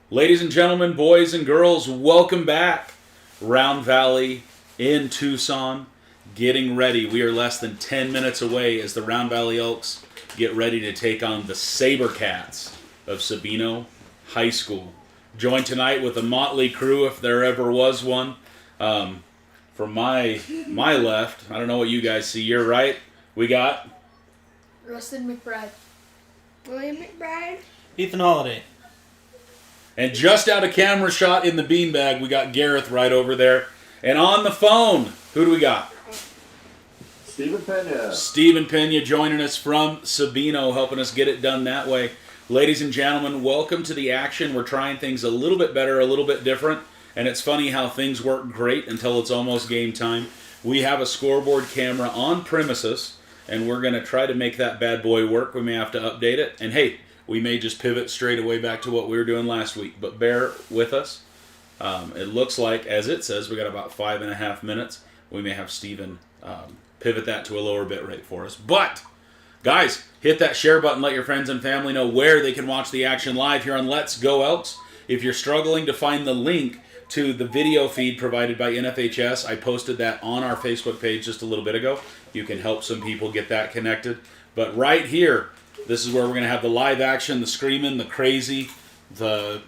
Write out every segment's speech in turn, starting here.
Ladies and gentlemen, boys and girls, welcome back. Round Valley in Tucson, getting ready. We are less than 10 minutes away as the Round Valley Elks get ready to take on the Sabercats of Sabino High School. Joined tonight with a motley crew, if there ever was one. From my left, I don't know what you guys see. You're right. We got Rustin McBride. William McBride. Ethan Holiday. And just out of camera shot in the beanbag, we got Gareth right over there. And on the phone, who do we got? Stephen Pena. Stephen Pena joining us from Sabino, helping us get it done that way. Ladies and gentlemen, welcome to the action. We're trying things a little bit better, a little bit different. And it's funny how things work great until it's almost game time. We have a scoreboard camera on premises, and we're going to try to make that bad boy work. We may have to update it. And hey, we may just pivot straight away back to what we were doing last week. But bear with us. It looks like, as it says, we got about 5.5 minutes. We may have Stephen pivot that to a lower bit rate for us. But, guys, hit that share button. Let your friends and family know where they can watch the action live here on Let's Go Elks. If you're struggling to find the link to the video feed provided by NFHS, I posted that on our Facebook page just a little bit ago. You can help some people get that connected. But right here, this is where we're going to have the live action, the screaming, the crazy, the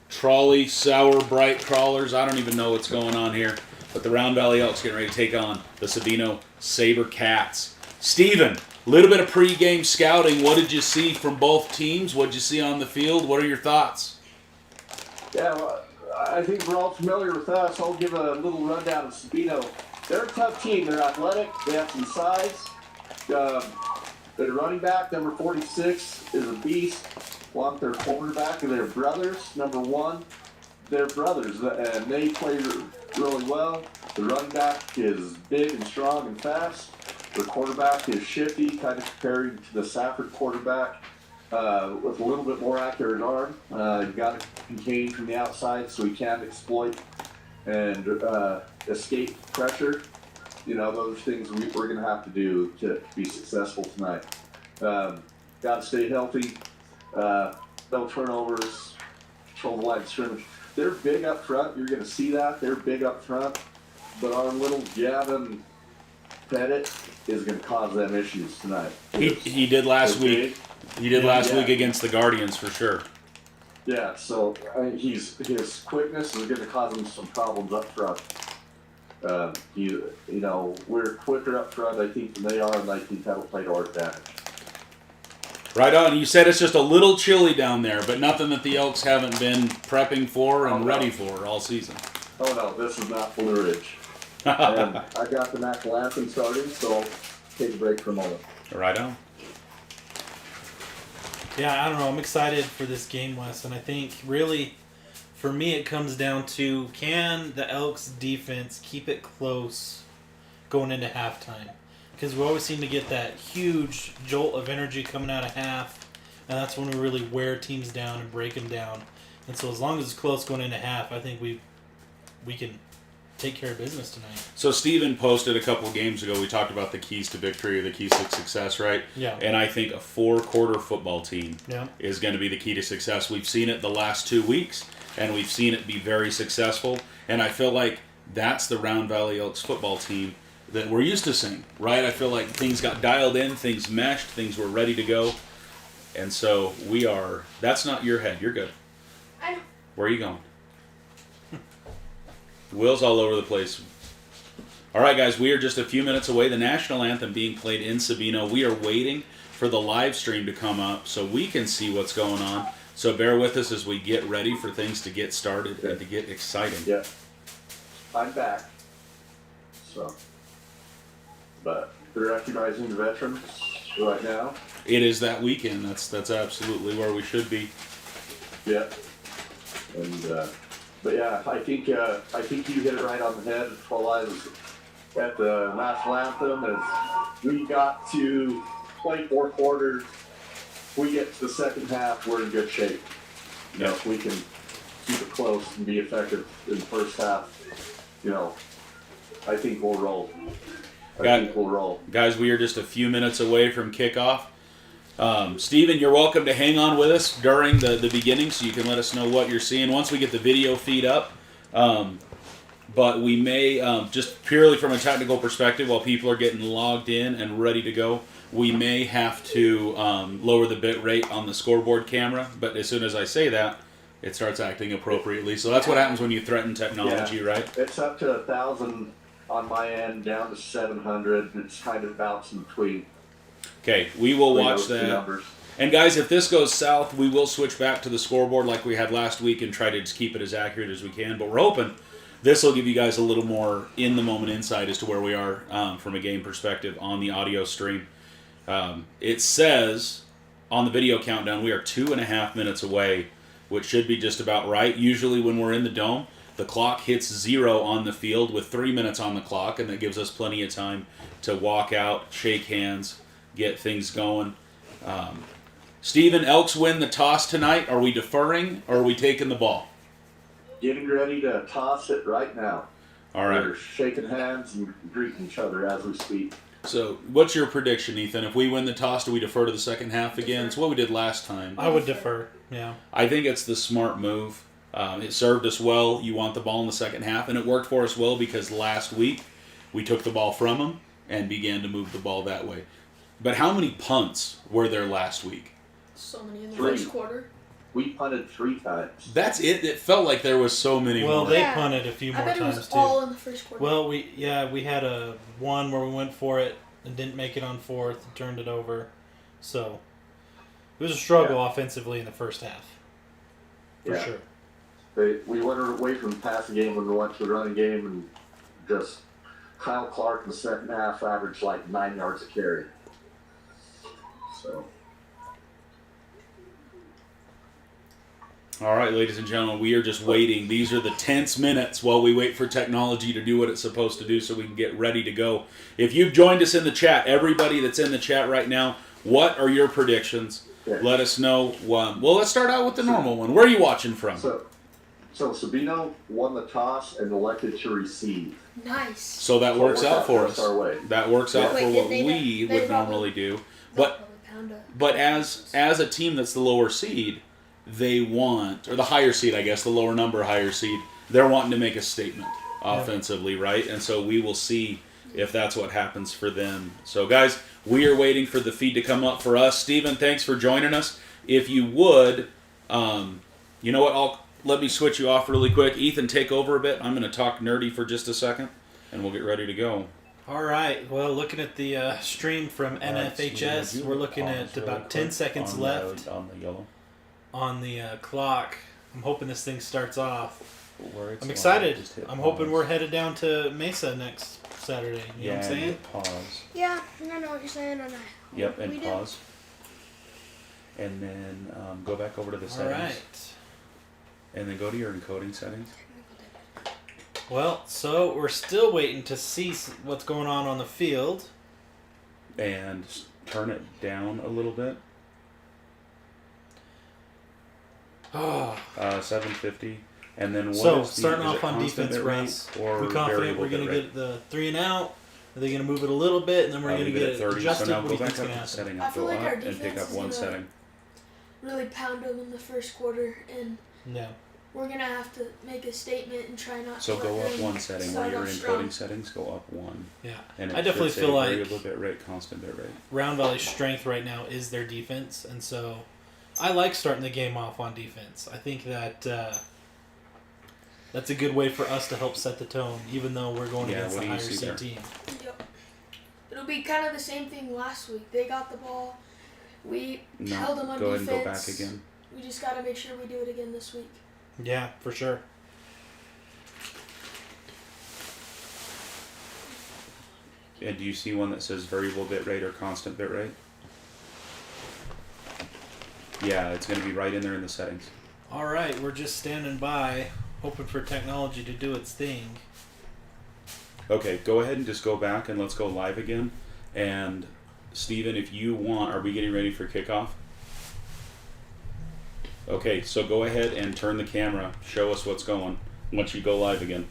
trolley, sour, bright crawlers. I don't even know what's going on here. But the Round Valley Elks getting ready to take on the Sabino Sabercats. Steven, a little bit of pregame scouting. What did you see from both teams? What did you see on the field? What are your thoughts? Yeah, well, I think we're all familiar with us. I'll give a little rundown of Sabino. They're a tough team. They're athletic. They have some size. Their running back, number 46, is a beast. Along with their quarterback and their brothers, number 1. They're brothers, and they play really well. The running back is big and strong and fast. The quarterback is shifty, kind of compared to the Safford quarterback, with a little bit more accurate arm. You got to contain from the outside so he can't exploit and escape pressure. You know, those things we're going to have to do to be successful tonight. Got to stay healthy. No turnovers. Control the line of scrimmage. They're big up front. You're going to see that. They're big up front. But our little Gavin Pettit is going to cause them issues tonight. He did last week. He did last week against the Guardians for sure. Yeah, so his quickness is going to cause him some problems up front. We're quicker up front, I think, than they are, and I think that'll play to our advantage. Right on. You said it's just a little chilly down there, but nothing that the Elks haven't been prepping for and ready for all season. Oh, no, this is not Blue Ridge. And I got the national anthem starting, so I'll take a break for a moment. Right on. Yeah, I don't know. I'm excited for this game, Wes, and I think really, for me, it comes down to can the Elks defense keep it close going into halftime? Because we always seem to get that huge jolt of energy coming out of half, and that's when we really wear teams down and break them down. And so as long as it's close going into half, I think we can take care of business tonight. So Steven posted a couple of games ago, we talked about the keys to victory or the keys to success, right? Yeah. And I think a 4-quarter football team is going to be the key to success. We've seen it the last 2 weeks, and we've seen it be very successful. And I feel like that's the Round Valley Elks football team that we're used to seeing, right? I feel like things got dialed in, things meshed, things were ready to go. And so we are, that's not your head, you're good. Where are you going? Will's all over the place. All right, guys, we are just a few minutes away. The national anthem being played in Sabino. We are waiting for the live stream to come up so we can see what's going on. So bear with us as we get ready for things to get started and to get exciting. Yeah. I'm back. So, but they're recognizing the veterans right now. It is that weekend. That's absolutely where we should be. Yeah. And but yeah, I think you hit it right on the head while I was at the national anthem. As we got to play 4 quarters, we get to the second half, we're in good shape. You know, if we can keep it close and be effective in the first half, you know, I think we'll roll. I think we'll roll. Guys, we are just a few minutes away from kickoff. Steven, you're welcome to hang on with us during the beginning so you can let us know what you're seeing once we get the video feed up. But we may, just purely from a technical perspective, while people are getting logged in and ready to go, we may have to lower the bit rate on the scoreboard camera. But as soon as I say that, it starts acting appropriately. So that's what happens when you threaten technology, right? It's up to 1,000 on my end, down to 700. It's kind of bouncing between. Okay, we will watch those two that. numbers. And guys, if this goes south, we will switch back to the scoreboard like we had last week and try to just keep it as accurate as we can. But we're hoping this will give you guys a little more in-the-moment insight as to where we are from a game perspective on the audio stream. It says on the video countdown we are 2.5 minutes away, which should be just about right. Usually when we're in the dome, the clock hits 0 on the field with 3 minutes on the clock, and that gives us plenty of time to walk out, shake hands, get things going. Steven, Elks win the toss tonight. Are we deferring or are we taking the ball? Getting ready to toss it right now. All right. We're shaking hands and greeting each other as we speak. So what's your prediction, Ethan? If we win the toss, do we defer to the second half again? It's what we did last time. I would defer. Yeah. I think it's the smart move. It served us well. You want the ball in the second half, and it worked for us well because last week we took the ball from them and began to move the ball that way. But how many punts were there last week? So many in the 3. first quarter. We punted 3 times. That's it. It felt like there was so many Well, more. they Yeah. punted a few I more bet it times was too. all in the first quarter. Well, we had a one where we went for it and didn't make it on fourth and turned it over. So it was a struggle offensively in the first half. For Yeah. sure. We went away from the passing game when we went to the running game, and just Kyle Clark in the second half averaged like 9 yards a carry. So. All right, ladies and gentlemen, we are just waiting. These are the tense minutes while we wait for technology to do what it's supposed to do so we can get ready to go. If you've joined us in the chat, everybody that's in the chat right now, what are your predictions? Okay. Let us know. Well, let's start out with the normal one. Where are you watching from? So Sabino won the toss and elected to receive. Nice. So that works out for us. Our way. That works out Wait, for did what they we not- they would probably- normally do. They'll But probably pound a- But as a team that's the lower seed, they want, or the higher seed, I guess, the lower number higher seed, they're wanting to make a statement offensively, right? And so we will see if that's what happens for them. So guys, we are waiting for the feed to come up for us. Steven, thanks for joining us. If you would, you know what, let me switch you off really quick. Ethan, take over a bit. I'm going to talk nerdy for just a second, and we'll get ready to go. All right. Well, looking at the stream from NFHS, we're looking at about 10 seconds left on the yellow. on the clock. I'm hoping this thing starts off. Where it's I'm on, excited. just hit I'm pause. hoping we're headed down to Mesa next Saturday. You know what I'm saying? hit pause. Yeah, I know what you're saying, and Yep, we and do. pause. And then go back over to the All settings. right. And then go to your encoding settings. Well, so we're still waiting to see what's going on the field. And turn it down a little bit. Oh, 750. And then what so is the, starting is off it on constant defense, bit rate Russ. or We're confident variable we're going bit to rate? get the 3 and out. Are they going to move it a little bit, and then we're going to Leave get it at it 30. adjusted? So now What do go you back think's up going to to the happen? setting I and feel go like our up and pick defense up is one gonna- setting. Really pound them in the first quarter, and Yeah. we're gonna have to make a statement and try not So to go let up them one setting where start you're off encoding strong. settings, go up one. Yeah. And it I definitely should say feel like variable bit rate, constant bit rate. Round Valley's strength right now is their defense, and so I like starting the game off on defense. I think that that's a good way for us to help set the tone, even though we're going Yeah, against what the do you higher see seed there? team. Yep. It'll be kind of the same thing last week. They got the ball. We No, held them on go ahead defense. and go back again. We just got to make sure we do it again this week. Yeah, for sure. And do you see one that says variable bit rate or constant bit rate? Yeah, it's going to be right in there in the settings. All right, we're just standing by, hoping for technology to do its thing. Okay, go ahead and just go back and let's go live again. And Steven, if you want, are we getting ready for kickoff? Okay, so go ahead and turn the camera. Show us what's going once you go live again.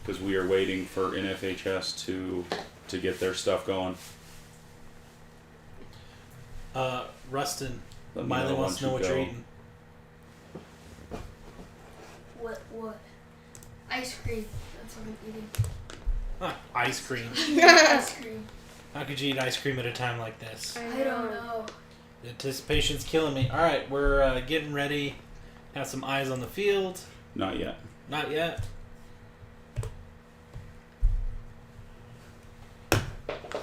Because we are waiting for NFHS to to get their stuff going. Rustin, Let me Miley know wants once to know you what you're go. eating. What? Ice cream. That's what I'm eating. Ice cream. Ice cream. How could you eat ice cream at a time like this? I don't know. The anticipation's killing me. All right, we're getting ready. Have some eyes on the field. Not yet. Not yet.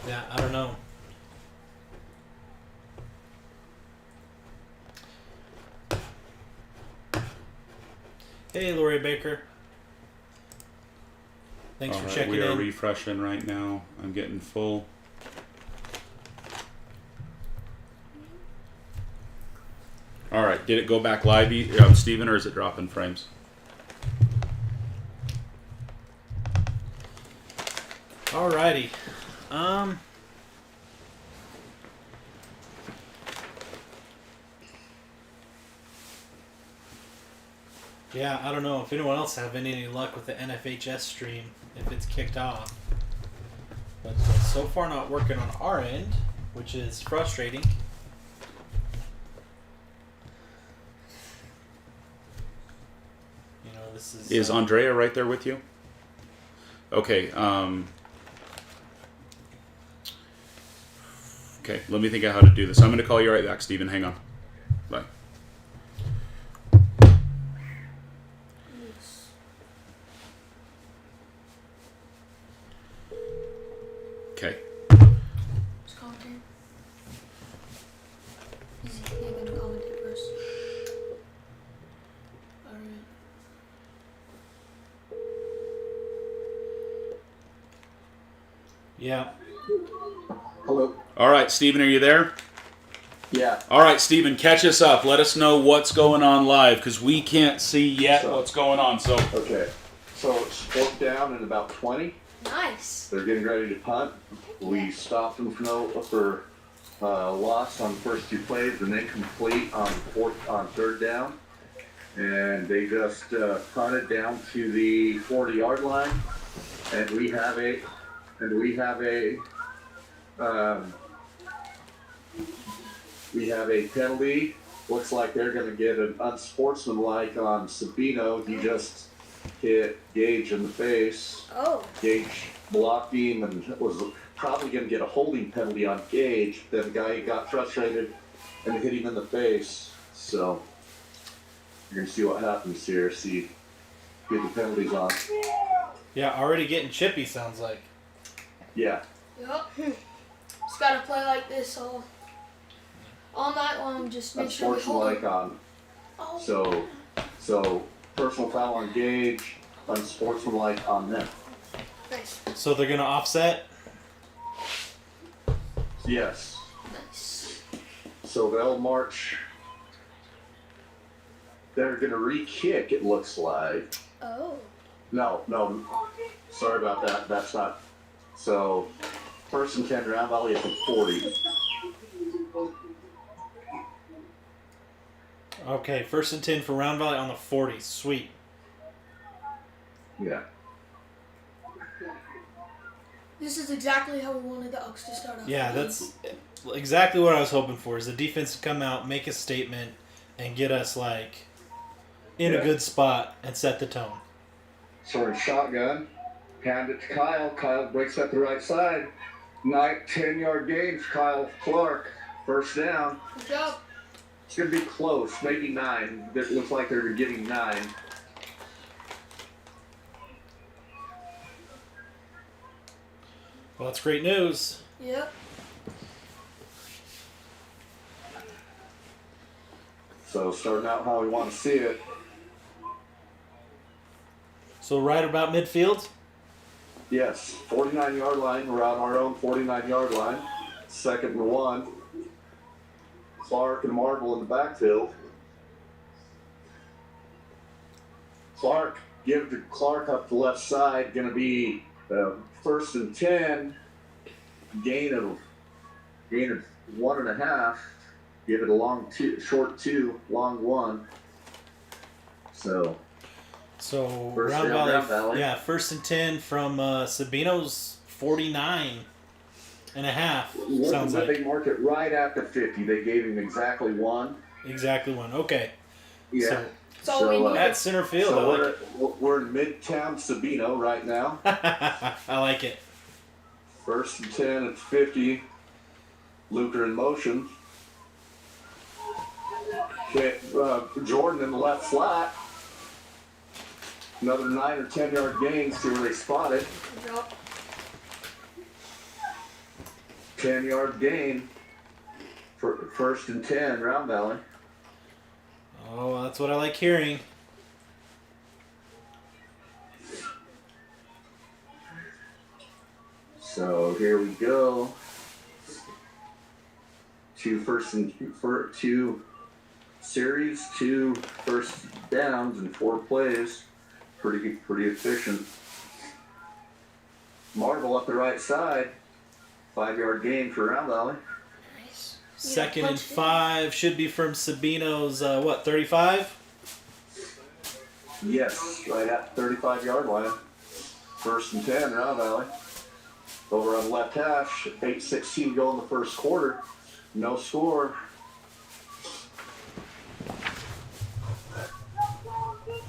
Yeah, I don't know. Hey, Lori Baker. Thanks for checking we are in. refreshing right now. I'm getting full. All right, did it go back live, Steven, or is it dropping frames? Alrighty. Yeah, I don't know if anyone else have any luck with the NFHS stream if it's kicked off. But so far not working on our end, which is frustrating. You know, this Is Andrea right there with you? Okay. Okay, let me think of how to do this. I'm going to call you right back, Steven. Hang on. Bye. Okay. Just commentate. Is he gonna commentate first? Alright. Yeah. Hello. All right, Steven, are you there? Yeah. All right, Steven, catch us up. Let us know what's going on live because we can't see yet what's going on. So Okay. So it's 4th down and about 20. Nice. They're getting ready to punt. We stopped them for loss on the first 2 plays and then complete on 3rd down. And they just punted down to the 40-yard line, and we have a penalty. Looks like they're going to get an unsportsmanlike on Sabino. He just hit Gage in the face. Oh. Gage blocked him and was probably going to get a holding penalty on Gage. Then the guy got frustrated and hit him in the face. So you're going to see what happens here. See, get the penalties on. Yeah, already getting chippy sounds like. Yeah. Yup. Just gotta play like this all night long. Just make sure we hold Unsportsmanlike it. on. Oh. So personal foul on Gage, unsportsmanlike on them. Nice. So they're gonna offset. Yes. Nice. So they'll march. They're going to re-kick, it looks like. Oh. No. Sorry about that. That's not. So, 1st and 10, Round Valley at the 40. Okay, 1st and 10 for Round Valley on the 40. Sweet. Yeah. This is exactly how we wanted the Elks to start off. Yeah, that's exactly what I was hoping for. Is the defense to come out, make a statement, and get us like in a good spot and set the tone. So in shotgun, hand it to Kyle. Kyle breaks up the right side. 10-yard gain for Kyle Clark. 1st down. Good job. It's going to be close, maybe 9. It looks like they're getting 9. Well, that's great news. Yep. So starting out how we want to see it. So right about midfield. Yes, 49-yard line. We're on our own 49-yard line. 2nd and 1. Clark and Marble in the backfield. Give to Clark up the left side. Going to be 1st and 10. Gain of 1.5. Give it a long 2, short 2, long 1. So So First Round down, Valley, Round Valley. yeah, 1st and 10 from Sabino's 49. and a half. What Sounds did like. they mark it right after 50? They gave him exactly one. Exactly one. Okay. Yeah. That's all we need. At center field, So I like we're in Midtown Sabino right now. it. I like it. 1st and 10 at 50. Luker in motion. Hit Jordan in the left flat. Another 9 or 10 yard gain. See where they spot it. Drop. 10 yard gain for 1st and 10, Round Valley. Oh, that's what I like hearing. So here we go. Two series, 2 first downs in 4 plays. Pretty efficient. Marvel up the right side. 5 yard gain for Round Valley. Nice. 2nd and 5 should be from Sabino's, 35? Yes, right at 35 yard line. 1st and 10, Round Valley. Over on left hash, 8:16 to go in the first quarter. No score.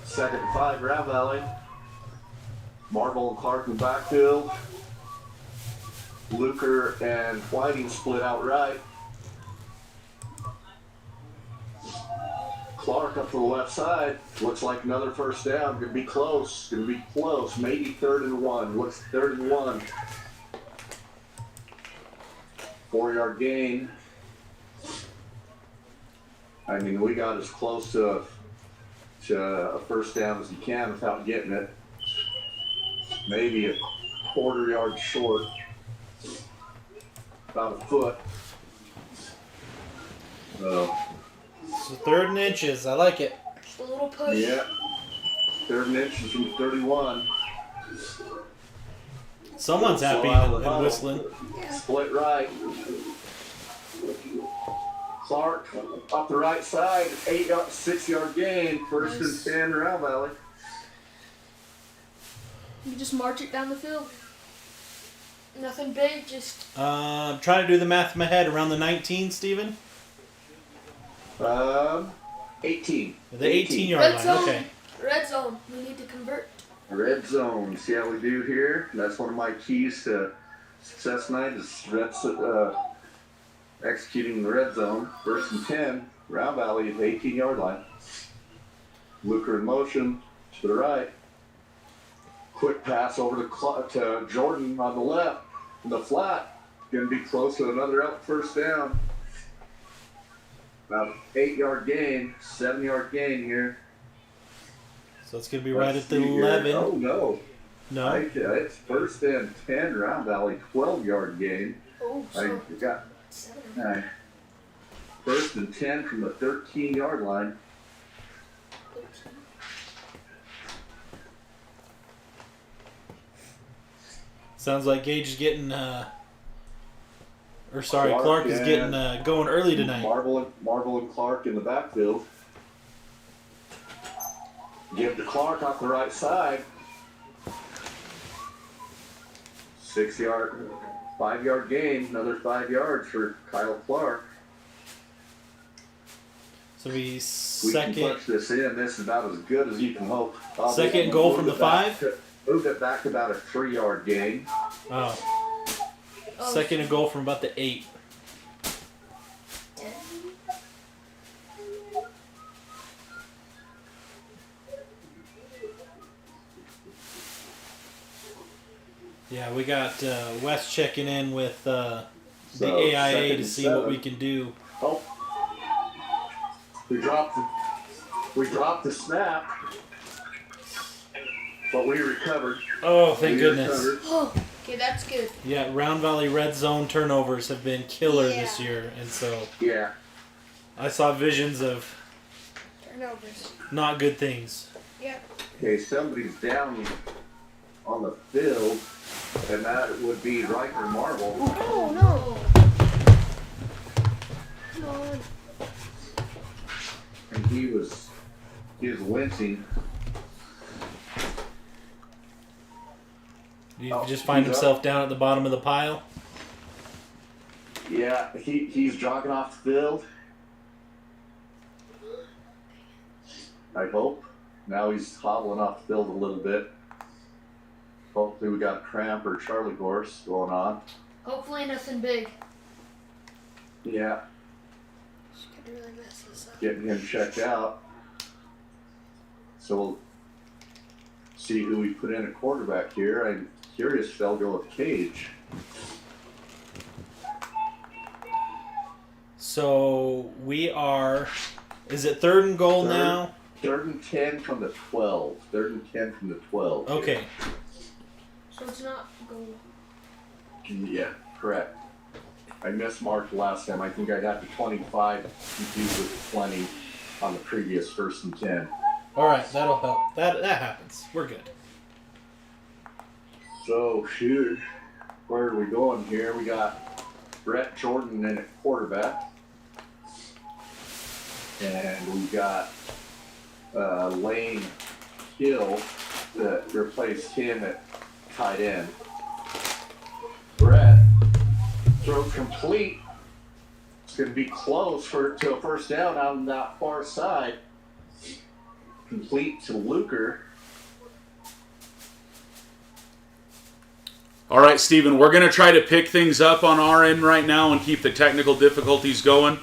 2nd and 5, Round Valley. Marble and Clark in the backfield. Luker and Whiting split out right. Clark up to the left side. Looks like another first down. Gonna be close. Maybe 3rd and 1. Looks 3rd and 1. 4 yard gain. I mean, we got as close to a first down as you can without getting it. Maybe a quarter yard short. About a foot. So 3rd and inches. I like it. Just a little push. yeah. 3rd and inches from 31. Someone's happy Slow and whistling. Split right. Clark up the right side, 6 yard gain, 1st and 10, Round Valley. You just march it down the field. Nothing big, just I'm trying to do the math in my head. Around the 19, Steven? 18. The 18 yard red line. zone. Okay. Red zone. We need to convert. Red zone. See how we do here? That's one of my keys to success tonight is executing the red zone. 1st and 10, Round Valley at the 18 yard line. Luker in motion to the right. Quick pass over to Jordan on the left. In the flat. Going to be close to another first down. About 8 yard gain, 7 yard gain here. So it's going to be right Let's at the see here. 11. Oh, no. No. It's 1st and 10, Round Valley, 12 yard gain. Oh, I so got 7. 1st and 10 from the 13 yard line. Sounds like Gage is getting, Clark is and getting going early tonight. Marvel and Clark in the backfield. Give to Clark off the right side. 6 yard, 5 yard gain, another 5 yards for Kyle Clark. So we We can second punch this in. This is about as good as you can hope. second goal from the 5. Moved it back to about a 3 yard gain. Oh. Oh, Second and goal from about the 8. 10. Yeah, we got Wes checking in with the So, AIA 2nd to and see what 7. we can do. Oh, we dropped the snap, but we recovered. Oh, thank We goodness. recovered. Oh, okay, that's good. Yeah, Round Valley red zone turnovers have been killer this Yeah. year, and so Yeah. I saw visions of Turnovers. not good things. Yep. Okay, somebody's down on the field, and that would be Riker Marble. Oh no. Come on. And he was wincing. You Oh, just find he's himself down at the bottom of the pile. Yeah, he's jogging off the field. I hope. Now he's hobbling off the field a little bit. Hopefully we got cramp or Charlie horse going on. Hopefully nothing big. Yeah, She could really mess this up. getting him checked out. So we'll see who we put in a quarterback here. I'm curious if they'll go with Cage. So we are. Is it 3rd and goal now? 3rd and 10 from the 12. 3rd and 10 from the 12. Okay. So it's not goal. Yeah, correct. I mismarked last time. I think I got the 25 confused with the 20 on the previous 1st and 10. All right, that'll help. That happens. We're good. So, shoot, where are we going here? We got Brett Jordan in at quarterback. And we got Lane Hill that replaced him at tight end. Brett throws complete. It's going to be close to a first down on that far side. Complete to Luker. All right, Steven, we're going to try to pick things up on our end right now and keep the technical difficulties going.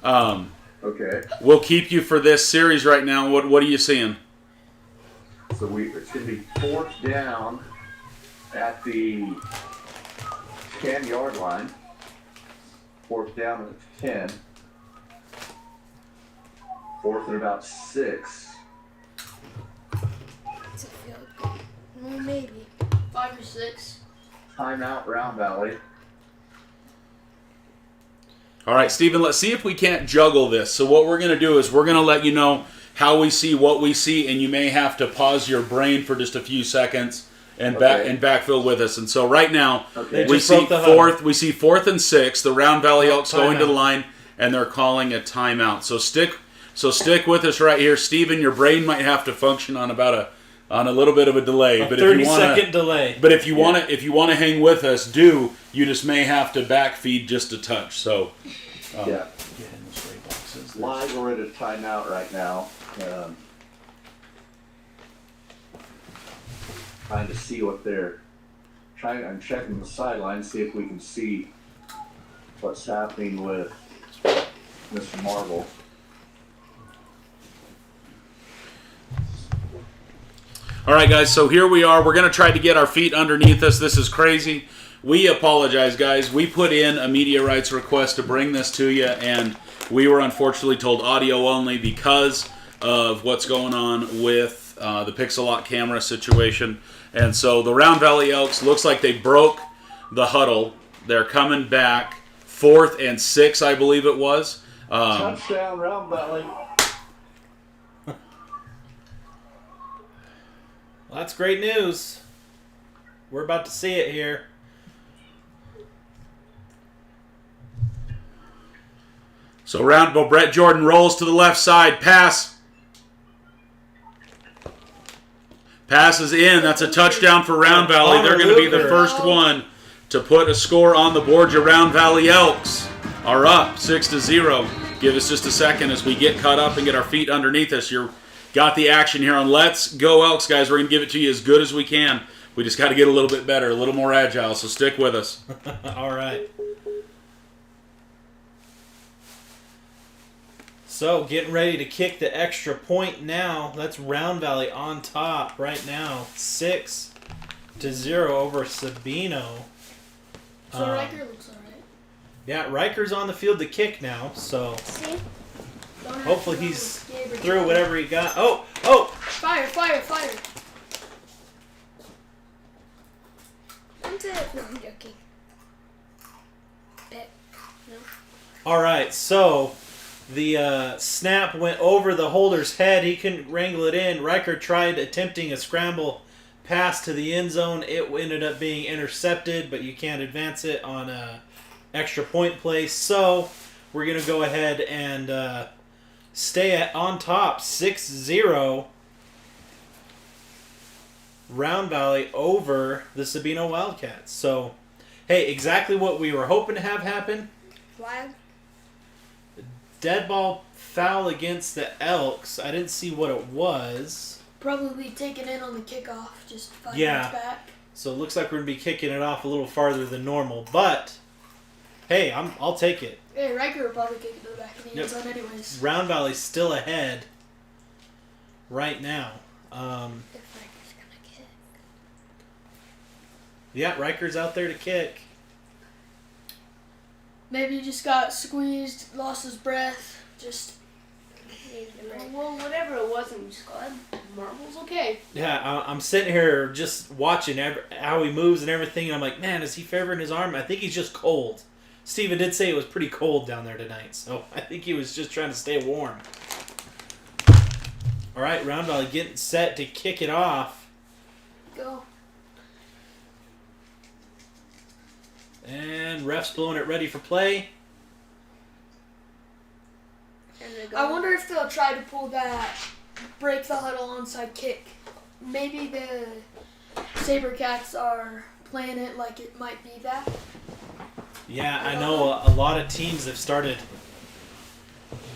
Okay. We'll keep you for this series right now. What are you seeing? So it's going to be 4th down at the 10-yard line. 4th down at the 10. 4th and about 6. It's a field goal. Well, maybe. 5 or 6. Timeout, Round Valley. All right, Steven, let's see if we can't juggle this. So what we're going to do is we're going to let you know how we see what we see, and you may have to pause your brain for just a few seconds and backfill with us. And so right now, we see 4th and 6. The Round Valley Elks going to the line, and they're calling a timeout. So stick with us right here, Steven. Your brain might have to function on a little bit of a delay, but 30-second delay. But if you want to hang with us, you just may have to backfeed just a touch. So Yeah. get in the straight boxes. Live, we're at a timeout right now. Trying to see what they're I'm checking the sideline, see if we can see what's happening with Mr. Marvel. All right, guys, so here we are. We're going to try to get our feet underneath us. This is crazy. We apologize, guys. We put in a media rights request to bring this to you, and we were unfortunately told audio only because of what's going on with the Pixel Lock camera situation. And so the Round Valley Elks looks like they broke the huddle. They're coming back. 4th and 6, I believe it was. Touchdown, Round Valley. Well, that's great news. We're about to see it here. So Brett Jordan rolls to the left side. Pass. Pass is in. That's a touchdown for Round Valley. They're going to be the first one to put a score on the board. Your Round Valley Elks are up 6-0. Give us just a second as we get caught up and get our feet underneath us. You're got the action here on Let's Go Elks, guys. We're going to give it to you as good as we can. We just got to get a little bit better, a little more agile, so stick with us. All right. So, getting ready to kick the extra point now. That's Round Valley on top right now. 6-0 over Sabino. So Riker looks alright. Yeah, Riker's on the field to kick now, so See? hopefully he's through whatever he got. Oh! Fire! That's it. No, I'm joking. Bet. No. All right, so the snap went over the holder's head. He couldn't wrangle it in. Riker tried attempting a scramble pass to the end zone. It ended up being intercepted, but you can't advance it on a extra point play. So we're going to go ahead and stay on top, 6-0. Round Valley over the Sabino Wildcats. So, hey, exactly what we were hoping to have happen. Flag. Dead ball foul against the Elks. I didn't see what it was. Probably taken in on the kickoff, just 5 Yeah. yards back. So it looks like we're going to be kicking it off a little farther than normal. But, hey, I'll take it. Hey, Riker would probably kick it to the back of the end Yep. zone anyways. Round Valley's still ahead right now. If Riker's gonna kick. Yeah, Riker's out there to kick. Maybe he just got squeezed, lost his breath, just... Well, whatever it was, I'm just glad Marvel's okay. Yeah, I'm sitting here just watching how he moves and everything, and I'm like, man, is he favoring his arm? I think he's just cold. Steven did say it was pretty cold down there tonight, so I think he was just trying to stay warm. All right, Round Valley getting set to kick it off. Go. And ref's blowing it ready for play. And they go. I wonder if they'll try to pull that break the huddle onside kick. Maybe the Sabercats are playing it like it might be that. Yeah, I know a lot of teams have started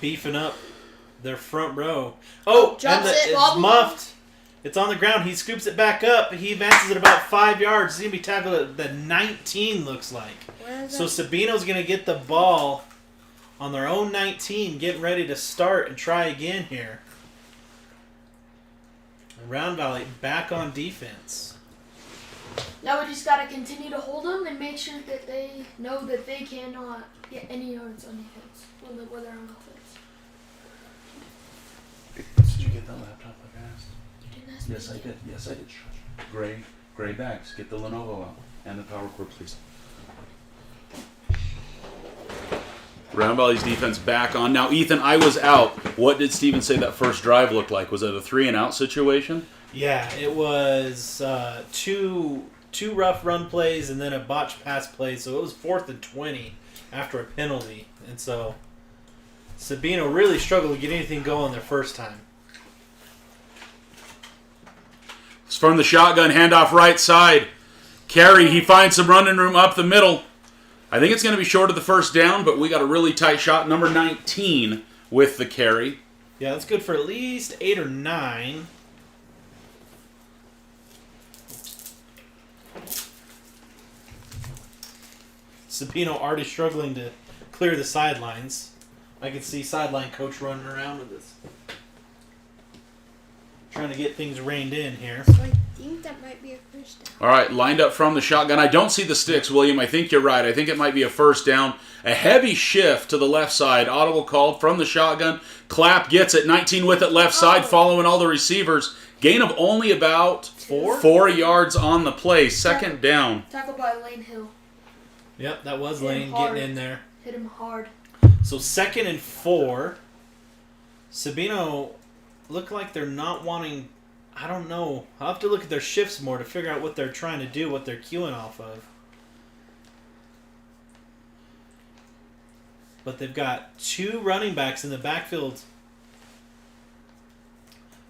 beefing up their front row. Oh, Drops and it, it's wobble. muffed. It's on the ground. He scoops it back up. He advances it about 5 yards. He's going to be tackled at the 19, looks like. Where is So that? Sabino's going to get the ball on their own 19, getting ready to start and try again here. Round Valley back on defense. Now we just got to continue to hold them and make sure that they know that they cannot get any yards on defense when they're on offense. Did you get that laptop I asked? You didn't ask me Yes, I to. did. Yes, I did. Gray bags. Get the Lenovo out. And the power cord, please. Round Valley's defense back on. Now, Ethan, I was out. What did Steven say that first drive looked like? Was it a 3-and-out situation? Yeah, it was two rough run plays and then a botched pass play. So it was 4th and 20 after a penalty. And so Sabino really struggled to get anything going their first time. It's from the shotgun, handoff right side. Carey, he finds some running room up the middle. I think it's going to be short of the first down, but we got a really tight shot. Number 19 with the carry. Yeah, that's good for at least 8 or 9. Sabino already struggling to clear the sidelines. I can see sideline coach running around with this. Trying to get things reined in here. So I think that might be a first down. All right, lined up from the shotgun. I don't see the sticks, William. I think you're right. I think it might be a first down. A heavy shift to the left side. Audible called from the shotgun. Clapp gets it. 19 with it left side, following all the receivers. Gain of only about 4 yards on the play. Second down. Tackled by Lane Hill. Yep, that was Hit him Lane hard. getting in there. Hit him hard. So 2nd and 4. Sabino look like they're not wanting... I don't know. I'll have to look at their shifts more to figure out what they're trying to do, what they're queuing off of. But they've got 2 running backs in the backfield.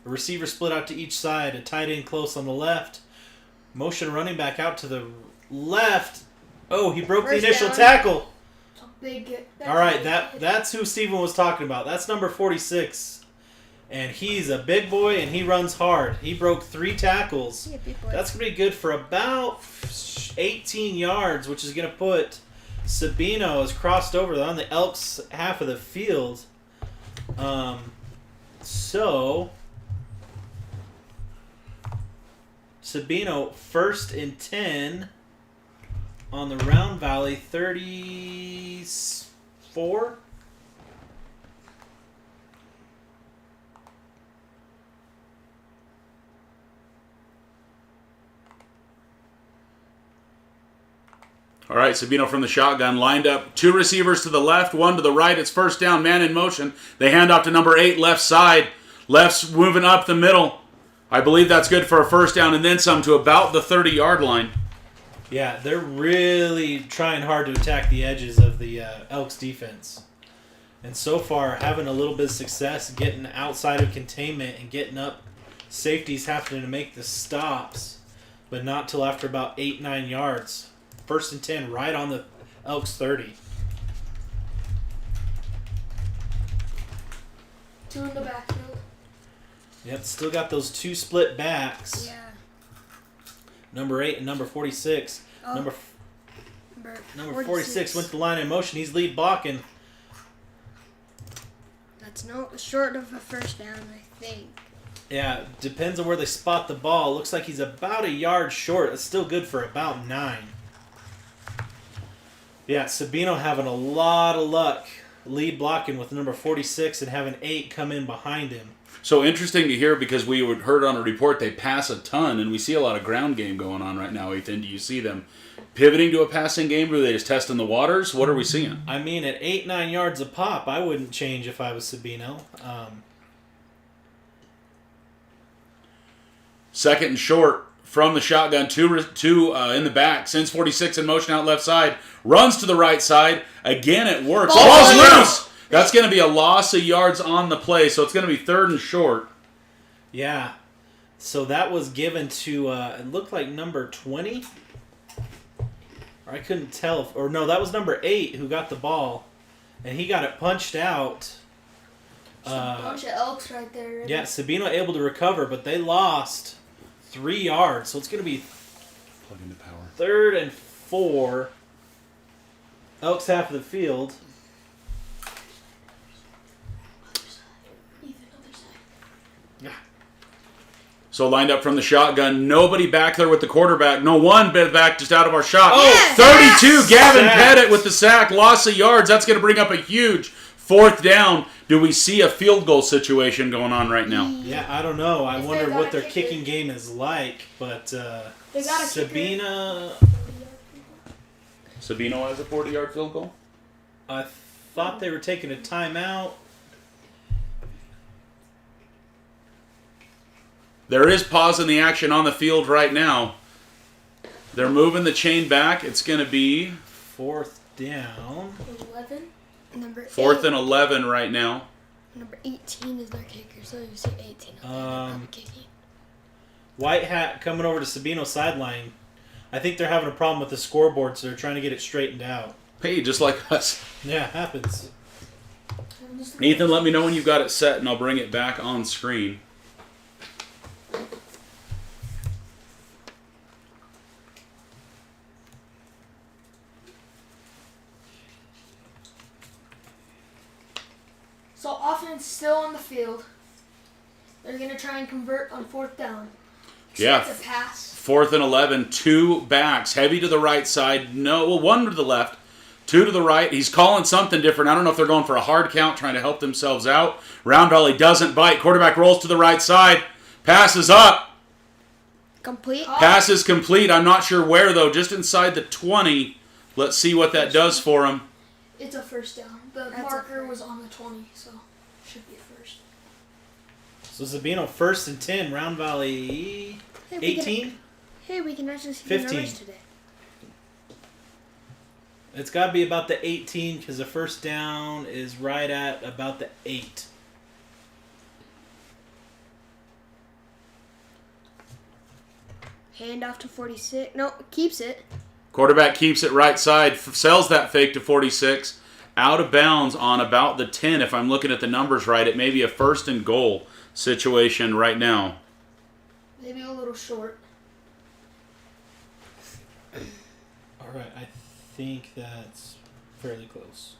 A receiver split out to each side. A tight end close on the left. Motion running back out to the left. Oh, he broke First the initial down. It's tackle. a big. All right, that's who Steven was talking about. That's number 46. And he's a big boy, and he runs hard. He broke 3 tackles. Yeah, big boy. That's going to be good for about 18 yards, which is going to put Sabino has crossed over on the Elks half of the field. So Sabino 1st and 10 on the Round Valley 34. All right, Sabino from the shotgun, lined up. 2 receivers to the left, 1 to the right. It's first down, man in motion. They hand off to number 8, left side. Left's moving up the middle. I believe that's good for a first down and then some to about the 30-yard line. Yeah, they're really trying hard to attack the edges of the Elks defense. And so far, having a little bit of success getting outside of containment and getting up. Safeties having to make the stops, but not till after about 8-9 yards. 1st and 10, right on the Elks 30. 2 in the backfield. Yep, still got those 2 split backs. Yeah. Number 8 and number 46. Oh. Number 46 went to the line in motion. He's lead blocking. That's short of a first down, I think. Yeah, depends on where they spot the ball. Looks like he's about a yard short. It's still good for about 9. Yeah, Sabino having a lot of luck lead blocking with number 46 and having 8 come in behind him. So interesting to hear because we heard on a report they pass a ton, and we see a lot of ground game going on right now, Ethan. Do you see them pivoting to a passing game, or are they just testing the waters? What are we seeing? I mean, at 8-9 yards a pop, I wouldn't change if I was Sabino. Second and short from the shotgun, two in the back. Sends 46 in motion out left side. Runs to the right side. Again, it works. Ball's loose! That's going to be a loss of yards on the play, so it's going to be 3rd and short. Yeah. So that was given to, it looked like number 20. Or I couldn't tell. No, that was number 8 who got the ball. And he got it punched out. A bunch of Elks right there. Yeah, Sabino able to recover, but they lost 3 yards. So it's going to be Plug into power. 3rd and 4. Elks half of the field. So lined up from the shotgun, nobody back there with the quarterback. No one back just out of our shot. Yes! 32, Gavin Sack. Pettit with the sack, loss of yards. That's going to bring up a huge 4th down. Do we see a field goal situation going on right now? Yeah, I don't know. I If they wonder got what a their kicker. kicking game is like, but They got a kicker. Sabina, Sabino has a 40-yard field goal. I thought they were taking a timeout. There is pause in the action on the field right now. They're moving the chain back. It's going to be 4th down. 11. Number 4th 8. and 11 right now. Number 18 is their kicker, so you see 18 up there. Um, Kicking. White hat coming over to Sabino's sideline. I think they're having a problem with the scoreboard, so they're trying to get it straightened out. Hey, just like us. Yeah, happens. Ethan, let me know when you've got it set, and I'll bring it back on screen. So offense still on the field. They're going to try and convert on 4th down. Yeah. Expect a pass. 4th and 11, 2 backs. Heavy to the right side. No, well, 1 to the left. 2 to the right. He's calling something different. I don't know if they're going for a hard count, trying to help themselves out. Round Valley doesn't bite. Quarterback rolls to the right side. Passes up. Complete. Pass is complete. I'm not sure where, though. Just inside the 20. Let's see what that does for him. It's a 1st down. The That's a marker first. was on the 20, so should be a 1st. So Sabino 1st and 10, Round Valley Hey, we 18. Hey, we can actually see 15. the numbers today. It's got to be about the 18 because the 1st down is right at about the 8. Hand off to 46. No, keeps it. Quarterback keeps it right side. Sells that fake to 46. Out of bounds on about the 10. If I'm looking at the numbers right, it may be a 1st and goal situation right now. Maybe a little short. All right, I think that's fairly close.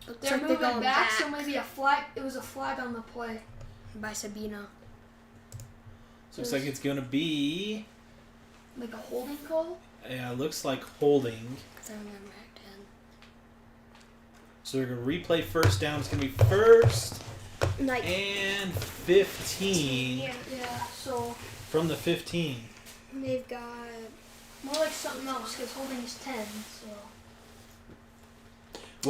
But they're like they're moving going back, so back. maybe a flag. It was a flag on the play. By Sabino. So looks like it's going to be, Like a holding call. yeah, looks like holding. 'Cause I remember back then. So they're going to replay 1st down. It's going to be 1st Like, and 15 Yeah. So from the 15. they've got. more like something else because holding is 10. So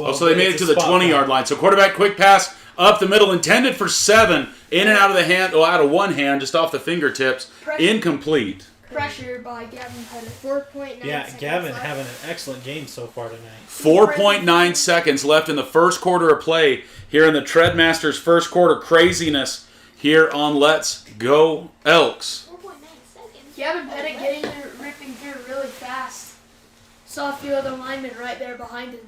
Well, So they made it it's to a the spot 20-yard count. line. So quarterback quick pass up the middle, intended for 7. In and out of the hand, well, out of one hand, just off the fingertips. Pressure. Incomplete. pressure by Gavin Pettit. 4.9 Yeah, seconds Gavin left. having an excellent game so far tonight. 4.9 seconds left in the first quarter of play here in the Treadmasters first quarter craziness here on Let's Go Elks. 4.9 seconds. Gavin Pettit getting there, ripping through really fast. Saw a few other linemen right there behind him.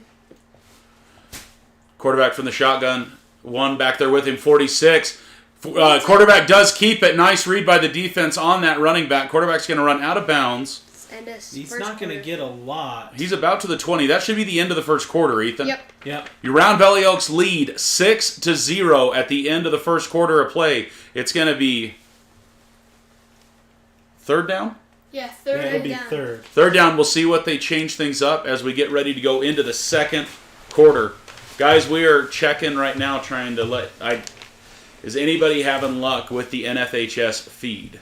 Quarterback from the shotgun. One back there with him, 46. Quarterback does keep it. Nice read by the defense on that running back. Quarterback's going to run out of bounds. He's not going to get a lot. He's about to the 20. That should be the end of the first quarter, Ethan. Yep. Your Round Valley Elks lead 6-0 at the end of the first quarter of play. It's going to be third down? Yeah, third It'll be down. third. Third down. We'll see what they change things up as we get ready to go into the second quarter. Guys, we are checking right now trying to is anybody having luck with the NFHS feed?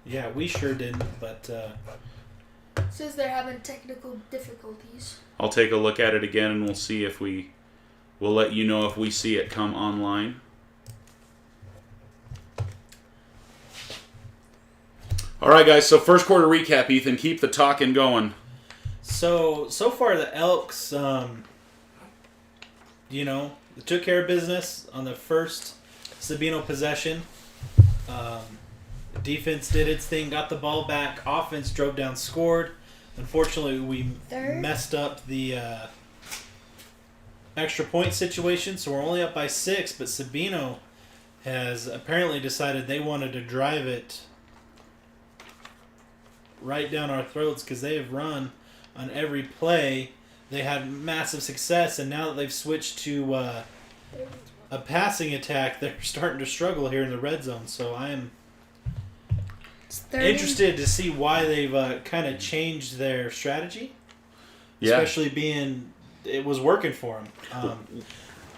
Yeah, we sure didn't, but Says they're having technical difficulties. I'll take a look at it again and we'll see if we'll let you know if we see it come online. All right, guys, so first quarter recap, Ethan. Keep the talking going. so far the Elks, they took care of business on the first Sabino possession. Defense did its thing, got the ball back. Offense drove down, scored. Unfortunately, we messed up the extra point situation, so we're only up by 6. But Sabino has apparently decided they wanted to drive it right down our throats because they have run on every play. They had massive success, and now that they've switched to a passing attack, they're starting to struggle here in the red zone. So I am interested to see why they've kind of changed their strategy, especially being it was working for them.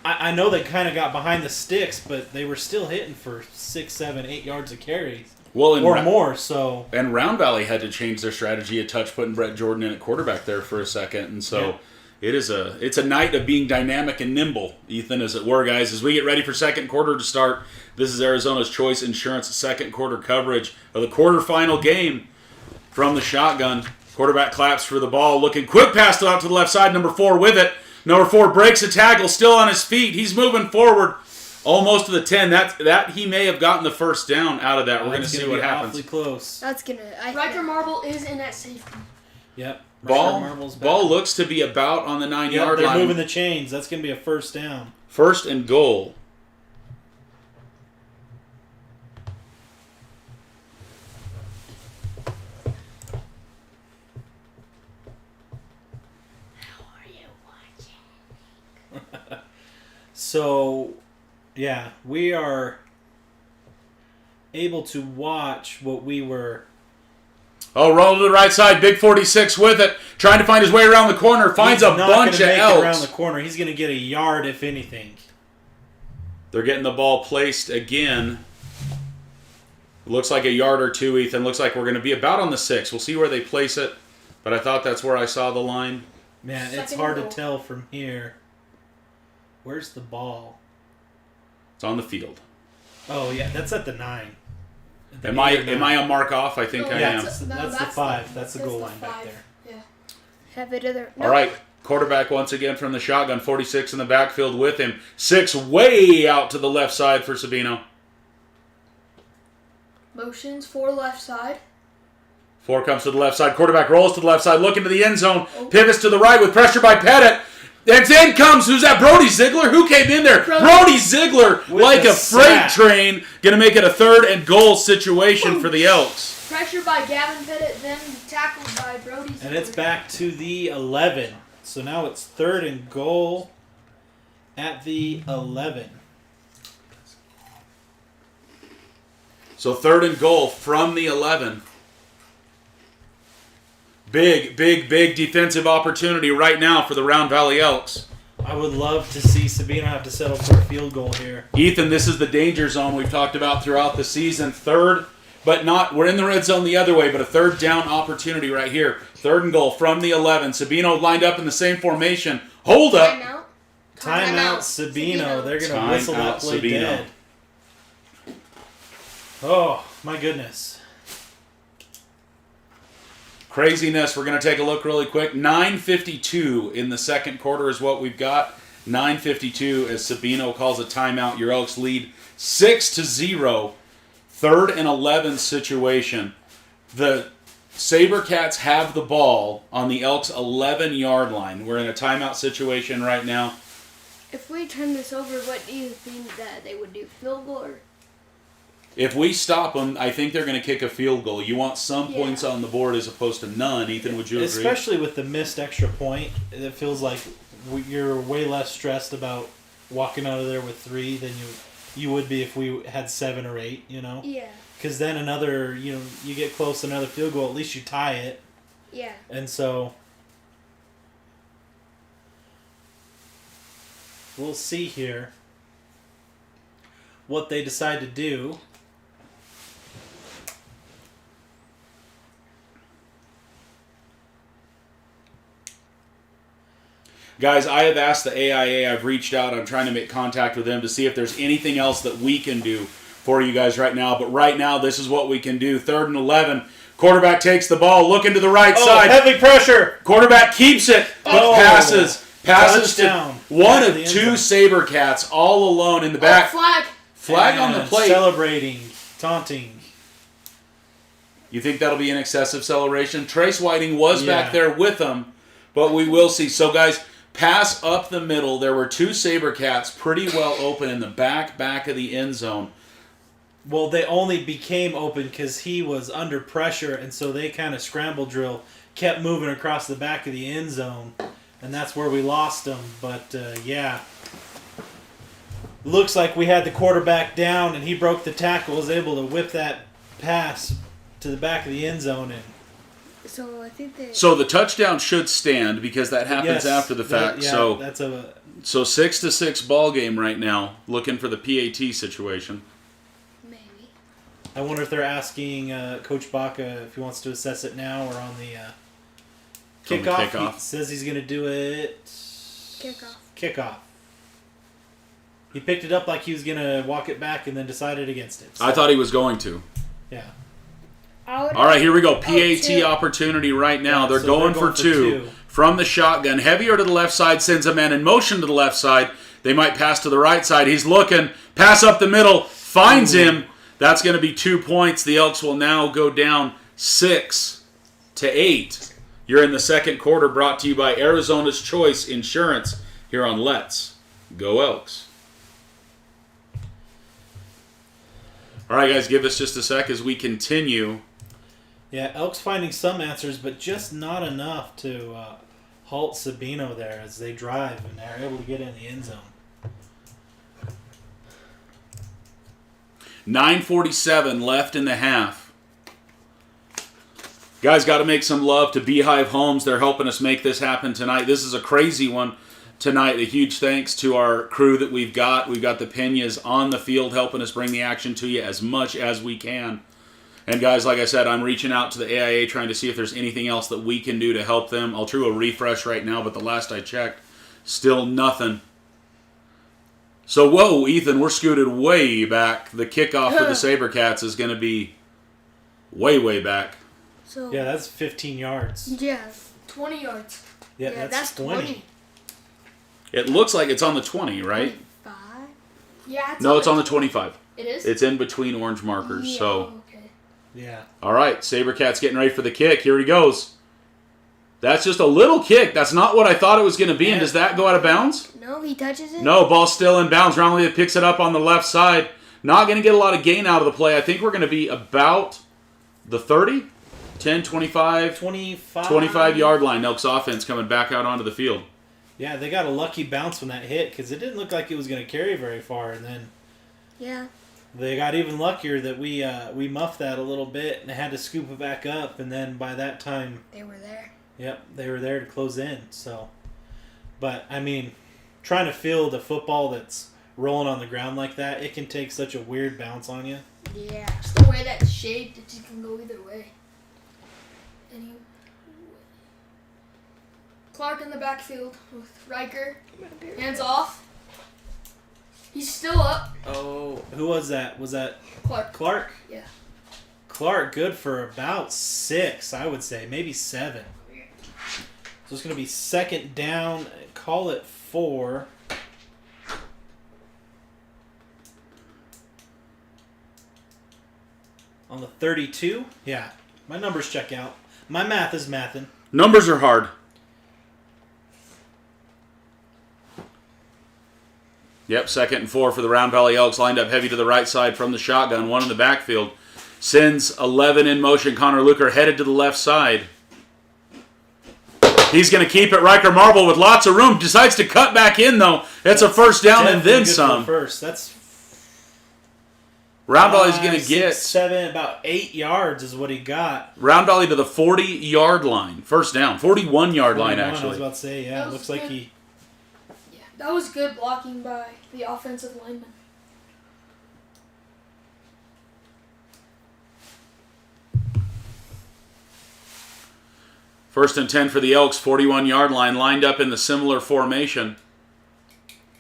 I know they kind of got behind the sticks, but they were still hitting for 6, 7, 8 yards of carry. Well, or more, so... And Round Valley had to change their strategy a touch, putting Brett Jordan in at quarterback there for a second. And so it's a night of being dynamic and nimble, Ethan, as it were, guys. As we get ready for second quarter to start, this is Arizona's Choice Insurance second quarter coverage of the quarterfinal game from the shotgun. Quarterback claps for the ball, looking quick pass out to the left side, number 4 with it. Number 4 breaks a tackle, still on his feet. He's moving forward. Almost to the 10. That he may have gotten the first down out of that. We're going to see what happens. Awfully close. That's gonna. Riker Marble is in at safety. Yep. Ball looks to be about on the 9-yard line. They're moving the chains. That's going to be a first down. First and goal. How are you watching? So, yeah, we are able to watch what we were... Oh, roll to the right side. Big 46 with it. Trying to find his way around the corner. Finds a bunch of Elks. Around the corner. He's going to get a yard, if anything. They're getting the ball placed again. Looks like a yard or two, Ethan. Looks like we're going to be about on the 6. We'll see where they place it. But I thought that's where I saw the line. Man, it's hard to tell from here. Where's the ball? It's on the field. Oh, yeah, that's at the 9. Am I a mark off? I think I am. That's the 5. That's the goal line back there. Yeah. Have it other. All right. Quarterback once again from the shotgun. 46 in the backfield with him. 6 way out to the left side for Sabino. Motions for left side. 4 comes to the left side. Quarterback rolls to the left side. Looking to the end zone. Pivots to the right with pressure by Pettit. And then comes, who's that? Brody Ziegler? Who came in there? Brody Ziegler, like a freight train. Going to make it a third and goal situation for the Elks. Pressure by Gavin Pettit, then tackled by Brody Ziegler. And it's back to the 11. So now it's third and goal at the 11. So third and goal from the 11. Big defensive opportunity right now for the Round Valley Elks. I would love to see Sabino have to settle for a field goal here. Ethan, this is the danger zone we've talked about throughout the season. Third, but not, we're in the red zone the other way, but a third down opportunity right here. Third and goal from the 11. Sabino lined up in the same formation. Hold up. Timeout, Sabino. They're going to whistle that play Sabino. dead. Oh, my goodness. Craziness. We're going to take a look really quick. 9:52 in the second quarter is what we've got. 9:52 as Sabino calls a timeout. Your Elks lead 6-0. 3rd and 11 situation. The Sabercats have the ball on the Elks' 11-yard line. We're in a timeout situation right now. If we turn this over, what do you think that they would do? Field goal or? If we stop them, I think they're going to kick a field goal. You want some points on the board as opposed to none. Ethan, would you agree? Especially with the missed extra point, it feels like you're way less stressed about walking out of there with 3 than you would be if we had 7 or 8, you know? Yeah. Because then another, you get close to another field goal, at least you tie it. Yeah. And so we'll see here what they decide to do. Guys, I have asked the AIA, I've reached out, I'm trying to make contact with them to see if there's anything else that we can do for you guys right now. But right now, this is what we can do. 3rd and 11. Quarterback takes the ball, looking to the right side. Heavy pressure. Quarterback keeps it, but passes Touchdown. to one Back of of the 2 end Sabercats all alone in the back. Flag. On the And plate. Celebrating, taunting. You think that'll be an excessive celebration? Trace Whiting was Yeah. back there with them, but we will see. So, guys, pass up the middle. There were 2 Sabercats pretty well open in the back of the end zone. Well, they only became open because he was under pressure, and so they kind of scramble drill, kept moving across the back of the end zone, and that's where we lost him. But, yeah. Looks like we had the quarterback down, and he broke the tackle, was able to whip that pass to the back of the end zone. And So I think they. So the touchdown should stand because that happens after the fact. That's a. So 6-6 ball game right now. Looking for the PAT situation. Maybe. I wonder if they're asking Coach Baca if he wants to assess it now or on the kickoff. He says he's going to do it. Kickoff. He picked it up like he was going to walk it back and then decided against it. So, I thought he was going to. Yeah. All right, here we go. PAT opportunity right now. Yeah, they're so going for two from the shotgun. Heavier to the left side, sends a man in motion to the left side. They might pass to the right side. He's looking. Pass up the middle. Finds him. That's going to be 2 points. The Elks will now go down 6-8. You're in the second quarter, brought to you by Arizona's Choice Insurance here on Let's Go Elks. All right, guys, give us just a sec as we continue. Yeah, Elks finding some answers, but just not enough to halt Sabino there as they drive and they're able to get in the end zone. 9:47 left in the half. Guys, got to make some love to Beehive Homes. They're helping us make this happen tonight. This is a crazy one tonight. A huge thanks to our crew that we've got. We've got the Peñas on the field helping us bring the action to you as much as we can. And guys, like I said, I'm reaching out to the AIA trying to see if there's anything else that we can do to help them. I'll do a refresh right now, but the last I checked, still nothing. So, whoa, Ethan, we're scooted way back. The kickoff for the Sabercats is going to be way, way back. So Yeah, that's 15 yards. yeah, 20 yards. Yeah, that's 20. It looks like it's on the 20, right? 5. Yeah, No, it's on the 25. It is? It's in between orange markers. Yeah. So, Okay. Yeah. all right, Sabercats getting ready for the kick. Here he goes. That's just a little kick. That's not what I thought it was going to be. And does that go out of bounds? No, he touches it. No, ball's still in bounds. Roundley picks it up on the left side. Not going to get a lot of gain out of the play. I think we're going to be about the 30, 10, 25, 25-yard line. Elks offense coming back out onto the field. Yeah, they got a lucky bounce when that hit because it didn't look like it was going to carry very far. And then Yeah. they got even luckier that we muffed that a little bit and had to scoop it back up. And then by that time, They were there. yep, they were there to close in. So, but I mean, trying to field a football that's rolling on the ground like that, it can take such a weird bounce on you. Yeah. It's the way that's shaped, it just can go either way. Anyway. Clark in the backfield with Riker. Hands off. He's still up. Oh, who was that? Was that Clark. Clark? Yeah. Clark, good for about 6, I would say, maybe 7. So it's going to be second down. Call it 4. On the 32? Yeah. My numbers check out. My math is mathin'. Numbers are hard. Yep, 2nd and 4 for the Round Valley Elks, lined up heavy to the right side from the shotgun, one in the backfield. Sends 11 in motion. Connor Luker headed to the left side. He's going to keep it. Riker Marble with lots of room. Decides to cut back in, though. It's a first down and then some. First. That's Round Valley's going to get 7, about 8 yards is what he got. Round Valley to the 40-yard line. First down. 41-yard line, 41, I actually. was about to say, yeah. It looks like he... Yeah, that was good blocking by the offensive lineman. First and 10 for the Elks, 41-yard line, lined up in the similar formation.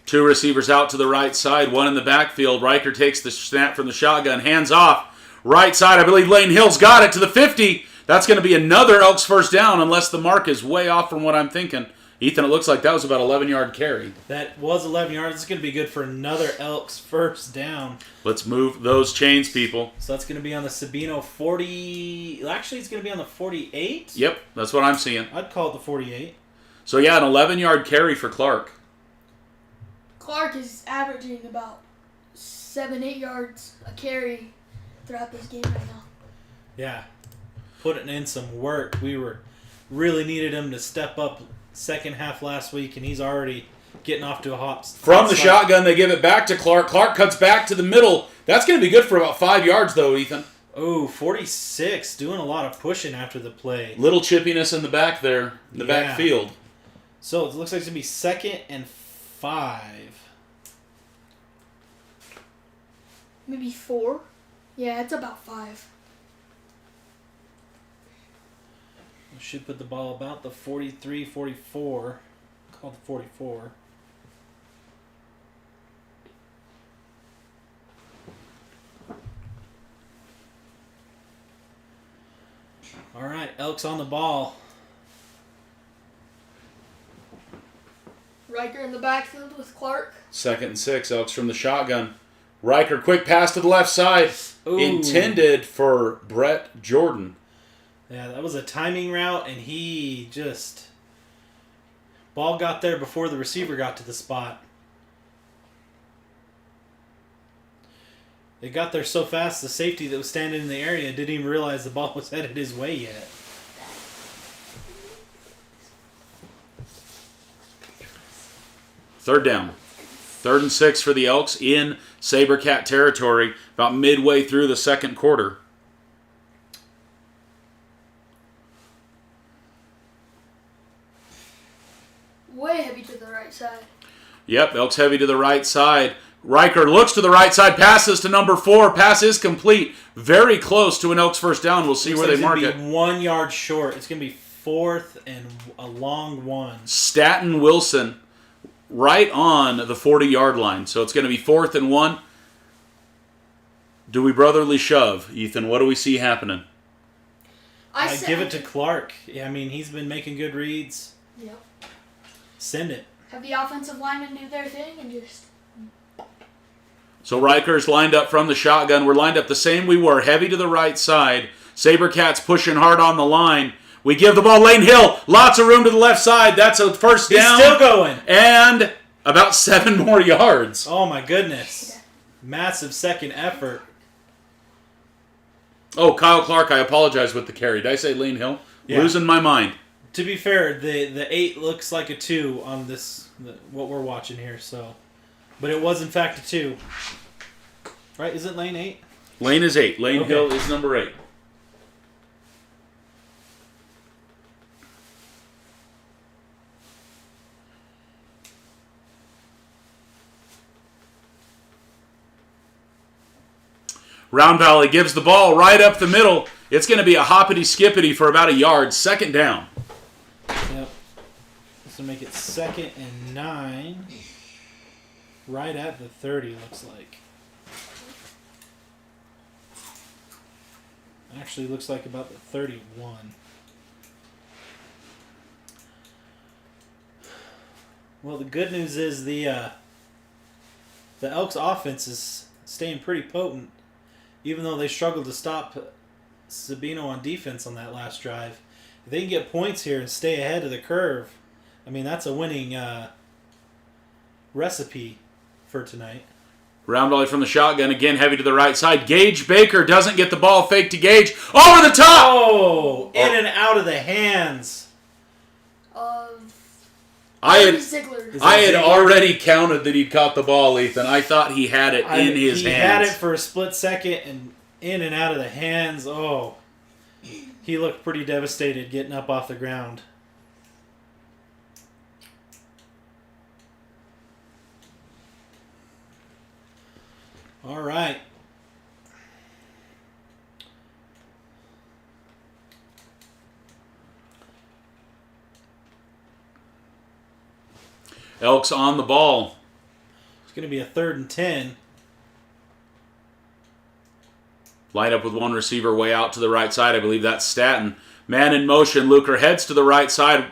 2 receivers out to the right side, 1 in the backfield. Riker takes the snap from the shotgun, hands off. Right side, I believe Lane Hill's got it to the 50. That's going to be another Elks first down unless the mark is way off from what I'm thinking. Ethan, it looks like that was about 11-yard carry. That was 11 yards. It's going to be good for another Elks first down. Let's move those chains, people. So that's going to be on the Sabino 40... Actually, it's going to be on the 48? Yep, that's what I'm seeing. I'd call it the 48. So, yeah, an 11-yard carry for Clark. Clark is averaging about 7-8 yards a carry throughout this game right now. Yeah. Putting in some work. We really needed him to step up second half last week, and he's already getting off to a hop. From the shotgun, they give it back to Clark. Clark cuts back to the middle. That's going to be good for about 5 yards, though, Ethan. Oh, 46, doing a lot of pushing after the play. Little chippiness in the back there, in the backfield. So it looks like it's going to be 2nd and 5. Maybe 4? Yeah, it's about 5. We should put the ball about the 43, 44. Call it 44. All right, Elks on the ball. Riker in the backfield with Clark. 2nd and 6, Elks from the shotgun. Riker, quick pass to the left side. Ooh. Intended for Brett Jordan. Yeah, that was a timing route, and he just... Ball got there before the receiver got to the spot. It got there so fast, the safety that was standing in the area didn't even realize the ball was headed his way yet. Third down. 3rd and 6 for the Elks in Sabercat territory, about midway through the second quarter. Way heavy to the right side. Yep, Elks heavy to the right side. Riker looks to the right side, passes to number 4. Pass is complete. Very close to an Elks first down. We'll see where they mark it. It's going to be 1 yard short. It's going to be 4th and a long one. Staten Wilson right on the 40-yard line. So it's going to be 4th and 1. Do we brotherly shove, Ethan? What do we see happening? I give it to Clark. Yeah, I mean, he's been making good reads. Yep. Send it. Have the offensive linemen do their thing and just... So Riker's lined up from the shotgun. We're lined up the same we were, heavy to the right side. Sabercats pushing hard on the line. We give the ball Lane Hill. Lots of room to the left side. That's a first down. He's still going. And about 7 more yards. Oh, my goodness. Massive second effort. Oh, Kyle Clark, I apologize with the carry. Did I say Lane Hill? Yeah. Losing my mind. To be fair, the 8 looks like a 2 on this, what we're watching here, so. But it was, in fact, a 2. Right? Is it Lane 8? Lane is 8. Lane Okay. Hill is number 8. Round Valley gives the ball right up the middle. It's going to be a hoppity-skippity for about a yard. 2nd down. Yep. This will make it 2nd and 9. Right at the 30, looks like. Actually, looks like about the 31. Well, the good news is the Elks offense is staying pretty potent. even though they struggled to stop Sabino on defense on that last drive, if they can get points here and stay ahead of the curve, I mean, that's a winning recipe for tonight. Round volley from the shotgun, again heavy to the right side. Gage Baker doesn't get the ball, fake to Gage. Over the top! Oh! In and out of the hands. I had Ziegler. already counted that he'd caught the ball, Ethan. I thought he had it in his hands. He had it for a split second and in and out of the hands. Oh. He looked pretty devastated getting up off the ground. All right. Elks on the ball. It's going to be a 3rd and 10. Line up with one receiver way out to the right side. I believe that's Staten. Man in motion. Luker heads to the right side.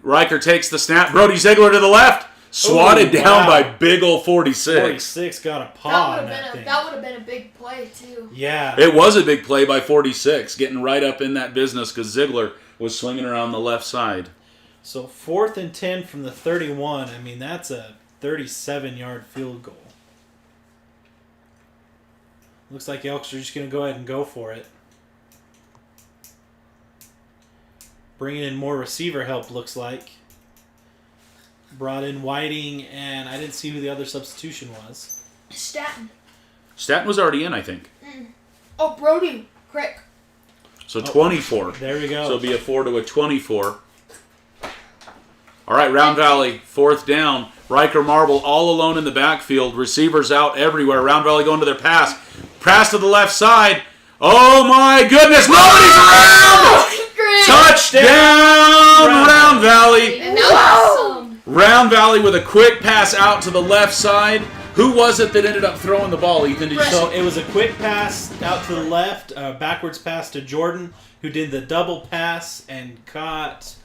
Riker takes the snap. Brody Ziegler to the left. Swatted down by big ol' 46. 46 got a paw on that thing. That would have been a big play, too. Yeah. It was a big play by 46, getting right up in that business because Ziegler was swinging around the left side. So 4th and 10 from the 31. I mean, that's a 37-yard field goal. Looks like the Elks are just going to go ahead and go for it. Bringing in more receiver help, looks like. Brought in Whiting, and I didn't see who the other substitution was. Staten. Staten was already in, I think. Oh, Brody. Crick. So 24. There we go. So it'll be a 4 to a 24. All right, Round Valley, 4th down. Riker Marble all alone in the backfield. Receivers out everywhere. Round Valley going to their pass. Pass to the left side. Oh, my goodness. Nobody's around! Touchdown, Round Valley. And that was Round Valley with a quick pass out to the left side. Who was it that ended up throwing the ball, Ethan? Did you So it was a quick pass out to the left, backwards pass to Jordan, who did the double pass and caught...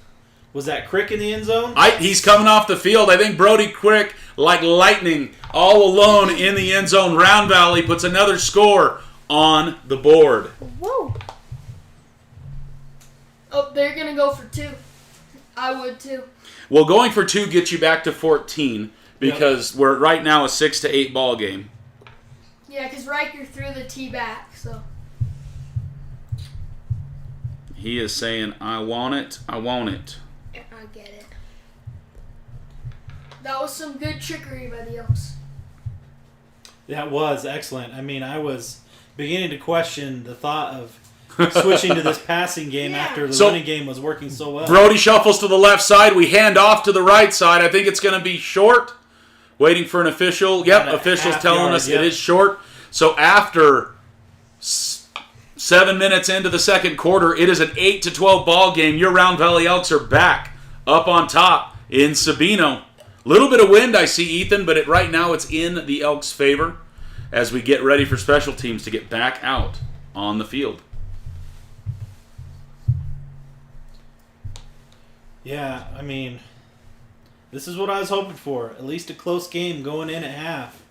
Was that Crick in the end zone? He's coming off the field. I think Brody Crick, like lightning, all alone in the end zone. Round Valley puts another score on the board. Whoa. Oh, they're going to go for 2. I would, too. Well, going for 2 gets you back to 14 because we're right now a 6 to 8 ball game. Yeah, because Riker threw the tee back, so... He is saying, I want it, I want it. I get it. That was some good trickery by the Elks. That was excellent. I mean, I was beginning to question the thought of switching to this passing game after the running game was working so well. Brody shuffles to the left side. We hand off to the right side. I think it's going to be short. Waiting for an official. Yep, official's telling us it is short. So after 7 minutes into the second quarter, it is an 8 to 12 ball game. Your Round Valley Elks are back up on top in Sabino. Little bit of wind I see, Ethan, but right now it's in the Elks' favor as we get ready for special teams to get back out on the field. Yeah, I mean, this is what I was hoping for. At least a close game going in at half.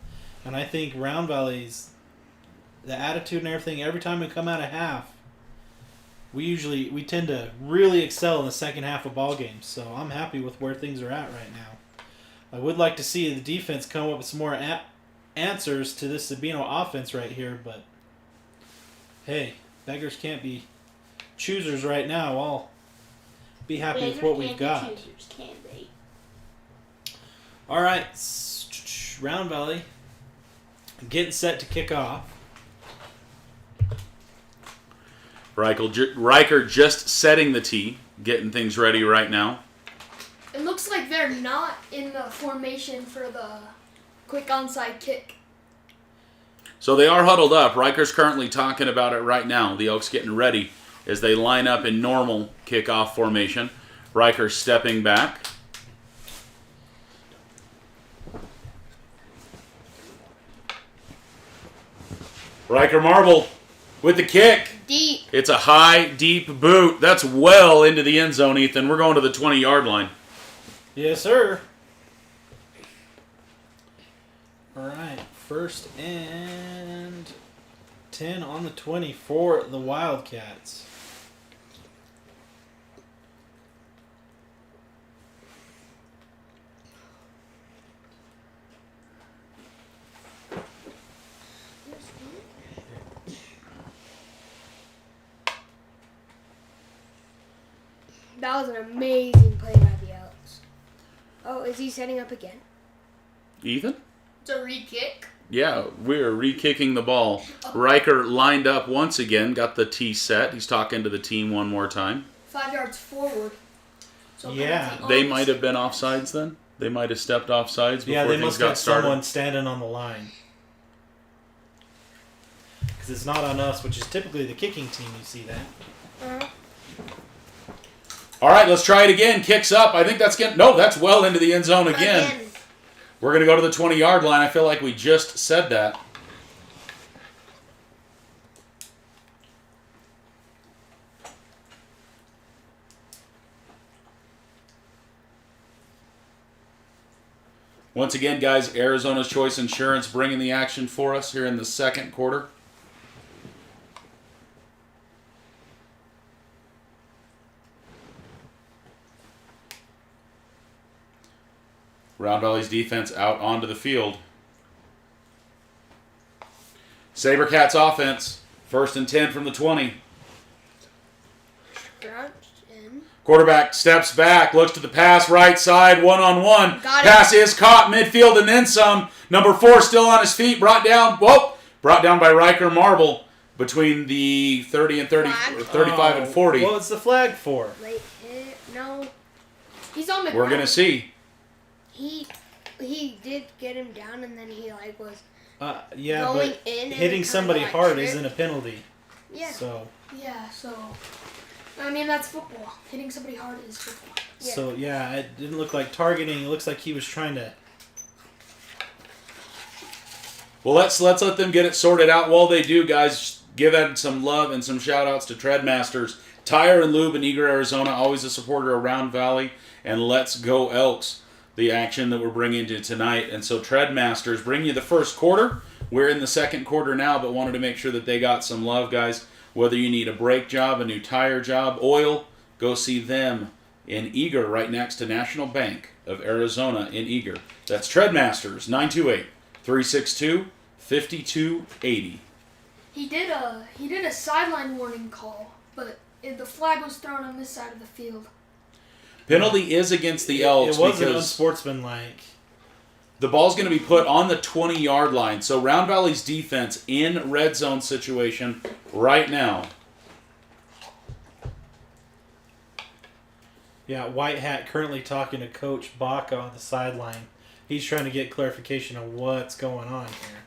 And I think Round Valley's, the attitude and everything, every time we come out of half, we tend to really excel in the second half of ball games. So I'm happy with where things are at right now. I would like to see the defense come up with some more answers to this Sabino offense right here, but hey, beggars can't be choosers right now. I'll be happy with what we've got. Choosers, can they? All right, Round Valley getting set to kick off. Riker just setting the tee, getting things ready right now. It looks like they're not in the formation for the quick onside kick. So they are huddled up. Riker's currently talking about it right now. The Elks getting ready as they line up in normal kickoff formation. Riker stepping back. Riker Marble with the kick. Deep. It's a high, deep boot. That's well into the end zone, Ethan. We're going to the 20-yard line. Yes, sir. All right, 1st and 10 on the 20 for the Wildcats. That was an amazing play by the Elks. Oh, is he setting up again? Ethan? It's a re-kick. Yeah, we're re-kicking the ball. Riker lined up once again, got the tee set. He's talking to the team one more time. 5 yards forward. So Yeah. penalty They on might have been offsides then? They might have stepped off sides before Yeah, they things must got have started. someone standing on the line. Because it's not on us, which is typically the kicking team. You see that? All right, let's try it again. Kicks up. I think that's getting... No, that's well into the end zone again. We're going to go to the 20-yard line. I feel like we just said that. Once again, guys, Arizona's Choice Insurance bringing the action for us here in the second quarter. Round Valley's defense out onto the field. Sabercats offense. 1st and 10 from the 20. Crouched in. Quarterback steps back, looks to the pass, right side, one-on-one. Got it. Pass is caught midfield and then some. Number 4 still on his feet, brought down by Riker Marble between the 30 and 30, Flag? or 35 and 40. What's the flag for? Late hit. No. He's on the We're going to see. He did get him down, and then he was Yeah, going but in and hitting kinda somebody like hard tripped. isn't a penalty. Yeah. So, Yeah, so... I mean, that's football. Hitting somebody hard is football. Yeah. so yeah, it didn't look like targeting. It looks like he was trying to. Well, let's let them get it sorted out. While they do, guys, give Ed some love and some shout-outs to Treadmasters. Tire and Lube in Eager, Arizona, always a supporter of Round Valley. And Let's Go Elks, the action that we're bringing to tonight. And so Treadmasters bring you the first quarter. We're in the second quarter now, but wanted to make sure that they got some love, guys. Whether you need a brake job, a new tire job, oil, go see them in Eager, right next to National Bank of Arizona in Eager. That's Treadmasters, 928-362-5280. He did a sideline warning call, but the flag was thrown on this side of the field. Penalty is against the Elks It wasn't because unsportsmanlike. the ball's going to be put on the 20-yard line. So Round Valley's defense in red zone situation right now. Yeah, White Hat currently talking to Coach Baca on the sideline. He's trying to get clarification on what's going on here.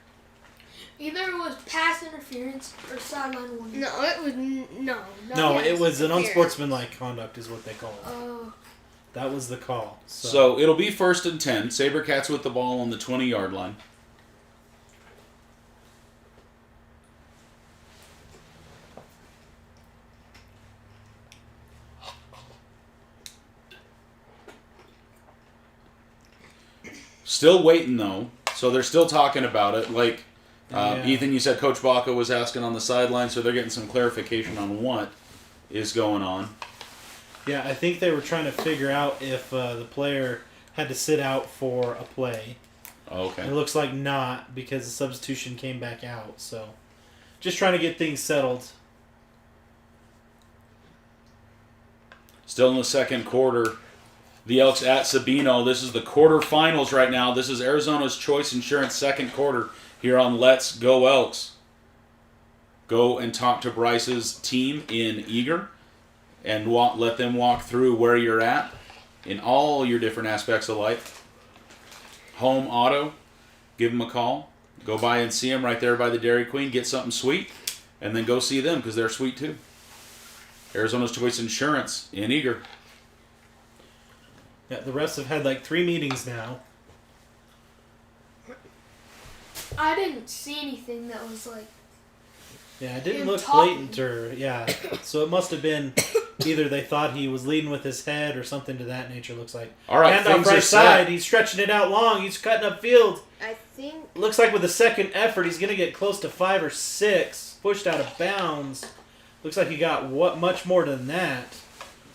Either it was pass interference or sideline warning. No, it was no. No, it was an interference. unsportsmanlike conduct is what they call it. Oh. That was the call. So it'll be 1st and 10. Sabercats with the ball on the 20-yard line. Still waiting, though. So they're still talking about it. Like, Yeah. Ethan, you said Coach Baca was asking on the sideline, so they're getting some clarification on what is going on. Yeah, I think they were trying to figure out if the player had to sit out for a play. Okay. It looks like not because the substitution came back out. So just trying to get things settled. Still in the second quarter. The Elks at Sabino. This is the quarterfinals right now. This is Arizona's Choice Insurance second quarter here on Let's Go Elks. Go and talk to Bryce's team in Eager and let them walk through where you're at in all your different aspects of life. Home Auto, give them a call. Go by and see them right there by the Dairy Queen. Get something sweet, and then go see them because they're sweet too. Arizona's Choice Insurance in Eager. Yeah, the refs have had like 3 meetings now. I didn't see anything that was like... Yeah, it didn't Him look talking. blatant or yeah. So it must have been either they thought he was leading with his head or something to that nature. Looks like. All right, Hand off things are right set. side. He's stretching it out long. He's cutting up field. I think. Looks like with the second effort, he's going to get close to 5 or 6. Pushed out of bounds. Looks like he got much more than that.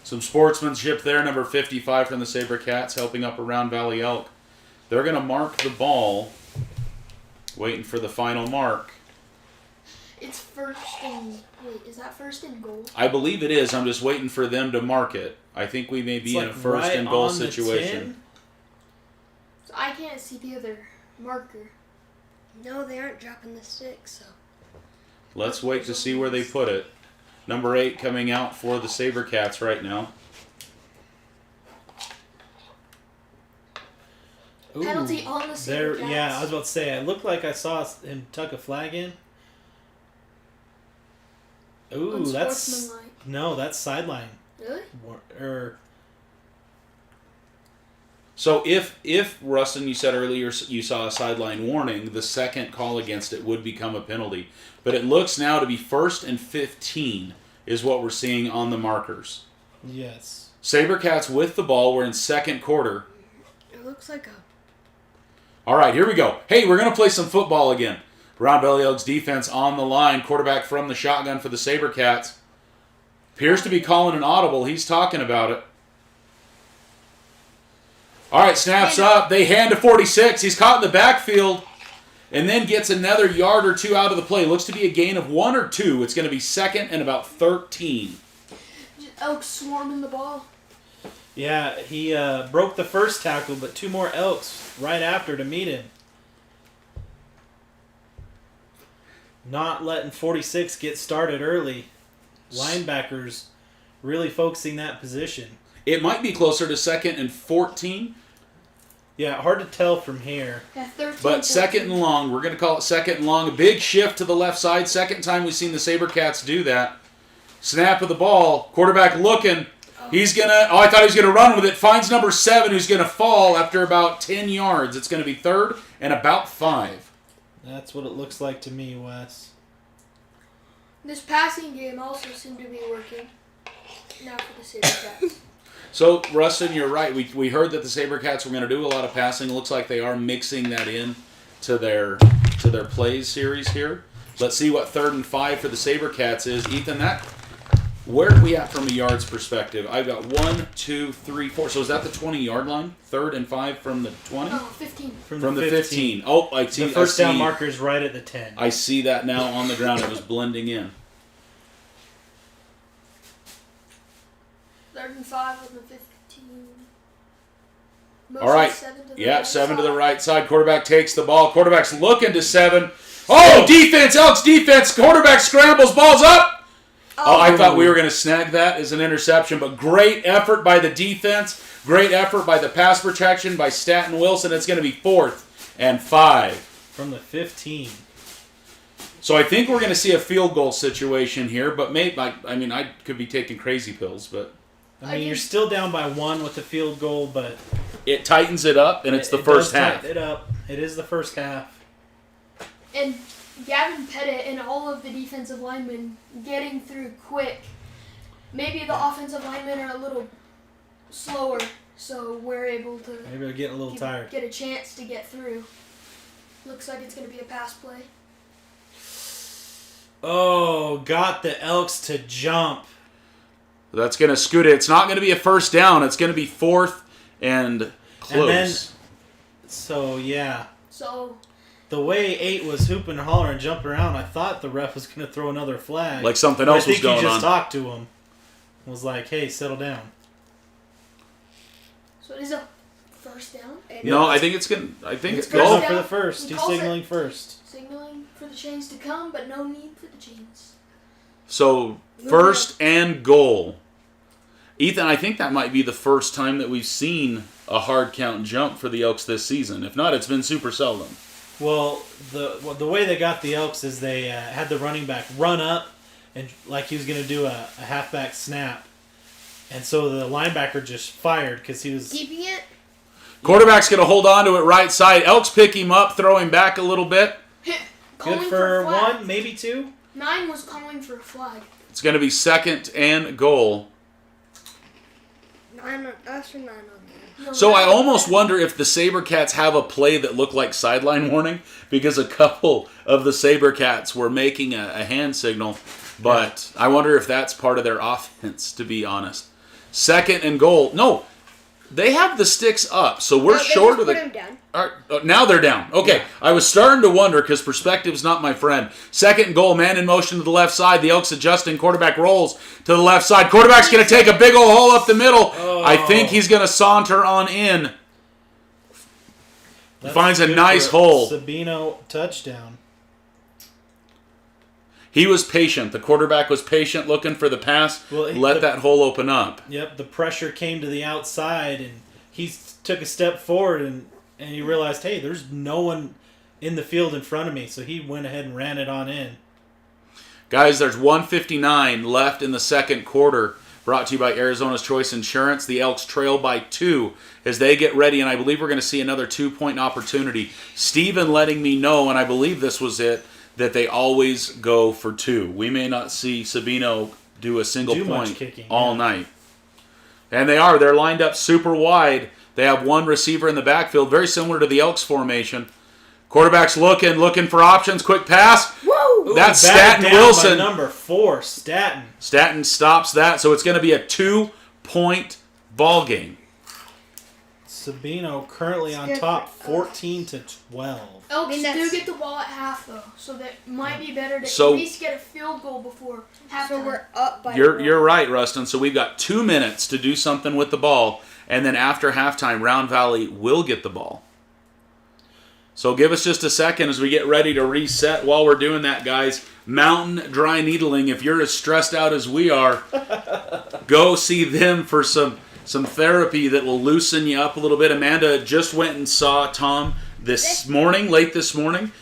Some sportsmanship there. Number 55 from the Sabercats helping up around Valley Elk. They're going to mark the ball. Waiting for the final mark. It's first and wait, is that first and goal? I believe it is. I'm just waiting for them to mark it. I think we may be It's in like a first right and goal on the situation. 10. So I can't see the other marker. No, they aren't dropping the stick, so. Let's wait to see where they put it. Number 8 coming out for the Sabercats right now. Ooh, Penalty on the Sabercats. Yeah, I was about to say, it looked like I saw him tuck a flag in. Ooh, that's... Unsportsmanlike. No, that's sideline. Really? So if Rustin, you said earlier you saw a sideline warning, the second call against it would become a penalty. But it looks now to be 1st and 15 is what we're seeing on the markers. Yes. Sabercats with the ball. We're in second quarter. It looks like a. All right, here we go. Hey, we're going to play some football again. Round Valley Elks defense on the line. Quarterback from the shotgun for the Sabercats. Appears to be calling an audible. He's talking about it. All right, snaps up. They hand to 46. He's caught in the backfield and then gets another yard or 2 out of the play. Looks to be a gain of 1 or 2. It's going to be 2nd and about 13. Elks swarming the ball. Yeah, he broke the first tackle, but 2 more Elks right after to meet him. Not letting 46 get started early. Linebackers really focusing that position. It might be closer to 2nd and 14. Yeah, hard to tell from here. Yeah, 13. But 2nd and long. We're going to call it 2nd and long. A big shift to the left side. Second time we've seen the Sabercats do that. Snap of the ball. Quarterback looking. He's going to... Oh, I thought he was going to run with it. Finds number 7 who's going to fall after about 10 yards. It's going to be 3rd and about 5. That's what it looks like to me, Wes. This passing game also seemed to be working. Now for the Sabercats. So, Rustin, you're right. We heard that the Sabercats were going to do a lot of passing. It looks like they are mixing that in to their plays series here. Let's see what 3rd and 5 for the Sabercats is. Ethan, where are we at from a yards perspective? I've got 1, 2, 3, 4. So is that the 20-yard line? 3rd and 5 from the 20? No, 15. From the 15. Oh, I see. The first down marker is right at the 10. I see that now on the ground. It was blending in. 3rd and 5 on the 15. All right. 7 to the Yep, right 7 to the side. right side. Quarterback takes the ball. Quarterback's looking to 7. Oh, defense! Elks defense. Quarterback scrambles. Ball's up. Oh, I thought we were going to snag that as an interception, but great effort by the defense. Great effort by the pass protection by Staten Wilson. It's going to be 4th and 5. From the 15. So I think we're going to see a field goal situation here, but I could be taking crazy pills, but I mean, you're still down by 1 with the field goal, but it tightens it up, and it's the first does half. tighten it up. It is the first half. And Gavin Pettit and all of the defensive linemen getting through quick. Maybe the offensive linemen are a little slower, so we're able to Maybe they're getting a little tired. get a chance to get through. Looks like it's going to be a pass play. Oh, got the Elks to jump. That's going to scoot it. It's not going to be a first down. It's going to be 4th and close. So The way 8 was hooping and hollering and jumping around, I thought the ref was going to throw another flag. Like something else was going I think he on. just talked to him. Was like, hey, settle down. So it is a first down. No, I think it's going to... I think it's first goal. down. For the first. He He's calls it. signaling first. Signaling for the chains to come, but no need for the chains. So, 1st and goal. Ethan, I think that might be the first time that we've seen a hard count jump for the Elks this season. If not, it's been super seldom. Well, the way they got the Elks is they had the running back run up and like he was going to do a halfback snap. And so the linebacker just fired because he was... Keeping it? Quarterback's going to hold on to it right side. Elks pick him up, throw him back a little bit. Good for 1, maybe 2. 9 was calling for a flag. It's going to be 2nd and goal. 9 on us or 9 on them? So I almost wonder if the Sabercats have a play that looked like sideline warning, because a couple of the Sabercats were making a hand signal, but I wonder if that's part of their offense, to be honest. 2nd and goal. No, they have the sticks up, so we're short of the... Put them down. Now they're down. Okay, I was starting to wonder because perspective's not my friend. 2nd and goal, man in motion to the left side. The Elks adjusting. Quarterback rolls to the left side. Quarterback's going to take a big old hole up the middle. Oh. I think he's going to saunter on in. That's Finds a good nice for hole. Sabino touchdown. He was patient. The quarterback was patient looking for the pass. Well, Let that hole open up. Yep, the pressure came to the outside, and he took a step forward, and he realized, hey, there's no one in the field in front of me, so he went ahead and ran it on in. Guys, there's 1:59 left in the second quarter. Brought to you by Arizona's Choice Insurance. The Elks trail by 2 as they get ready, and I believe we're going to see another 2-point opportunity. Steven letting me know, and I believe this was it, that they always go for 2. We may not see Sabino do a single much point kicking, all yeah. night. And they are. They're lined up super wide. They have one receiver in the backfield, very similar to the Elks formation. Quarterback's looking for options. Quick pass. Woo! That's Batted Staten down Wilson. by number 4, Staten. Staten stops that, so it's going to be a 2-point ball game. Sabino currently on It's top, different. 14-12. Elks mean, do that's- get the ball at half, though, so that might be better to So- at least get a field goal before halftime. So we're up by You're right, Rustin. So we've got 2 minutes to do something with the ball, and then after halftime, Round Valley will get the ball. So give us just a second as we get ready to reset. While we're doing that, guys, Mountain Dry Needling, if you're as stressed out as we are, go see them for some therapy that will loosen you up a little bit. Amanda just went and saw Tom late this morning,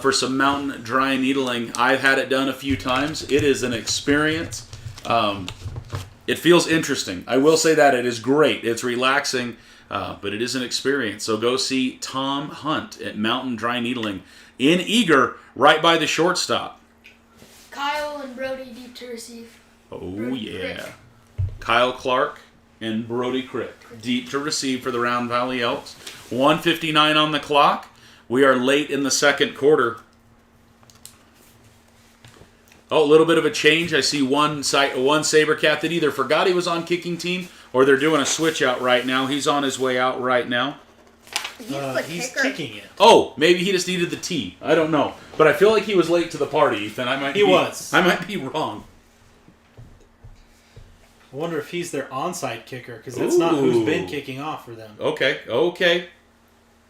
for some Mountain Dry Needling. I've had it done a few times. It is an experience. It feels interesting. I will say that. It is great. It's relaxing. But it is an experience. So go see Tom Hunt at Mountain Dry Needling in Eager, right by the shortstop. Kyle and Brody deep to receive. Oh, Brody yeah. Crick. Kyle Clark and Brody Crick deep to receive for the Round Valley Elks. 1:59 on the clock. We are late in the second quarter. Oh, a little bit of a change. I see one Sabercat that either forgot he was on kicking team or they're doing a switch out right now. He's on his way out right now. He's kicking it. Oh, maybe he just needed the tee. I don't know. But I feel like he was late to the party, Ethan. I might be wrong. I wonder if he's their onside kicker, because that's not who's been Ooh. kicking off for them. Okay.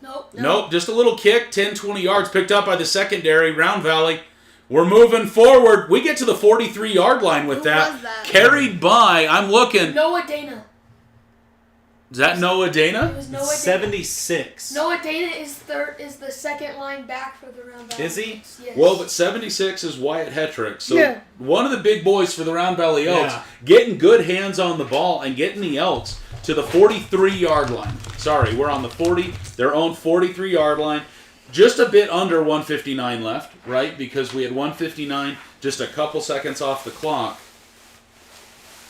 Nope. Just a little kick, 10, 20 yards, picked up by the secondary, Round Valley. We're moving forward. We get to the 43-yard line with Who that. was that? Carried by, I'm looking. Noah Dana. Is that Noah It Dana? was Noah Dana. 76. Noah Dana is the second line back for the Round Valley. Is he? Yes. Well, but 76 is Wyatt Hetrick. So Yeah. one of the big boys for the Round Valley Elks, getting good hands on the ball and getting the Elks to the 43-yard line. Sorry, we're on their own 43-yard line. Just a bit under 1:59 left, right? Because we had 1:59, just a couple seconds off the clock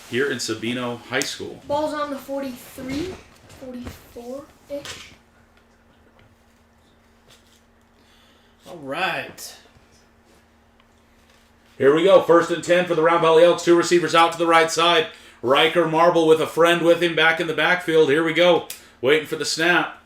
here in Sabino High School. Ball's on the 43, 44-ish. All right. Here we go. 1st and 10 for the Round Valley Elks. 2 receivers out to the right side. Riker Marble with a friend with him back in the backfield. Here we go. Waiting for the snap.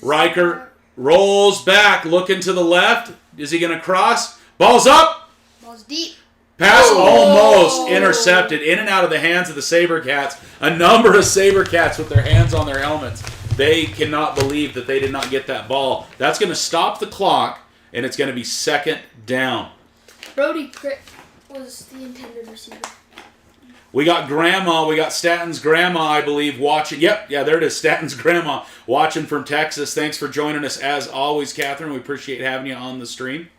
Riker rolls back, looking to the left. Is he going to cross? Ball's up. Ball's deep. Pass almost intercepted. In and out of the hands of the Sabercats. A number of Sabercats with their hands on their helmets. They cannot believe that they did not get that ball. That's going to stop the clock, and it's going to be 2nd down. Brody Crick was the intended receiver. We got Staten's grandma, I believe, watching. Yep, yeah, there it is, Staten's grandma watching from Texas. Thanks for joining us as always, Catherine. We appreciate having you on the stream.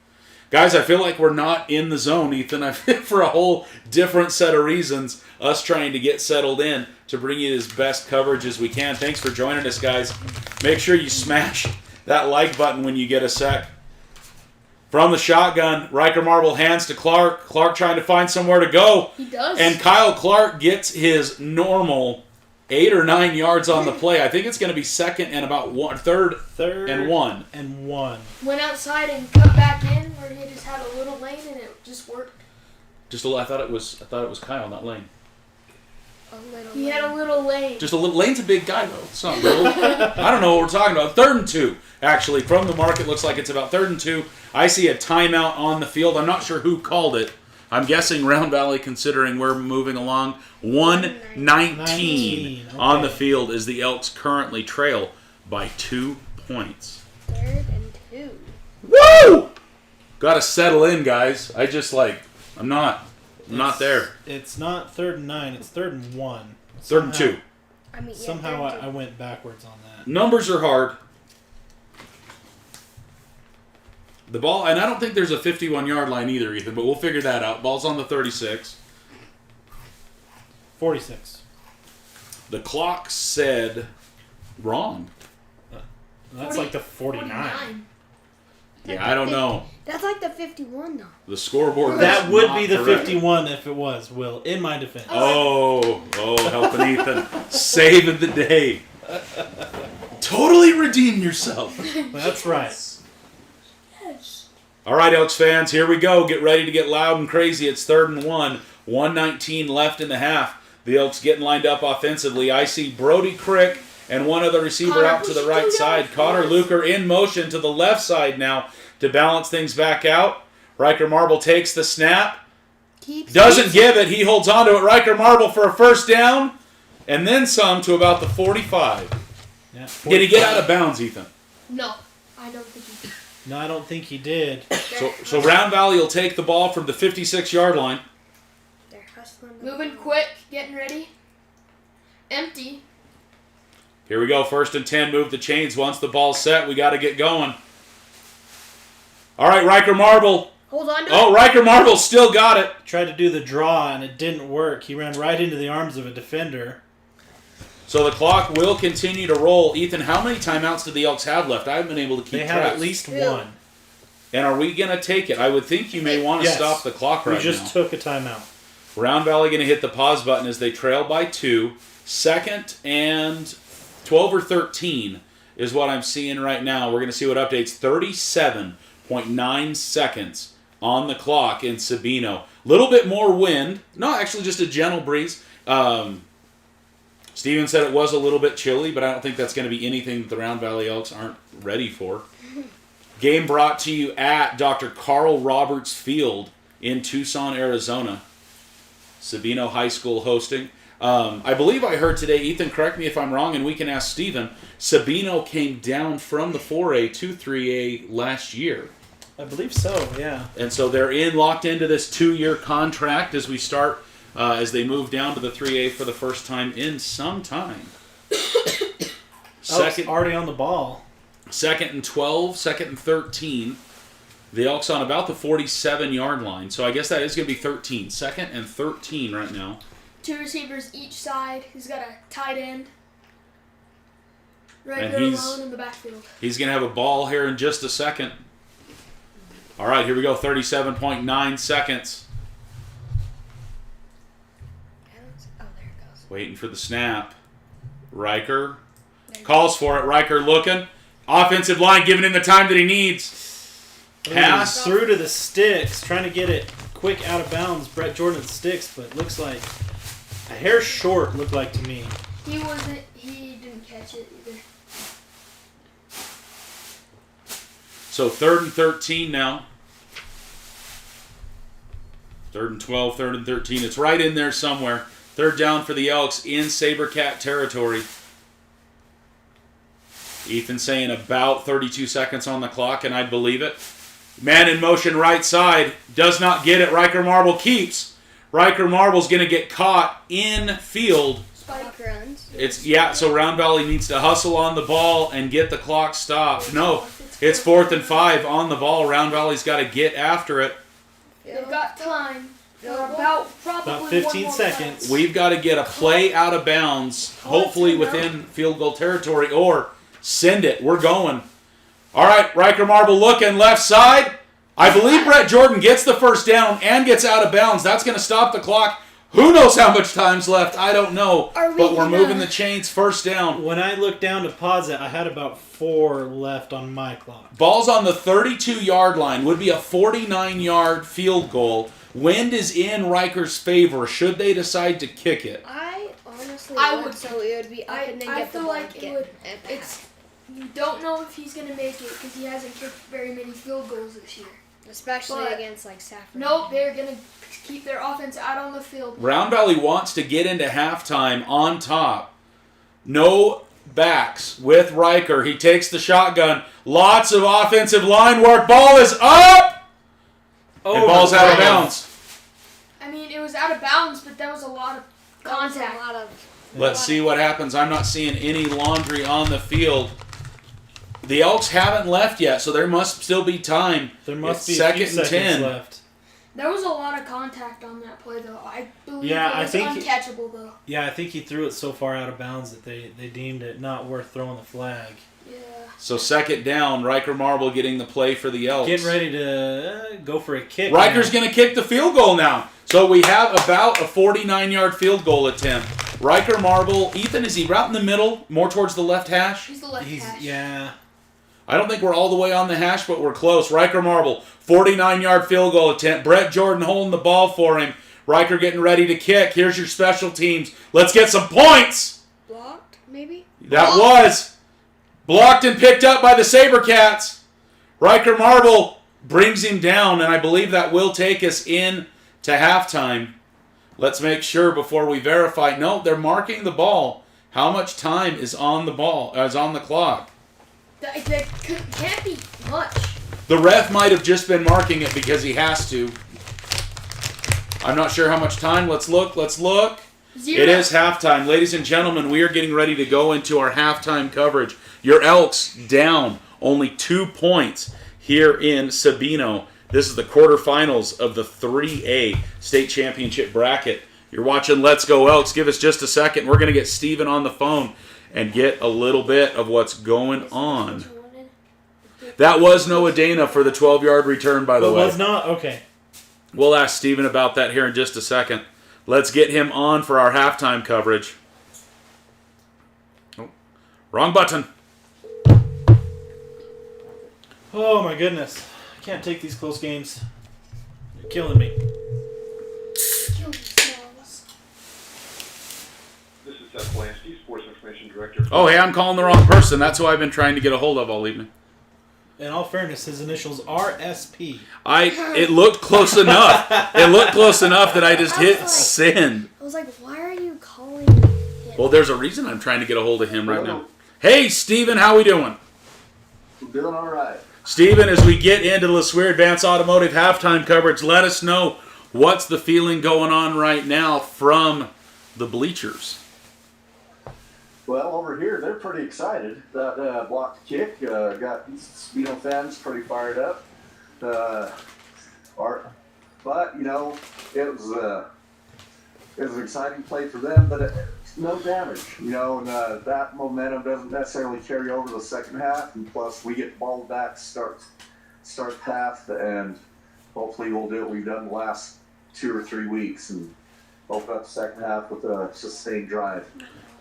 Guys, I feel like we're not in the zone, Ethan. I feel for a whole different set of reasons, us trying to get settled in to bring you as best coverage as we can. Thanks for joining us, guys. Make sure you smash that like button when you get a sec. From the shotgun, Riker Marble hands to Clark. Clark trying to find somewhere to go. He does. And Kyle Clark gets his normal 8 or 9 yards on the play. I think it's going to be second and about third and 1. And 1. Went outside and cut back in, where he just had a little lane and it just worked. Just a little. I thought it was Kyle, not Lane. He had a little lane. Just a little. Lane's a big guy though. It's not little. I don't know what we're talking about. 3rd and 2. Actually, from the market, looks like it's about 3rd and 2. I see a timeout on the field. I'm not sure who called it. I'm guessing Round Valley, considering we're moving along. 1:19 on the field as the Elks currently trail by 2 points. 3rd and 2. Woo! Got to settle in, guys. I'm not there. It's not 3rd and 9. It's 3rd and 1. 3rd and 2. I mean, yeah, Somehow 3rd and 2. I went backwards on that. Numbers are hard. The ball, and I don't think there's a 51-yard line either, Ethan, but we'll figure that out. Ball's on the 36. 46. The clock said wrong. That's like the 49. Yeah, I don't know. That's like the 51, though. The scoreboard. That is would not be the correct. 51 if it was, Will, in my defense. Oh, helping Ethan. Saving the day. Totally redeem yourself. That's right. Yes. All right, Elks fans, here we go. Get ready to get loud and crazy. It's 3rd and 1. 1:19 left in the half. The Elks getting lined up offensively. I see Brody Crick and one other receiver Connor, out to the right side. Connor Luker in motion to the left side now to balance things back out. Riker Marble takes the snap. Doesn't give it. He holds on to it. Riker Marble for a first down. And then some to about the 45. Yeah, Did he get out of bounds, Ethan? No, I don't think he did. No, I don't think he did. So Round Valley will take the ball from the 56-yard line. They're hustling. Moving quick, getting ready. Empty. Here we go. 1st and 10. Move the chains. Once the ball's set, we got to get going. All right, Riker Marble. Hold on to Oh, Riker Marble still got it. Tried to do the draw, and it didn't work. He ran right into the arms of a defender. So the clock will continue to roll. Ethan, how many timeouts do the Elks have left? I haven't been able to keep They track. have at least 1. And are we going to take it? I would think you may want to Yes. stop the clock right We just now. took a timeout. Round Valley going to hit the pause button as they trail by 2. 2nd and 12 or 13 is what I'm seeing right now. We're going to see what updates. 37.9 seconds on the clock in Sabino. Little bit more wind. No, actually just a gentle breeze. Steven said it was a little bit chilly, but I don't think that's going to be anything that the Round Valley Elks aren't ready for. Game brought to you at Dr. Carl Roberts Field in Tucson, Arizona. Sabino High School hosting. I believe I heard today, Ethan, correct me if I'm wrong, and we can ask Steven, Sabino came down from the 4A to 3A last year. I believe so, yeah. And so they're locked into this 2-year contract as we start, as they move down to the 3A for the first time in some time. Elks already on the ball. 2nd and 12, 2nd and 13. The Elks on about the 47-yard line. So I guess that is going to be 13. 2nd and 13 right now. 2 receivers each side. He's got a tight end. Right And there he's- alone in the backfield. He's going to have a ball here in just a second. All right, here we go. 37.9 seconds. Oh, there it goes. Waiting for the snap. Riker calls for it. Riker looking. Offensive line giving him the time that he needs. Pass. Through to the sticks, trying to get it quick out of bounds. Brett Jordan's sticks, but looks like a hair short, looked like to me. He didn't catch it either. So 3rd and 13 now. 3rd and 12, 3rd and 13. It's right in there somewhere. 3rd down for the Elks in Sabercat territory. Ethan saying about 32 seconds on the clock, and I'd believe it. Man in motion right side. Does not get it. Riker Marble keeps. Riker Marble's going to get caught in field. Spike runs. So Round Valley needs to hustle on the ball and get the clock stopped. No, it's 4th and 5 on the ball. Round Valley's got to get after it. They've got time. For Field probably About one 15 more seconds. We've got to get a play out of bounds, hopefully within field goal territory, or send it. We're going. All right, Riker Marble looking left side. I believe Brett Jordan gets the first down and gets out of bounds. That's going to stop the clock. Who knows how much time's left? I don't know. Are we But we're gonna- moving the chains. First down. When I looked down to pause it, I had about 4 left on my clock. Ball's on the 32-yard line. Would be a 49-yard field goal. Wind is in Riker's favor. Should they decide to kick it? I honestly I would, would- so it would be up and then I get the feel ball like and it get would. at the It's half. you don't know if he's gonna make it because he hasn't kicked very many field goals this year. Especially but- against like Saffron. Nope, they're gonna keep their offense out on the field. Round Valley wants to get into halftime on top. No backs with Riker. He takes the shotgun. Lots of offensive line work. Ball is up! And ball's out of bounds. I mean, it was out of bounds, but that was a lot of That was contact. a lot of. Let's see what happens. I'm not seeing any laundry on the field. The Elks haven't left yet, so there must still be time. There must It's be a few second and seconds 10. left. There was a lot of contact on that play, though. I believe Yeah, it I was think- uncatchable, though. Yeah, I think he threw it so far out of bounds that they deemed it not worth throwing the flag. Yeah. So second down, Riker Marble getting the play for the Elks. Getting ready to go for a kick. Riker's now. going to kick the field goal now. So we have about a 49-yard field goal attempt. Riker Marble. Ethan, is he right in the middle, more towards the left hash? He's the left hash. Yeah. I don't think we're all the way on the hash, but we're close. Riker Marble, 49-yard field goal attempt. Brett Jordan holding the ball for him. Riker getting ready to kick. Here's your special teams. Let's get some points. Blocked, maybe? That was blocked and picked up by the Sabercats. Riker Marble brings him down, and I believe that will take us in to halftime. Let's make sure before we verify. No, they're marking the ball. How much time is on the ball? Is on the clock? That can't be much. The ref might have just been marking it because he has to. I'm not sure how much time. Let's look. Let's look. 0. It is halftime. Ladies and gentlemen, we are getting ready to go into our halftime coverage. Your Elks down only 2 points here in Sabino. This is the quarterfinals of the 3A state championship bracket. You're watching Let's Go Elks. Give us just a second. We're going to get Steven on the phone and get a little bit of what's going on. That was Noah Dana for the 12-yard return, by the It way. was not? Okay. We'll ask Steven about that here in just a second. Let's get him on for our halftime coverage. Oh, wrong button. Oh my goodness. I can't take these close games. You're killing me. Kill themselves. This is Seth Blansky, Sports Information Director. Oh, hey, I'm calling the wrong person. That's who I've been trying to get a hold of all evening. In all fairness, his initials are SP. It looked close enough. It looked close enough that I just hit send. I was like, why are you calling him? Well, there's a reason I'm trying to get a hold of him right now. Hey, Steven, how we doing? We're doing all right. Steven, as we get into the LeSueur Advanced Automotive halftime coverage, let us know what's the feeling going on right now from the bleachers. Well, over here, they're pretty excited. That blocked kick got Sabino fans pretty fired up. But, you know, it was an exciting play for them, but it's no damage, you know, and that momentum doesn't necessarily carry over the second half, and plus we get the ball back to start the half, and hopefully we'll do what we've done the last 2 or 3 weeks and open up the second half with a sustained drive.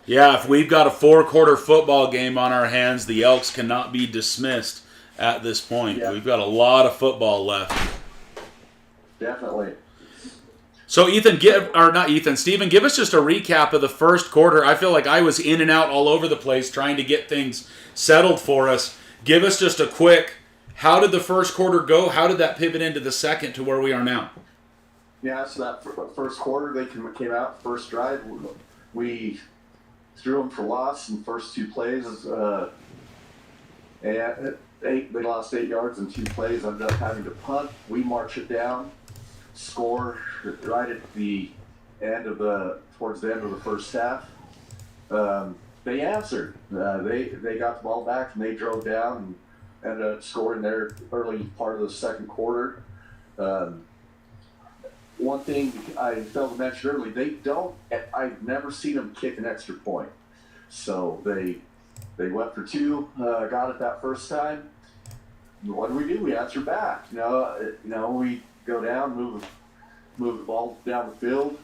Yeah, if we've got a 4-quarter football game on our hands, the Elks cannot be dismissed at this point. Yeah. We've got a lot of football left. Definitely. So Steven, give us just a recap of the first quarter. I feel like I was in and out all over the place trying to get things settled for us. Give us just a quick, how did the first quarter go? How did that pivot into the second to where we are now? Yeah, so that first quarter, they came out, first drive, we threw them for loss in the first 2 plays. And they lost 8 yards in 2 plays, ended up having to punt. We march it down, score right at the end of towards the end of the first half. They answered. They got the ball back and they drove down and ended up scoring their early part of the second quarter. One thing I failed to mention earlier, I've never seen them kick an extra point. So they went for 2, got it that first time. What do? We answer back. We go down, move the ball down the field,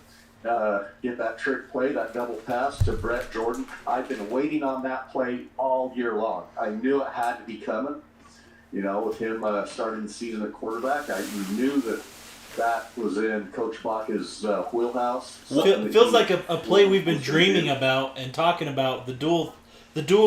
get that trick play, that double pass to Brett Jordan. I've been waiting on that play all year long. I knew it had to be coming. You know, with him starting the season at quarterback, I knew that was in Coach Baca's wheelhouse. Feels like a play we've been dreaming about and talking about, the dual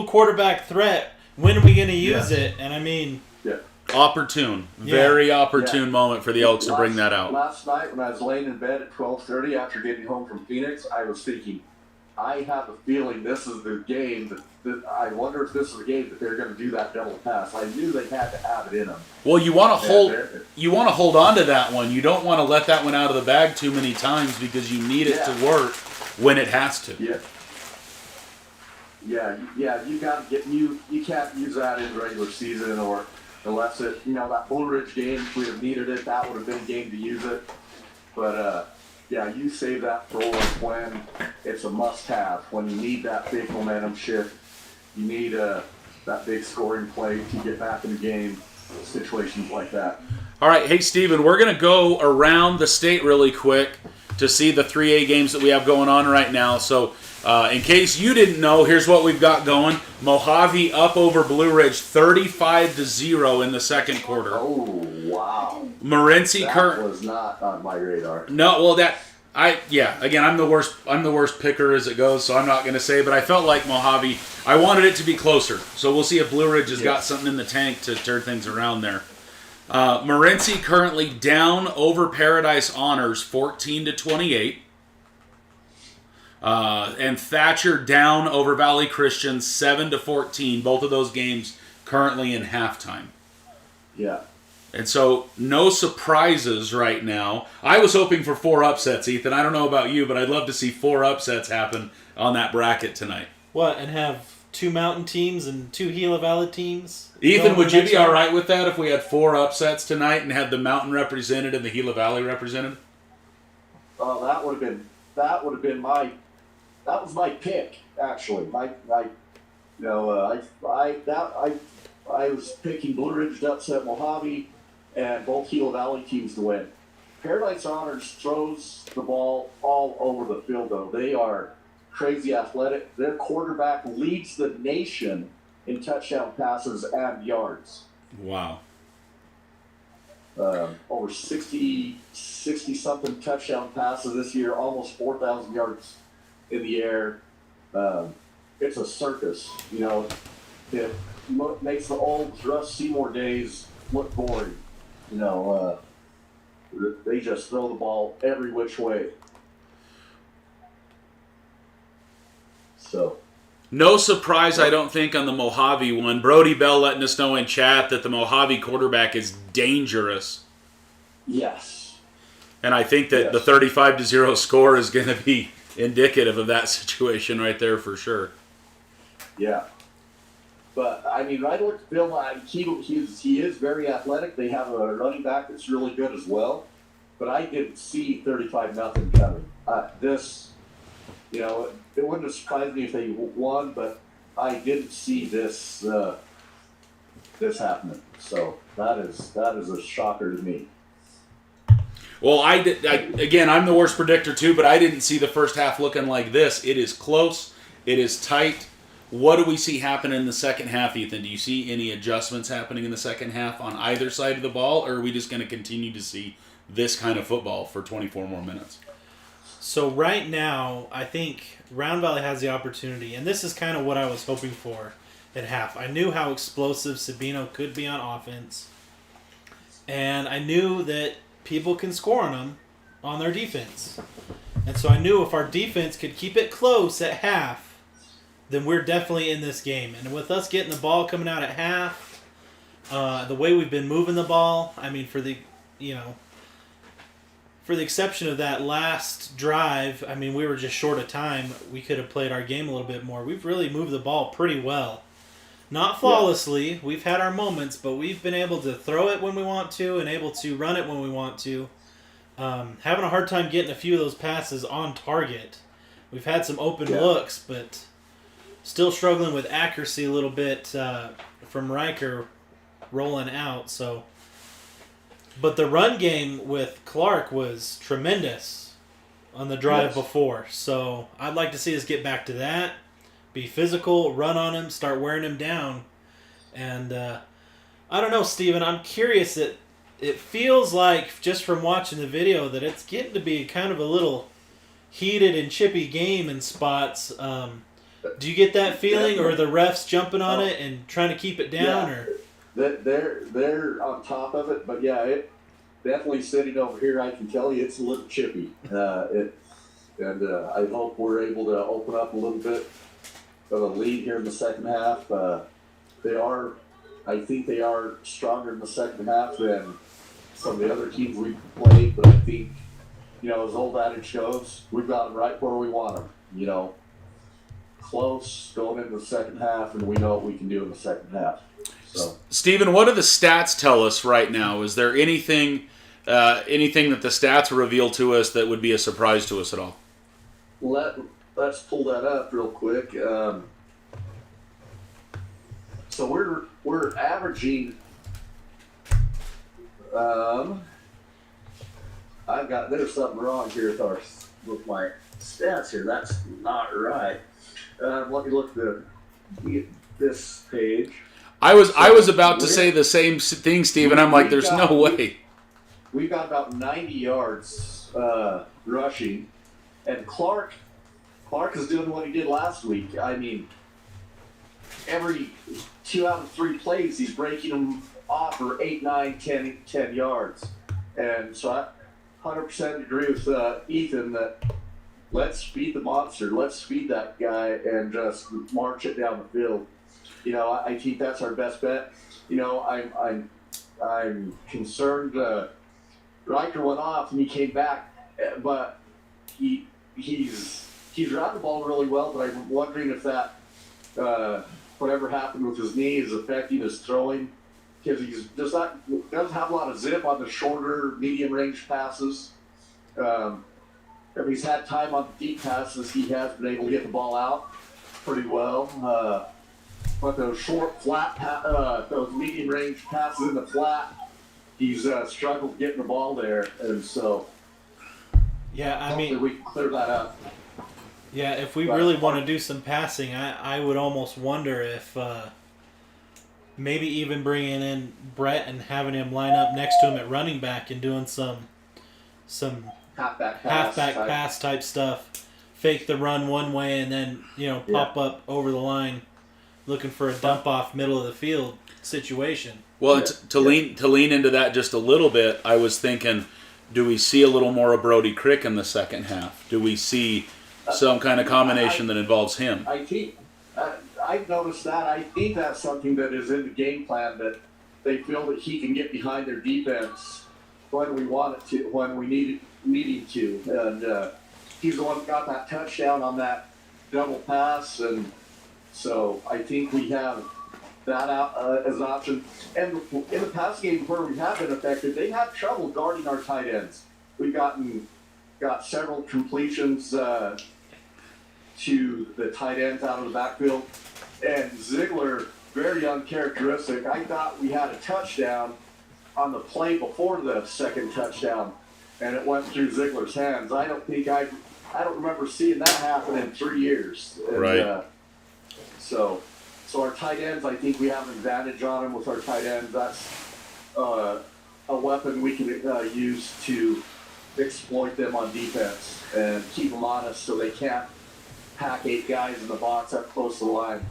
quarterback threat. When are we going to use it? And I mean... Yeah. Opportune. Very opportune moment for the Elks to bring that out. Last night when I was laying in bed at 12:30 after getting home from Phoenix, I was thinking, I have a feeling this is the game that I wonder if this is the game that they're going to do that double pass. I knew they had to have it in them. Well, you want to hold on to that one. You don't want to let that one out of the bag too many times because you need it to work when it has to. You got to get you can't use that in the regular season or unless that Blue Ridge game, if we have needed it, that would have been a game to use it. But you save that for when it's a must-have, when you need that big momentum shift, you need that big scoring play to get back in the game, situations like that. All right, hey, Steven, we're going to go around the state really quick to see the 3A games that we have going on right now. So in case you didn't know, here's what we've got going. Mojave up over Blue Ridge 35-0 in the second quarter. Oh, wow. Morenci that was not on my radar. No, well again, I'm the worst picker as it goes, so I'm not going to say, but I felt like Mojave, I wanted it to be closer. So we'll see if Blue Ridge has got something in the tank to turn things around there. Morenci currently down over Paradise Honors 14-28. And Thatcher down over Valley Christian 7-14. Both of those games currently in halftime. Yeah. And so no surprises right now. I was hoping for 4 upsets, Ethan. I don't know about you, but I'd love to see 4 upsets happen on that bracket tonight. What, and have 2 mountain teams and 2 Gila Valley teams? Ethan, would you be all right with that if we had 4 upsets tonight and had the mountain represented and the Gila Valley represented? Oh, that would have been that was my pick, actually. I was picking Blue Ridge to upset Mojave and both Gila Valley teams to win. Paradise Honors throws the ball all over the field, though. They are crazy athletic. Their quarterback leads the nation in touchdown passes and yards. Wow. Over 60-something touchdown passes this year, almost 4,000 yards in the air. It's a circus. It makes the old Russ Seymour days look boring. They just throw the ball every which way. So. No surprise, I don't think, on the Mojave one. Brody Bell letting us know in chat that the Mojave quarterback is dangerous. Yes. And I think that the 35-0 score is going to be indicative of that situation right there for sure. Yeah. But, I mean, right look, Bill, he is very athletic. They have a running back that's really good as well. But I didn't see 35-0 coming. It wouldn't have surprised me if they won, but I didn't see this happening. So that is a shocker to me. Well, I'm the worst predictor too, but I didn't see the first half looking like this. It is close. It is tight. What do we see happen in the second half, Ethan? Do you see any adjustments happening in the second half on either side of the ball, or are we just going to continue to see this kind of football for 24 more minutes? So right now, I think Round Valley has the opportunity, and this is kind of what I was hoping for at half. I knew how explosive Sabino could be on offense, and I knew that people can score on them on their defense. And so I knew if our defense could keep it close at half, then we're definitely in this game. And with us getting the ball coming out at half, the way we've been moving the ball, I mean, for the exception of that last drive, I mean, we were just short of time. We could have played our game a little bit more. We've really moved the ball pretty well. Not flawlessly. Yeah. We've had our moments, but we've been able to throw it when we want to and able to run it when we want to. Having a hard time getting a few of those passes on target. We've had some open looks, but still struggling with accuracy a little bit from Riker rolling out. But the run game with Clark was tremendous. on the drive Yes. before. So I'd like to see us get back to that, be physical, run on him, start wearing him down. And I don't know, Steven, I'm curious that it feels like, just from watching the video, that it's getting to be kind of a little heated and chippy game in spots. Do you get that feeling, or are the refs jumping on it and trying to keep it down? Yeah. Or They're on top of it, but yeah, it definitely sitting over here. I can tell you, it's a little chippy. I hope we're able to open up a little bit of a lead here in the second half. I think they are stronger in the second half than some of the other teams we've played. But I think, as old adage goes, we've got them right where we want them. Close going into the second half, and we know what we can do in the second half. So, Steven, what do the stats tell us right now? Is there anything that the stats reveal to us that would be a surprise to us at all? let's pull that up real quick. So we're averaging. There's something wrong here with my stats here. That's not right. Let me look at this page. I was about to say the same thing, Steven. I'm like, there's no way. We've got about 90 yards rushing, and Clark is doing what he did last week. I mean, every 2 out of 3 plays, he's breaking them off for 8, 9, 10 yards. And so I 100% agree with Ethan that let's feed the monster. Let's feed that guy and just march it down the field. I think that's our best bet. I'm concerned. Riker went off and he came back, but he's running the ball really well. But I'm wondering if that whatever happened with his knee is affecting his throwing, because he's just doesn't have a lot of zip on the shorter, medium range passes. If he's had time on the deep passes, he has been able to get the ball out pretty well. But those short, flat, those medium range passes in the flat, he's struggled getting the ball there, and so hopefully we can clear that up. Yeah, if we really want to do some passing, I would almost wonder if maybe even bringing in Brett and having him line up next to him at running back and doing some halfback pass type stuff, fake the run one way and then pop up over the line, looking for a dump off middle of the field situation. Well, to lean into that just a little bit, I was thinking, do we see a little more of Brody Crick in the second half? Do we see some kind of combination that involves him? I think I've noticed that. I think that's something that is in the game plan, that they feel that he can get behind their defense when we want it to, when we need him to, and he's the one that got that touchdown on that double pass, and so I think we have that out as an option. And in the pass game where we have been effective, they have trouble guarding our tight ends. We've got several completions to the tight ends out of the backfield. And Ziegler, very uncharacteristic. I thought we had a touchdown on the play before the second touchdown, and it went through Ziegler's hands. I don't remember seeing that happen in 3 years. And, right. So our tight ends, I think we have an advantage on them with our tight ends. That's a weapon we can use to exploit them on defense and keep them honest so they can't pack 8 guys in the box up close to the line.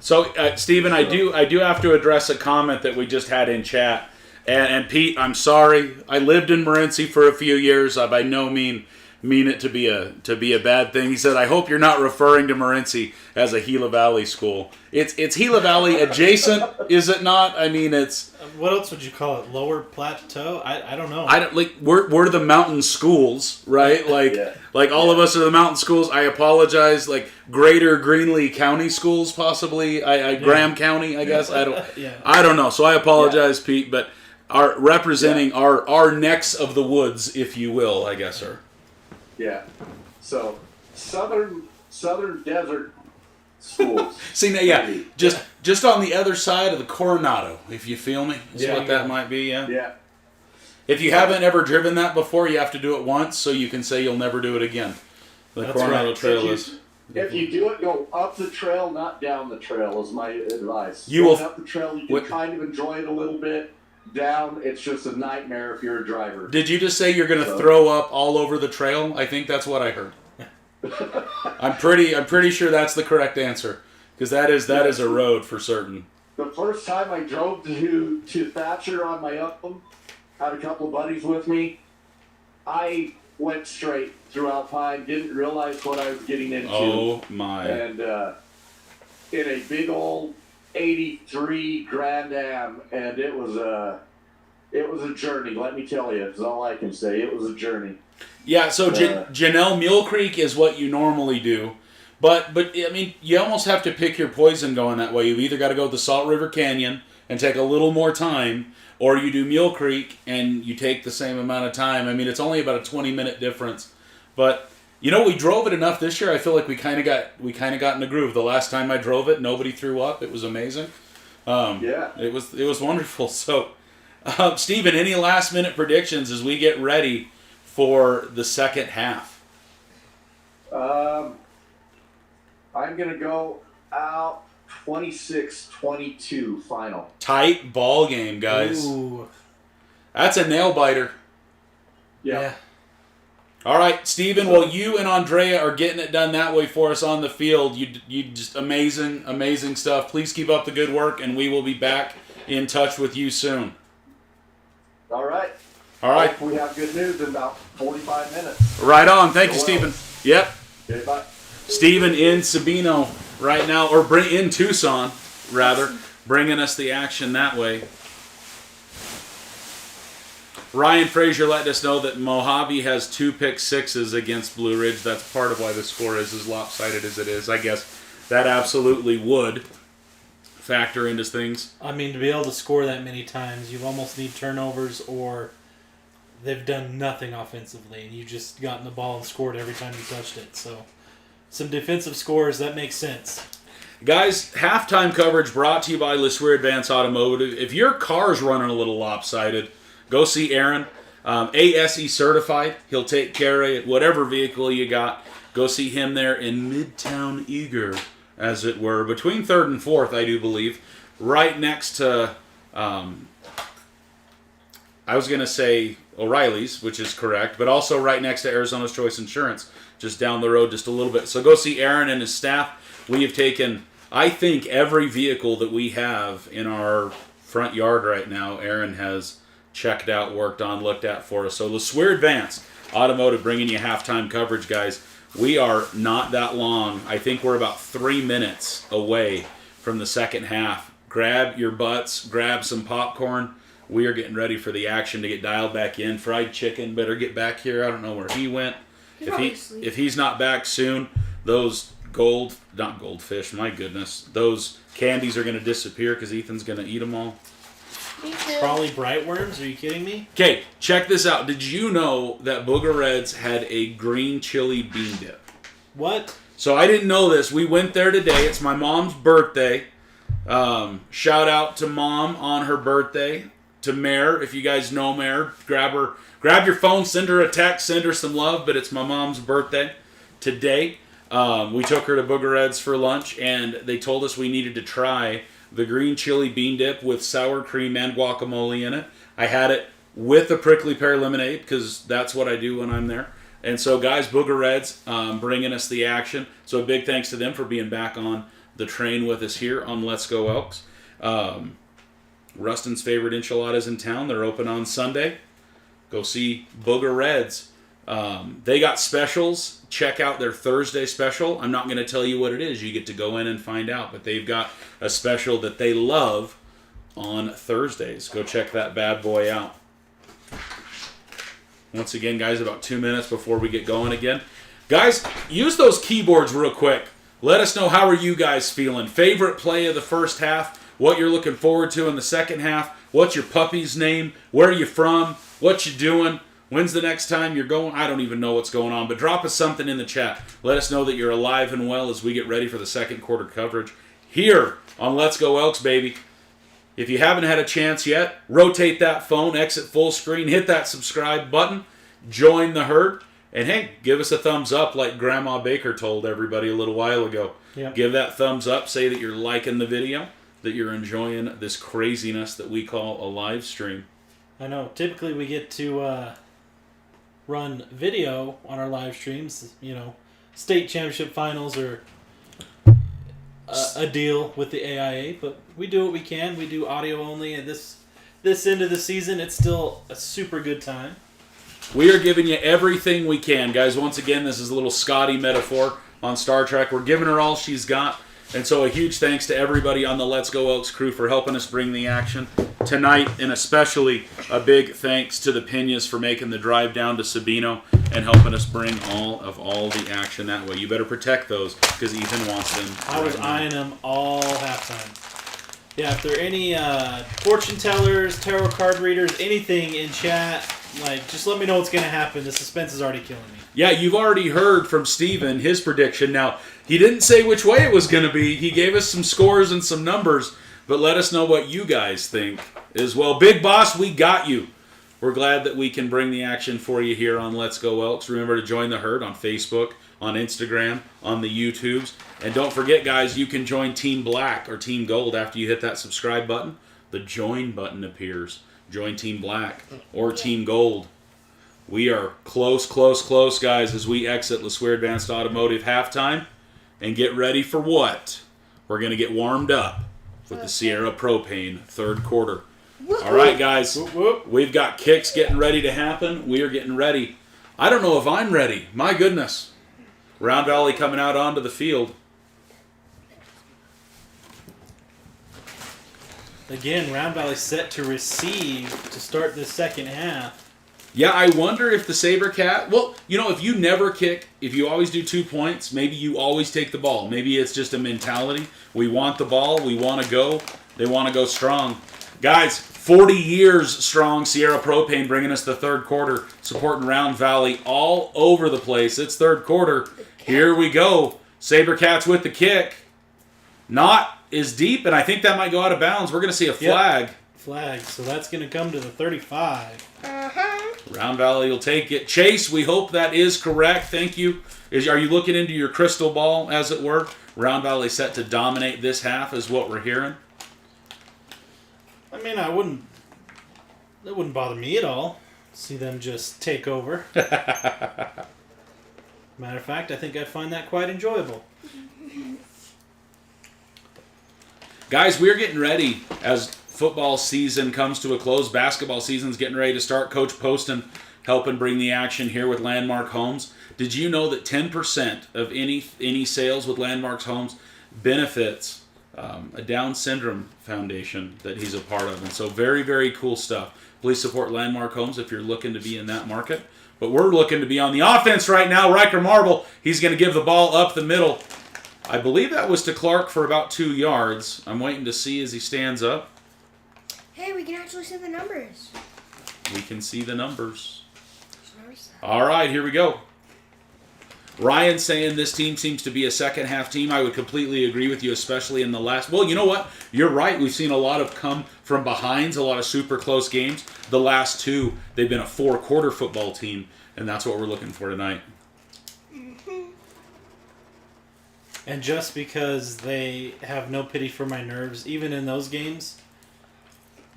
So, Steven, I do have to address a comment that we just had in chat. And Pete, I'm sorry. I lived in Morenci for a few years. I by no mean it to be a bad thing. He said, "I hope you're not referring to Morenci as a Gila Valley school. It's Gila Valley adjacent, is it not? I mean, it's what else would you call it? Lower plateau? I don't know. I don't like we're the mountain schools, right? Like all of us are the mountain schools. I apologize. Like Greater Greenlee County schools, possibly. Graham County, I guess. I don't know. So I apologize, Pete, but are representing our necks of the woods, if you will, I guess, sir. Yeah. So southern desert schools. See, now, just on the other side of the Coronado, if you feel me, is what that might be. Yeah. If you haven't ever driven that before, you have to do it once so you can say you'll never do it again. The That's Coronado right. Trail is. If you do it, go up the trail, not down the trail, is my advice. You Going will- up the trail, you can kind of enjoy it a little bit. Down, it's just a nightmare if you're a driver. Did you just say you're going to throw up all over the trail? I think that's what I heard. I'm pretty sure that's the correct answer, because that is a road for certain. The first time I drove to Thatcher on my own, had a couple of buddies with me. I went straight through Alpine, didn't realize what I was getting into. Oh my! And in a big old '83 Grand Am, and it was a journey. Let me tell you, is all I can say. It was a journey. Yeah. So Janelle Mule Creek is what you normally do, but I mean, you almost have to pick your poison going that way. You've either got to go the Salt River Canyon and take a little more time, or you do Mule Creek and you take the same amount of time. I mean, it's only about a 20-minute difference, but. You know, we drove it enough this year. I feel like we kind of got in the groove. The last time I drove it, nobody threw up. It was amazing. Yeah, it was wonderful. So, Steven, any last minute predictions as we get ready for the second half? I'm gonna go out 26-22 final. Tight ball game, guys. Ooh. That's a nail biter. Yeah. All right, Steven, well, you and Andrea are getting it done that way for us on the field. You just amazing stuff. Please keep up the good work, and we will be back in touch with you soon. All right. All right. We have good news in about 45 minutes. Right on. Thank you, Steven. Yep. Okay, bye. Steven in Sabino right now, or in Tucson, rather, bringing us the action that way. Ryan Frazier letting us know that Mojave has 2 pick sixes against Blue Ridge. That's part of why the score is as lopsided as it is. I guess that absolutely would factor into things. I mean, to be able to score that many times, you almost need turnovers, or they've done nothing offensively, and you've just gotten the ball and scored every time you touched it. So, some defensive scores, that makes sense. Guys, halftime coverage brought to you by LeSueur Advanced Automotive. If your car's running a little lopsided, go see Aaron. ASE certified. He'll take care of it. Whatever vehicle you got, go see him there in Midtown Eager, as it were. Between 3rd and 4th, I do believe. Right next to, I was going to say O'Reilly's, which is correct, but also right next to Arizona's Choice Insurance, just down the road just a little bit. So go see Aaron and his staff. We have taken, I think, every vehicle that we have in our front yard right now, Aaron has checked out, worked on, looked at for us. So LeSueur Advanced Automotive bringing you halftime coverage, guys. We are not that long. I think we're about 3 minutes away from the second half. Grab your butts, grab some popcorn. We are getting ready for the action to get dialed back in. Fried chicken better get back here. I don't know where he went. If he's not back soon, those not goldfish, my goodness, those candies are going to disappear because Ethan's going to eat them all. Me too. Probably bright worms? Are you kidding me? Okay, check this out. Did you know that Booger Reds had a green chili bean dip? What? So I didn't know this. We went there today. It's my mom's birthday. Shout out to Mom on her birthday. To Mare, if you guys know Mare, grab your phone, send her a text, send her some love. But it's my mom's birthday today. We took her to Booger Reds for lunch, and they told us we needed to try the green chili bean dip with sour cream and guacamole in it. I had it with the prickly pear lemonade because that's what I do when I'm there. And so, guys, Booger Reds bringing us the action. So a big thanks to them for being back on the train with us here on Let's Go Elks. Rustin's favorite enchiladas in town. They're open on Sunday. Go see Booger Reds. They got specials. Check out their Thursday special. I'm not going to tell you what it is. You get to go in and find out. But they've got a special that they love on Thursdays. Go check that bad boy out. Once again, guys, about 2 minutes before we get going again. Guys, use those keyboards real quick. Let us know, how are you guys feeling? Favorite play of the first half? What you're looking forward to in the second half? What's your puppy's name? Where are you from? What you doing? When's the next time you're going? I don't even know what's going on, but drop us something in the chat. Let us know that you're alive and well as we get ready for the second quarter coverage here on Let's Go Elks, baby. If you haven't had a chance yet, rotate that phone, exit full screen, hit that subscribe button, join the herd, and hey, give us a thumbs up like Grandma Baker told everybody a little while ago. Yep. Give that thumbs up, say that you're liking the video, that you're enjoying this craziness that we call a live stream. I know. Typically, we get to run video on our live streams. State championship finals or a deal with the AIA, but we do what we can. We do audio only, and this end of the season, it's still a super good time. We are giving you everything we can, guys. Once again, this is a little Scotty metaphor on Star Trek. We're giving her all she's got. And so a huge thanks to everybody on the Let's Go Elks crew for helping us bring the action tonight, and especially a big thanks to the Peñas for making the drive down to Sabino and helping us bring all the action that way. You better protect those because Ethan wants them. I was eyeing them all halftime. Yeah, if there are any fortune tellers, tarot card readers, anything in chat, just let me know what's going to happen. The suspense is already killing me. Yeah, you've already heard from Steven, his prediction. Now, he didn't say which way it was going to be. He gave us some scores and some numbers, but let us know what you guys think as well. Big Boss, we got you. We're glad that we can bring the action for you here on Let's Go Elks. Remember to join the herd on Facebook, on Instagram, on the YouTubes. And don't forget, guys, you can join Team Black or Team Gold after you hit that subscribe button. The join button appears. Join Team Black or Team Gold. We are close, guys, as we exit LeSueur Advanced Automotive halftime and get ready for what? We're going to get warmed up with the Sierra Propane third quarter. All right, guys, we've got kicks getting ready to happen. We are getting ready. I don't know if I'm ready. My goodness. Round Valley coming out onto the field. Again, Round Valley set to receive to start the second half. Yeah, I wonder if the Sabercat... Well, if you never kick, if you always do 2 points, maybe you always take the ball. Maybe it's just a mentality. We want the ball. We want to go. They want to go strong. Guys, 40 years strong Sierra Propane bringing us the third quarter, supporting Round Valley all over the place. It's third quarter. Here we go. Sabercats with the kick. Not as deep, and I think that might go out of bounds. We're going to see a flag. Yep. Flag, so that's going to come to the 35. Round Valley will take it. Chase, we hope that is correct. Thank you. Are you looking into your crystal ball, as it were? Round Valley set to dominate this half is what we're hearing. I mean, that wouldn't bother me at all. See them just take over. Matter of fact, I think I'd find that quite enjoyable. Guys, we're getting ready as football season comes to a close. Basketball season's getting ready to start. Coach Poston helping bring the action here with Landmark Homes. Did you know that 10% of any sales with Landmark Homes benefits a Down syndrome foundation that he's a part of? And so very, very cool stuff. Please support Landmark Homes if you're looking to be in that market. But we're looking to be on the offense right now. Riker Marble, he's going to give the ball up the middle. I believe that was to Clark for about 2 yards. I'm waiting to see as he stands up. Hey, we can actually see the numbers. We can see the numbers. All right, here we go. Ryan saying this team seems to be a second-half team. I would completely agree with you, especially in the last... Well, you know what? You're right. We've seen a lot of come from behinds, a lot of super close games. The last two, they've been a four-quarter football team, and that's what we're looking for tonight. And just because they have no pity for my nerves, even in those games,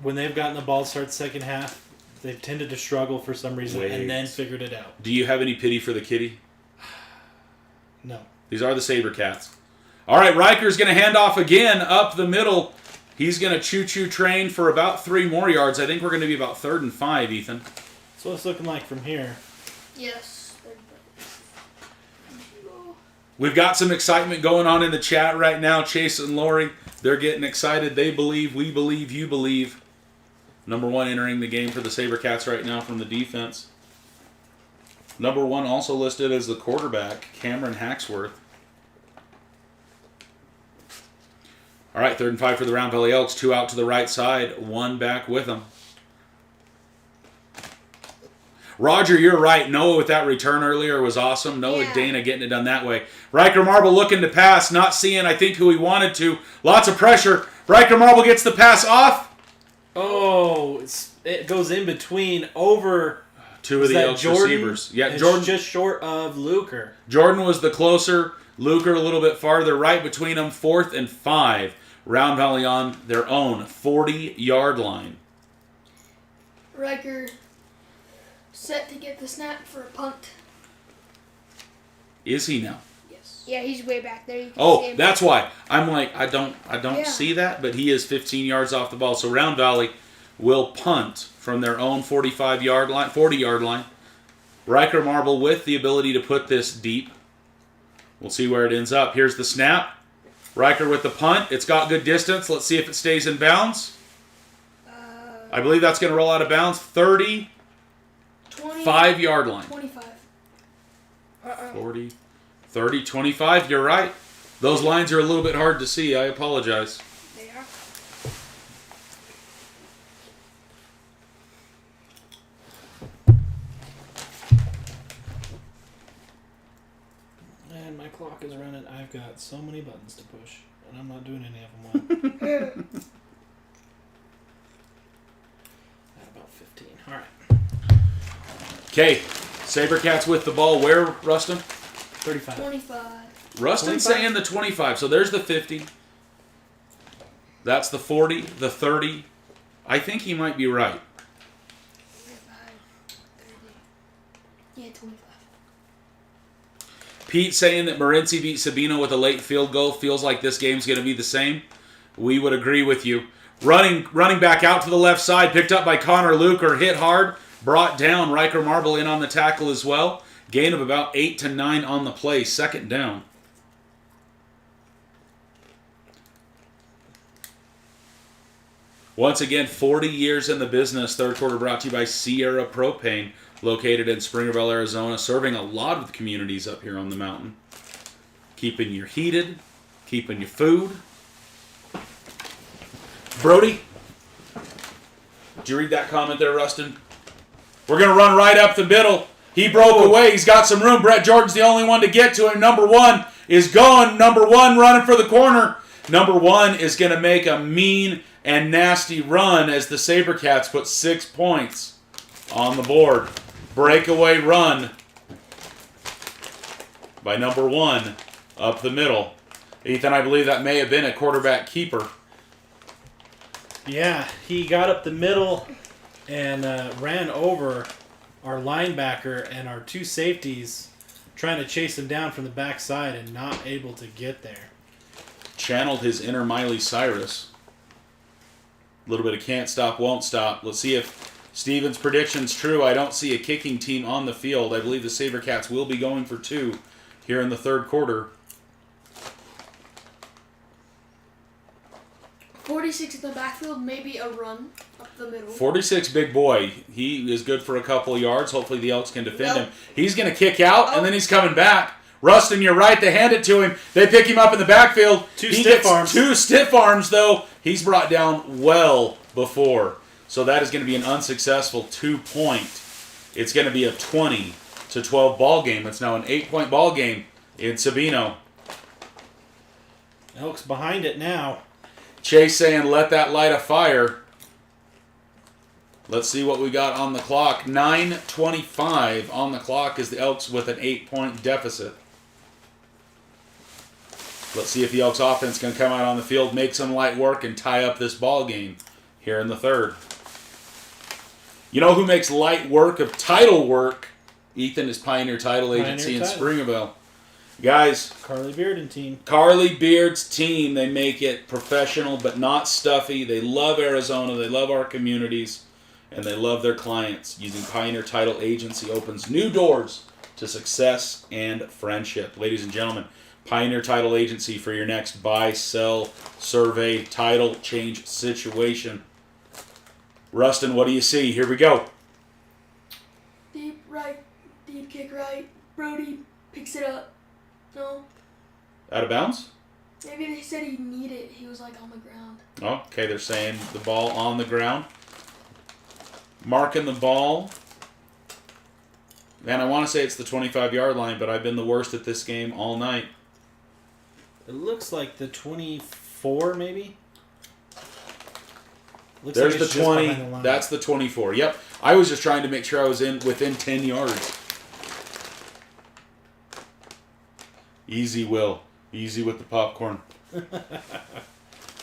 when they've gotten the ball to start second half, they've tended to struggle for some reason and then figured it out. Do you have any pity for the kitty? No. These are the Sabercats. All right, Riker's going to hand off again up the middle. He's going to choo-choo train for about 3 more yards. I think we're going to be about 3rd and 5, Ethan. That's what it's looking like from here. Yes. We've got some excitement going on in the chat right now. Chase and Lori, they're getting excited. They believe, we believe, you believe. Number 1 entering the game for the Sabercats right now from the defense. Number 1 also listed as the quarterback, Cameron Hacksworth. All right, 3rd and 5 for the Round Valley Elks. 2 out to the right side, 1 back with them. Roger, you're right. Noah with that return earlier was awesome. Noah Dana getting it done that way. Riker Marble looking to pass, not seeing, I think, who he wanted to. Lots of pressure. Riker Marble gets the pass off. Oh, it goes in between over. Two of Was the that Elks Jordan? receivers. Yeah, It's Jordan. just short of Luker. Jordan was the closer. Luker a little bit farther, right between them. 4th and 5. Round Valley on their own 40-yard line. Riker set to get the snap for a punt. Is he now? Yes. Yeah, he's way back there. You can see Oh, him. that's why. I'm like, I don't Yeah. see that, but he is 15 yards off the ball. So Round Valley will punt from their own 45-yard line, 40-yard line. Riker Marble with the ability to put this deep. We'll see where it ends up. Here's the snap. Riker with the punt. It's got good distance. Let's see if it stays in bounds. I believe that's going to roll out of bounds. 35-yard line. 25. 40, 30, 25. You're right. Those lines are a little bit hard to see. I apologize. They are. And my clock is running. I've got so many buttons to push, and I'm not doing any of them well. At about 15. All right. Okay. Sabercats with the ball. Where, Rustin? 35. 25. Rustin's 25? saying the 25. So there's the 50. That's the 40, the 30. I think he might be right. 25. 30. Yeah, 25. Pete saying that Morenci beat Sabino with a late field goal. Feels like this game's going to be the same. We would agree with you. Running back out to the left side. Picked up by Connor Luker. Hit hard. Brought down. Riker Marble in on the tackle as well. Gain of about 8 to 9 on the play. 2nd down. Once again, 40 years in the business. Third quarter brought to you by Sierra Propane, located in Springerville, Arizona, serving a lot of the communities up here on the mountain. Keeping you heated, keeping you food. Brody, did you read that comment there, Rustin? We're going to run right up the middle. He broke away. He's got some room. Brett Jordan's the only one to get to him. Number 1 is going. Number 1 running for the corner. Number 1 is going to make a mean and nasty run as the Sabercats put 6 points on the board. Breakaway run by number 1 up the middle. Ethan, I believe that may have been a quarterback keeper. Yeah, he got up the middle and ran over our linebacker and our 2 safeties, trying to chase him down from the backside and not able to get there. Channeled his inner Miley Cyrus. A little bit of can't stop, won't stop. Let's see if Steven's prediction's true. I don't see a kicking team on the field. I believe the Sabercats will be going for 2 here in the third quarter. 46 in the backfield, maybe a run up the middle. 46, big boy. He is good for a couple of yards. Hopefully the Elks can defend Nope. him. He's going to kick out, and then he's coming back. Rustin, you're right. They hand it to him. They pick him up in the backfield. Two He stiff gets arms. 2 stiff arms, though. He's brought down well before. So that is going to be an unsuccessful 2-point. It's going to be a 20-12 ball game. It's now an 8-point ball game in Sabino. Elks behind it now. Chase saying, let that light a fire. Let's see what we got on the clock. 9:25 on the clock as the Elks with an 8-point deficit. Let's see if the Elks offense can come out on the field, make some light work, and tie up this ball game here in the third. You know who makes light work of title work? Ethan is Pioneer Title Agency in Springerville. Guys, Carly Bearden team. Carly Beard's team, they make it professional but not stuffy. They love Arizona. They love our communities. And they love their clients. Using Pioneer Title Agency opens new doors to success and friendship. Ladies and gentlemen, Pioneer Title Agency for your next buy, sell, survey, title change situation. Rustin, what do you see? Here we go. Deep right, deep kick right. Brody picks it up. No, Out of bounds? maybe they said he needed it. He was like on the ground. Oh, okay, they're saying the ball on the ground. Marking the ball. Man, I want to say it's the 25-yard line, but I've been the worst at this game all night. It looks like the 24, maybe. Looks There's like the it's just 20. behind the line. That's the 24. Yep. I was just trying to make sure I was within 10 yards. Easy, Will. Easy with the popcorn.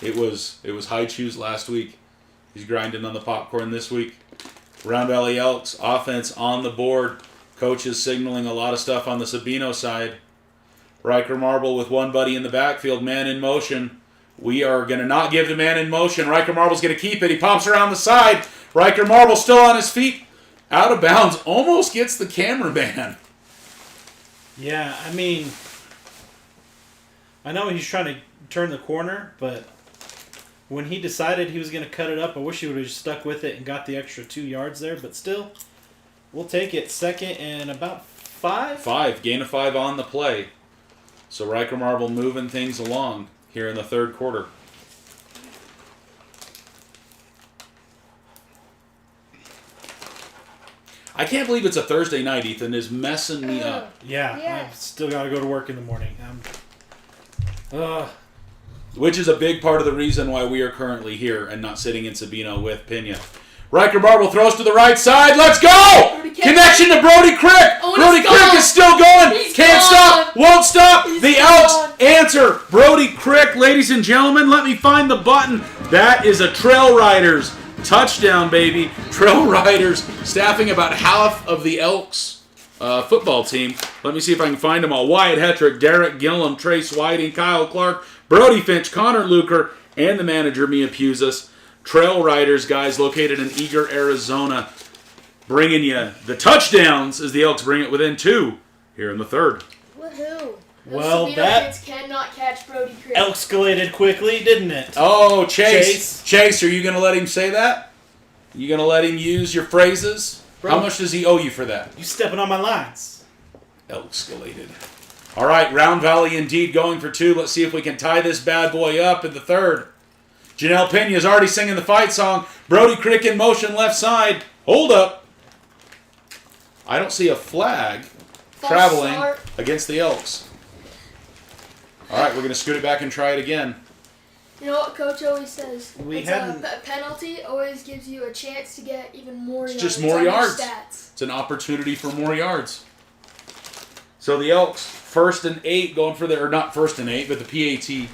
It was high chews last week. He's grinding on the popcorn this week. Round Valley Elks offense on the board. Coach is signaling a lot of stuff on the Sabino side. Riker Marble with one buddy in the backfield, man in motion. We are going to not give the man in motion. Riker Marble's going to keep it. He pops around the side. Riker Marble still on his feet. Out of bounds. Almost gets the cameraman. Yeah, I mean, I know he's trying to turn the corner, but when he decided he was going to cut it up, I wish he would have just stuck with it and got the extra 2 yards there. But still, we'll take it. Second and about 5? 5. Gain of 5 on the play. So Riker Marble moving things along here in the third quarter. I can't believe it's a Thursday night, Ethan. It's messing me up. Yeah, I've still got to go to work in the morning. Which is a big part of the reason why we are currently here and not sitting in Sabino with Pena. Riker Marble throws to the right side. Let's go! Connection to Brody Crick. Oh, Brody he's Crick gone. is still going. He's Can't gone. stop. Won't stop. He's The gone. Elks answer. Brody Crick, ladies and gentlemen. Let me find the button. That is a Trail Riders touchdown, baby. Trail Riders staffing about half of the Elks football team. Let me see if I can find them all. Wyatt Hetrick, Derek Gillum, Trace Whiting, Kyle Clark, Brody Finch, Connor Luker, and the manager, Mia Puzas. Trail Riders, guys, located in Eager, Arizona, bringing you the touchdowns as the Elks bring it within 2 here in the third. Woohoo! Well, Sabino that kids cannot catch Brody Crick. escalated quickly, didn't it? Oh, Chase. Chase. Chase, are you going to let him say that? You going to let him use your phrases? Bro. How much does he owe you for that? You stepping on my lines. Escalated. All right, Round Valley indeed going for 2. Let's see if we can tie this bad boy up in the third. Janelle Pena's already singing the fight song. Brody Crick in motion left side. Hold up. I don't see a flag False traveling start. against the Elks. All right, we're going to scoot it back and try it again. You know what Coach always says? We It's hadn't- a penalty always gives you a chance to get even more yards. just more on your yards. Stats. It's an opportunity for more yards. So the Elks, 1st and 8, going for the, or not 1st and 8, but the PAT,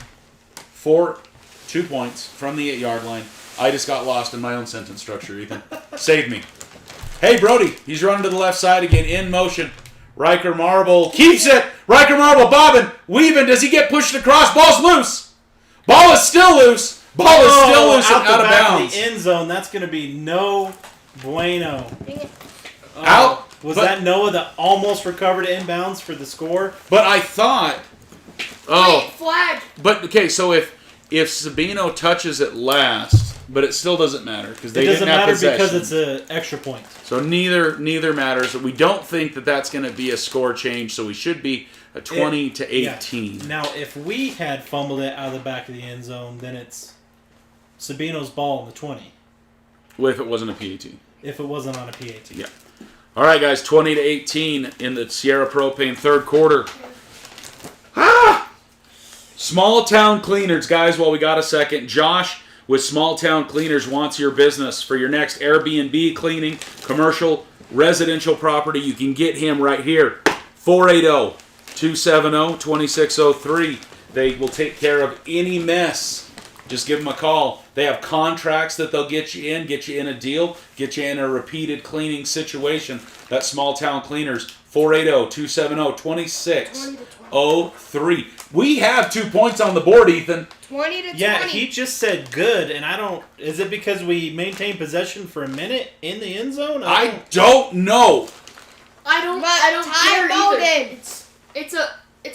2 points from the 8-yard line. I just got lost in my own sentence structure, Ethan. Save me. Hey, Brody, he's running to the left side again, in motion. Riker Marble keeps it. Riker Marble bobbing, weaving. Does he get pushed across? Ball's loose. Ball is still loose. Ball is still loose and out of bounds. The end zone. That's going to be no bueno. Out. Was but- that Noah that almost recovered inbounds for the score? But I thought, oh, Wait, flag. but okay. So if Sabino touches it last, but it still doesn't matter because they It doesn't didn't have matter possession. because it's an extra point. So neither matters. We don't think that that's going to be a score change. So we should be a 20 to 18. Yeah. Now, if we had fumbled it out of the back of the end zone, then it's Sabino's ball in the 20. If it wasn't a PAT. If it wasn't on a PAT. Yeah. All right, guys. 20 to 18 in the Sierra Propane third quarter. Ah! Small Town Cleaners, guys. While we got a second, Josh with Small Town Cleaners wants your business for your next Airbnb cleaning, commercial, residential property. You can get him right here. 480-270-2603. They will take care of any mess. Just give them a call. They have contracts that they'll get you in a deal, get you in a repeated cleaning situation. That's Small Town Cleaners. 480-270-2603. We have 2 points on the board, Ethan. 20 to 20. Yeah, he just said good, and I don't... Is it because we maintained possession for a minute in the end zone? I don't know. I don't tie care ball either. game. It's a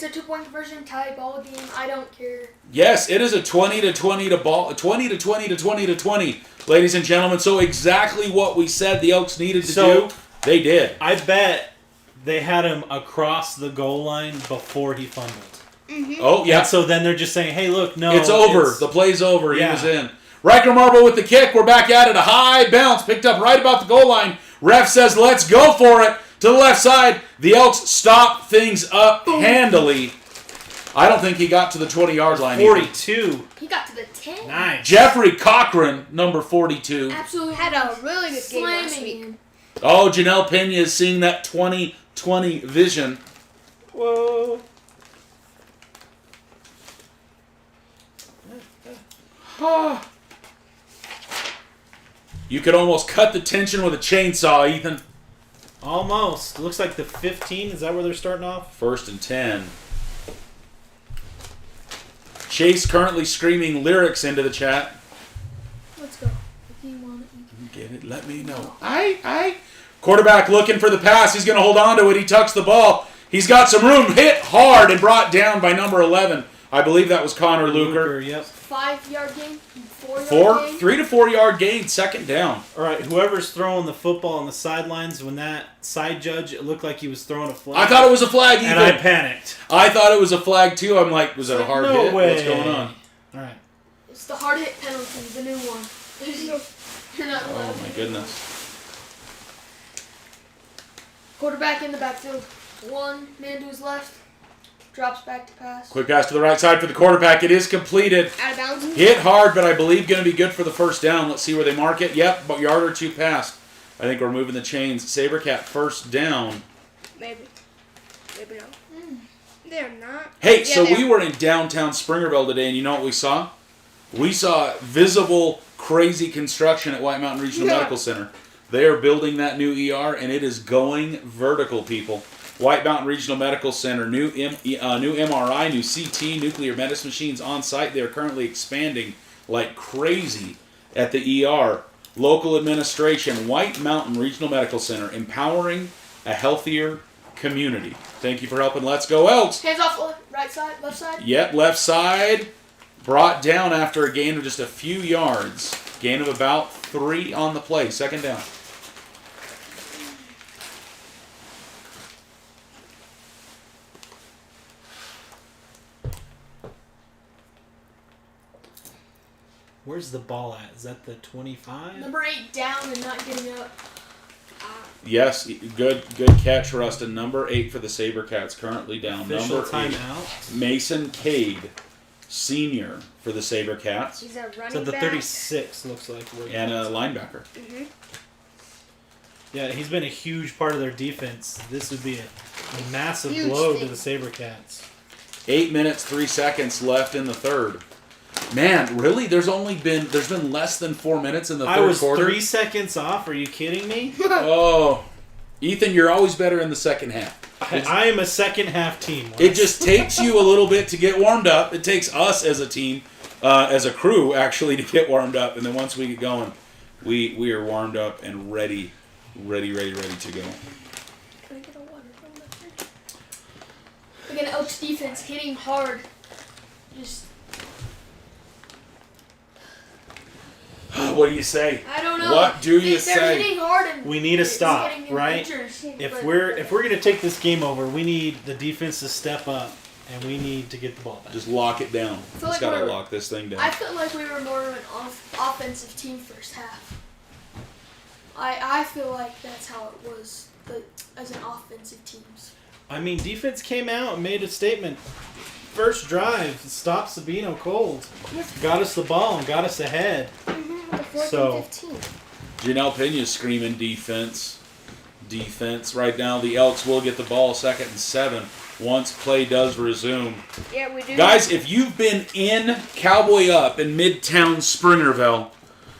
2-point conversion tie ball game. I don't care. Yes, it is a 20 to 20 to ball, 20 to 20 to 20 to 20, ladies and gentlemen. So exactly what we said the Elks needed to do, they did. I bet they had him across the goal line before he fumbled. Oh yeah, And so then they're just saying, hey, look, no. it's over. The play's over. He Yeah. was in. Riker Marble with the kick. We're back at it. A high bounce picked up right about the goal line. Ref says, let's go for it. To the left side, the Elks stop things up handily. I don't think he got to the 20-yard line. either. 42. He got to the 10. Nice. Jeffrey Cochran, number 42. Absolutely Had a really good game last slamming week. him. Oh, Janelle Pena is seeing that 20/20 vision. Whoa. You could almost cut the tension with a chainsaw, Ethan. Almost. Looks like the 15. Is that where they're starting off? 1st and 10. Chase currently screaming lyrics into the chat. Let's go. If you want it, you can. Get it? Let me know. Aye. Quarterback looking for the pass. He's going to hold on to it. He tucks the ball. He's got some room. Hit hard and brought down by number 11. I believe that was Connor Luker. Yep. 5-yard gain, 4-yard gain. 3 to 4 yard gain, second down. All right, whoever's throwing the football on the sidelines, when that side judge, it looked like he was throwing a flag. I thought it was a flag, Ethan. And I panicked. I thought it was a flag, too. I'm like, was that a hard No hit? way. What's going on? All right. It's the hard hit penalty, the new one. You're not allowed. Oh, my goodness. Quarterback in the backfield. One man to his left. Drops back to pass. Quick pass to the right side for the quarterback. It is completed. Out of bounds. Hit hard, but I believe going to be good for the first down. Let's see where they mark it. Yep, a yard or two past. I think we're moving the chains. Sabercat first down. Maybe. Maybe not. They're not. Hey, Yeah, so they we are. were in downtown Springerville today, and you know what we saw? We saw visible, crazy construction at White Mountain Regional Yeah. Medical Center. They are building that new ER, and it is going vertical, people. White Mountain Regional Medical Center, new MRI, new CT, nuclear medicine machines on site. They are currently expanding like crazy at the ER. Local administration, White Mountain Regional Medical Center, empowering a healthier community. Thank you for helping. Let's go, Elks. Hands off right side, left side. Yep, left side. Brought down after a gain of just a few yards. Gain of about 3 on the play. Second down. Where's the ball at? Is that the 25? Number 8 down and not getting up. Yes, good catch, Rustin. Number 8 for the Sabercats, currently down. Official Number 8, timeout. Mason Cade, senior for the Sabercats, He's a running So the back. 36 looks like. and a linebacker. Yeah, he's been a huge part of their defense. This would be a massive Huge blow thing. to the Sabercats. 8 minutes, 3 seconds left in the third. Man, really? There's been less than 4 minutes in the I third was quarter. 3 seconds off. Are you kidding me? Oh, Ethan, you're always better in the second half. I am a second half team. It just takes you a little bit to get warmed up. It takes us as a team, as a crew, actually, to get warmed up. And then once we get going, we are warmed up and ready to go. Can I get a water from the fridge? Again, Elks defense hitting hard. Just, What do you say? I don't know. What do you They're say? hitting hard and We need a it's stop, getting in right? pictures, If but- we're gonna take this game over, we need the defense to step up, and we need to get the ball back. Just lock it down. feel Just like gotta we're- lock this thing down. I felt like we were more of an offensive team first half. I feel like that's how it was as an offensive teams. I mean, defense came out and made a statement. First drive, stopped Sabino cold. Got us the ball and got us ahead. The 14, So- 15. Janelle Pena's screaming defense. Defense. Right now, the Elks will get the ball 2nd and 7 once play does resume. Yeah, we do. Guys, if you've been in Cowboy Up in Midtown Springerville,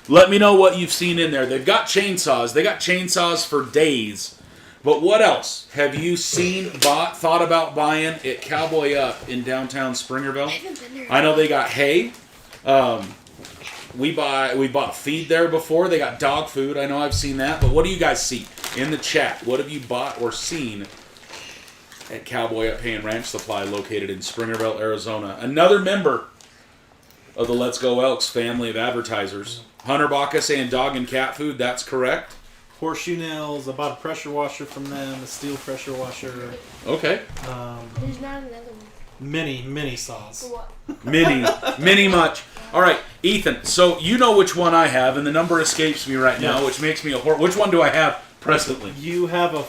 let me know what you've seen in there. They've got chainsaws. They got chainsaws for days. But what else have you seen, thought about buying at Cowboy Up in downtown Springerville? I haven't been there. I know they got hay. We bought feed there before. They got dog food. I know I've seen that. But what do you guys see in the chat? What have you bought or seen at Cowboy Up Hay and Ranch Supply, located in Springerville, Arizona? Another member of the Let's Go Elks family of advertisers. Hunter Bacchus and dog and cat food. That's correct. Horseshoe nails. I bought a pressure washer from them, a steel pressure washer. Okay. There's not another one. Mini saws. For what? Mini much. All right, Ethan. So you know which one I have, and the number escapes me right now, Yes. which makes me a which one do I have presently? You have a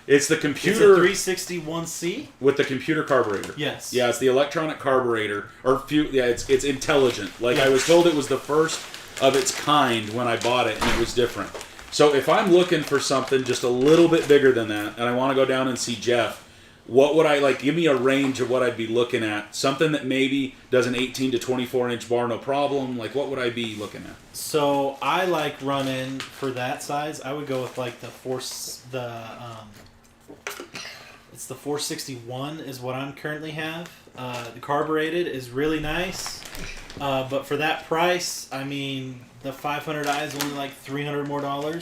It's the It's a computer 361C? with the computer carburetor. Yes. Yeah, it's the electronic carburetor, it's intelligent. Like I Yeah. was told, it was the first of its kind when I bought it, and it was different. So if I'm looking for something just a little bit bigger than that, and I want to go down and see Jeff, what would I like? Give me a range of what I'd be looking at. Something that maybe does an 18 to 24 inch bar, no problem. Like what would I be looking at? So I like running for that size. I would go with like it's the 461 is what I'm currently have. The carbureted is really nice, but for that price, I mean, the 500i is only like $300 more.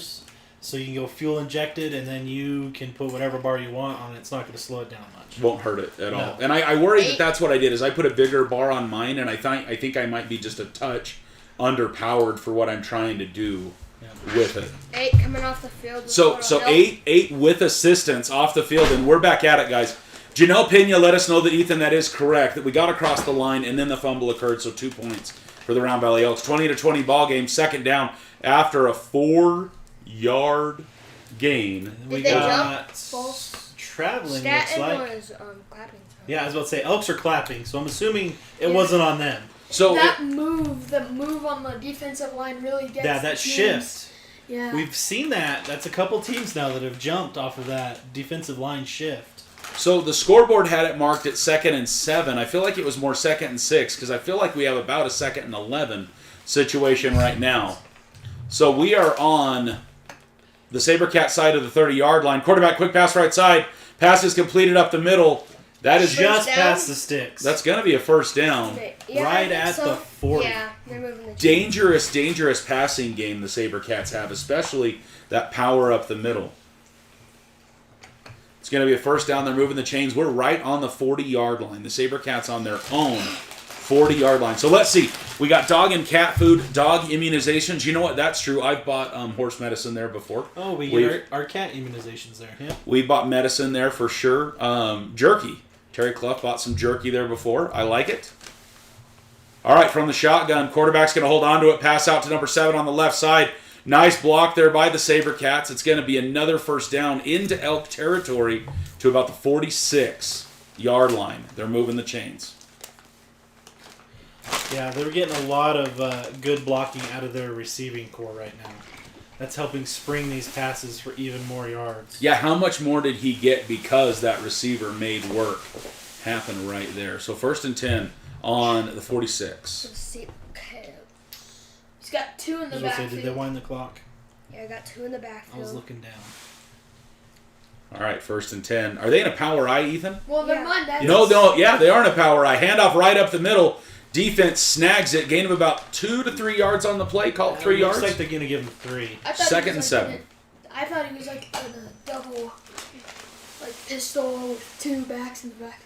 So you can go fuel injected, and then you can put whatever bar you want on it. It's not going to slow it down much. Won't hurt it at No. all. And I worry that that's what I did. Is I put a bigger bar on mine, and I think I might be just a touch underpowered for what I'm trying to do with it. 8 coming off the field. So eight with assistance off the field, and we're back at it, guys. Janelle Pena let us know that, Ethan, that is correct, that we got across the line, and then the fumble occurred, so 2 points for the Round Valley Elks. 20-20 ball game, second down after a 4-yard gain. We they got False. traveling, Staten looks like. was clapping. Yeah, I was about to say, Elks are clapping, so I'm assuming it wasn't on them. So the move on the defensive line really gets Yeah, the that teams. shift. Yeah. We've seen that. That's a couple teams now that have jumped off of that defensive line shift. So the scoreboard had it marked at 2nd and 7. I feel like it was more 2nd and 6 because I feel like we have about a 2nd and 11 situation right now. So we are on the Sabercat side of the 30-yard line. Quarterback quick pass right side. Pass is completed up the middle. That is Just down? past the sticks. that's going to be a first down. Yeah, Right I think at so. the 40. Yeah, they're moving the Dangerous passing game the Sabercats have, especially that power up the middle. It's going to be a first down. They're moving the chains. We're right on the 40-yard line. The Sabercats on their own 40-yard line. So let's see. We got dog and cat food, dog immunizations. You know what? That's true. I've bought horse medicine there before. Oh, we get our cat immunizations there. Yeah. We bought medicine there for sure. Jerky. Terry Clough bought some jerky there before. I like it. All right, from the shotgun, quarterback's going to hold on to it. Pass out to number 7 on the left side. Nice block there by the Sabercats. It's going to be another first down into Elk territory to about the 46-yard line. They're moving the chains. Yeah, they're getting a lot of good blocking out of their receiving core right now. That's helping spring these passes for even more yards. Yeah, how much more did he get because that receiver made work happen right there? So 1st and 10 on the 46. Let's see. Okay. He's got 2 in I the was gonna say, backfield. did they wind the clock? Yeah, I got 2 in the I backfield. was looking down. All right, 1st and 10. Are they in a power eye, Ethan? Well, never Yeah. mind that. No, yeah, they are in a power eye. Handoff right up the middle. Defense snags it. Gain of about 2 to 3 yards on the play. Call it 3 yards. Looks like they're going to give him 3. I thought 2nd he and was 7. I thought he was like in a double, pistol with 2 backs in the backfield.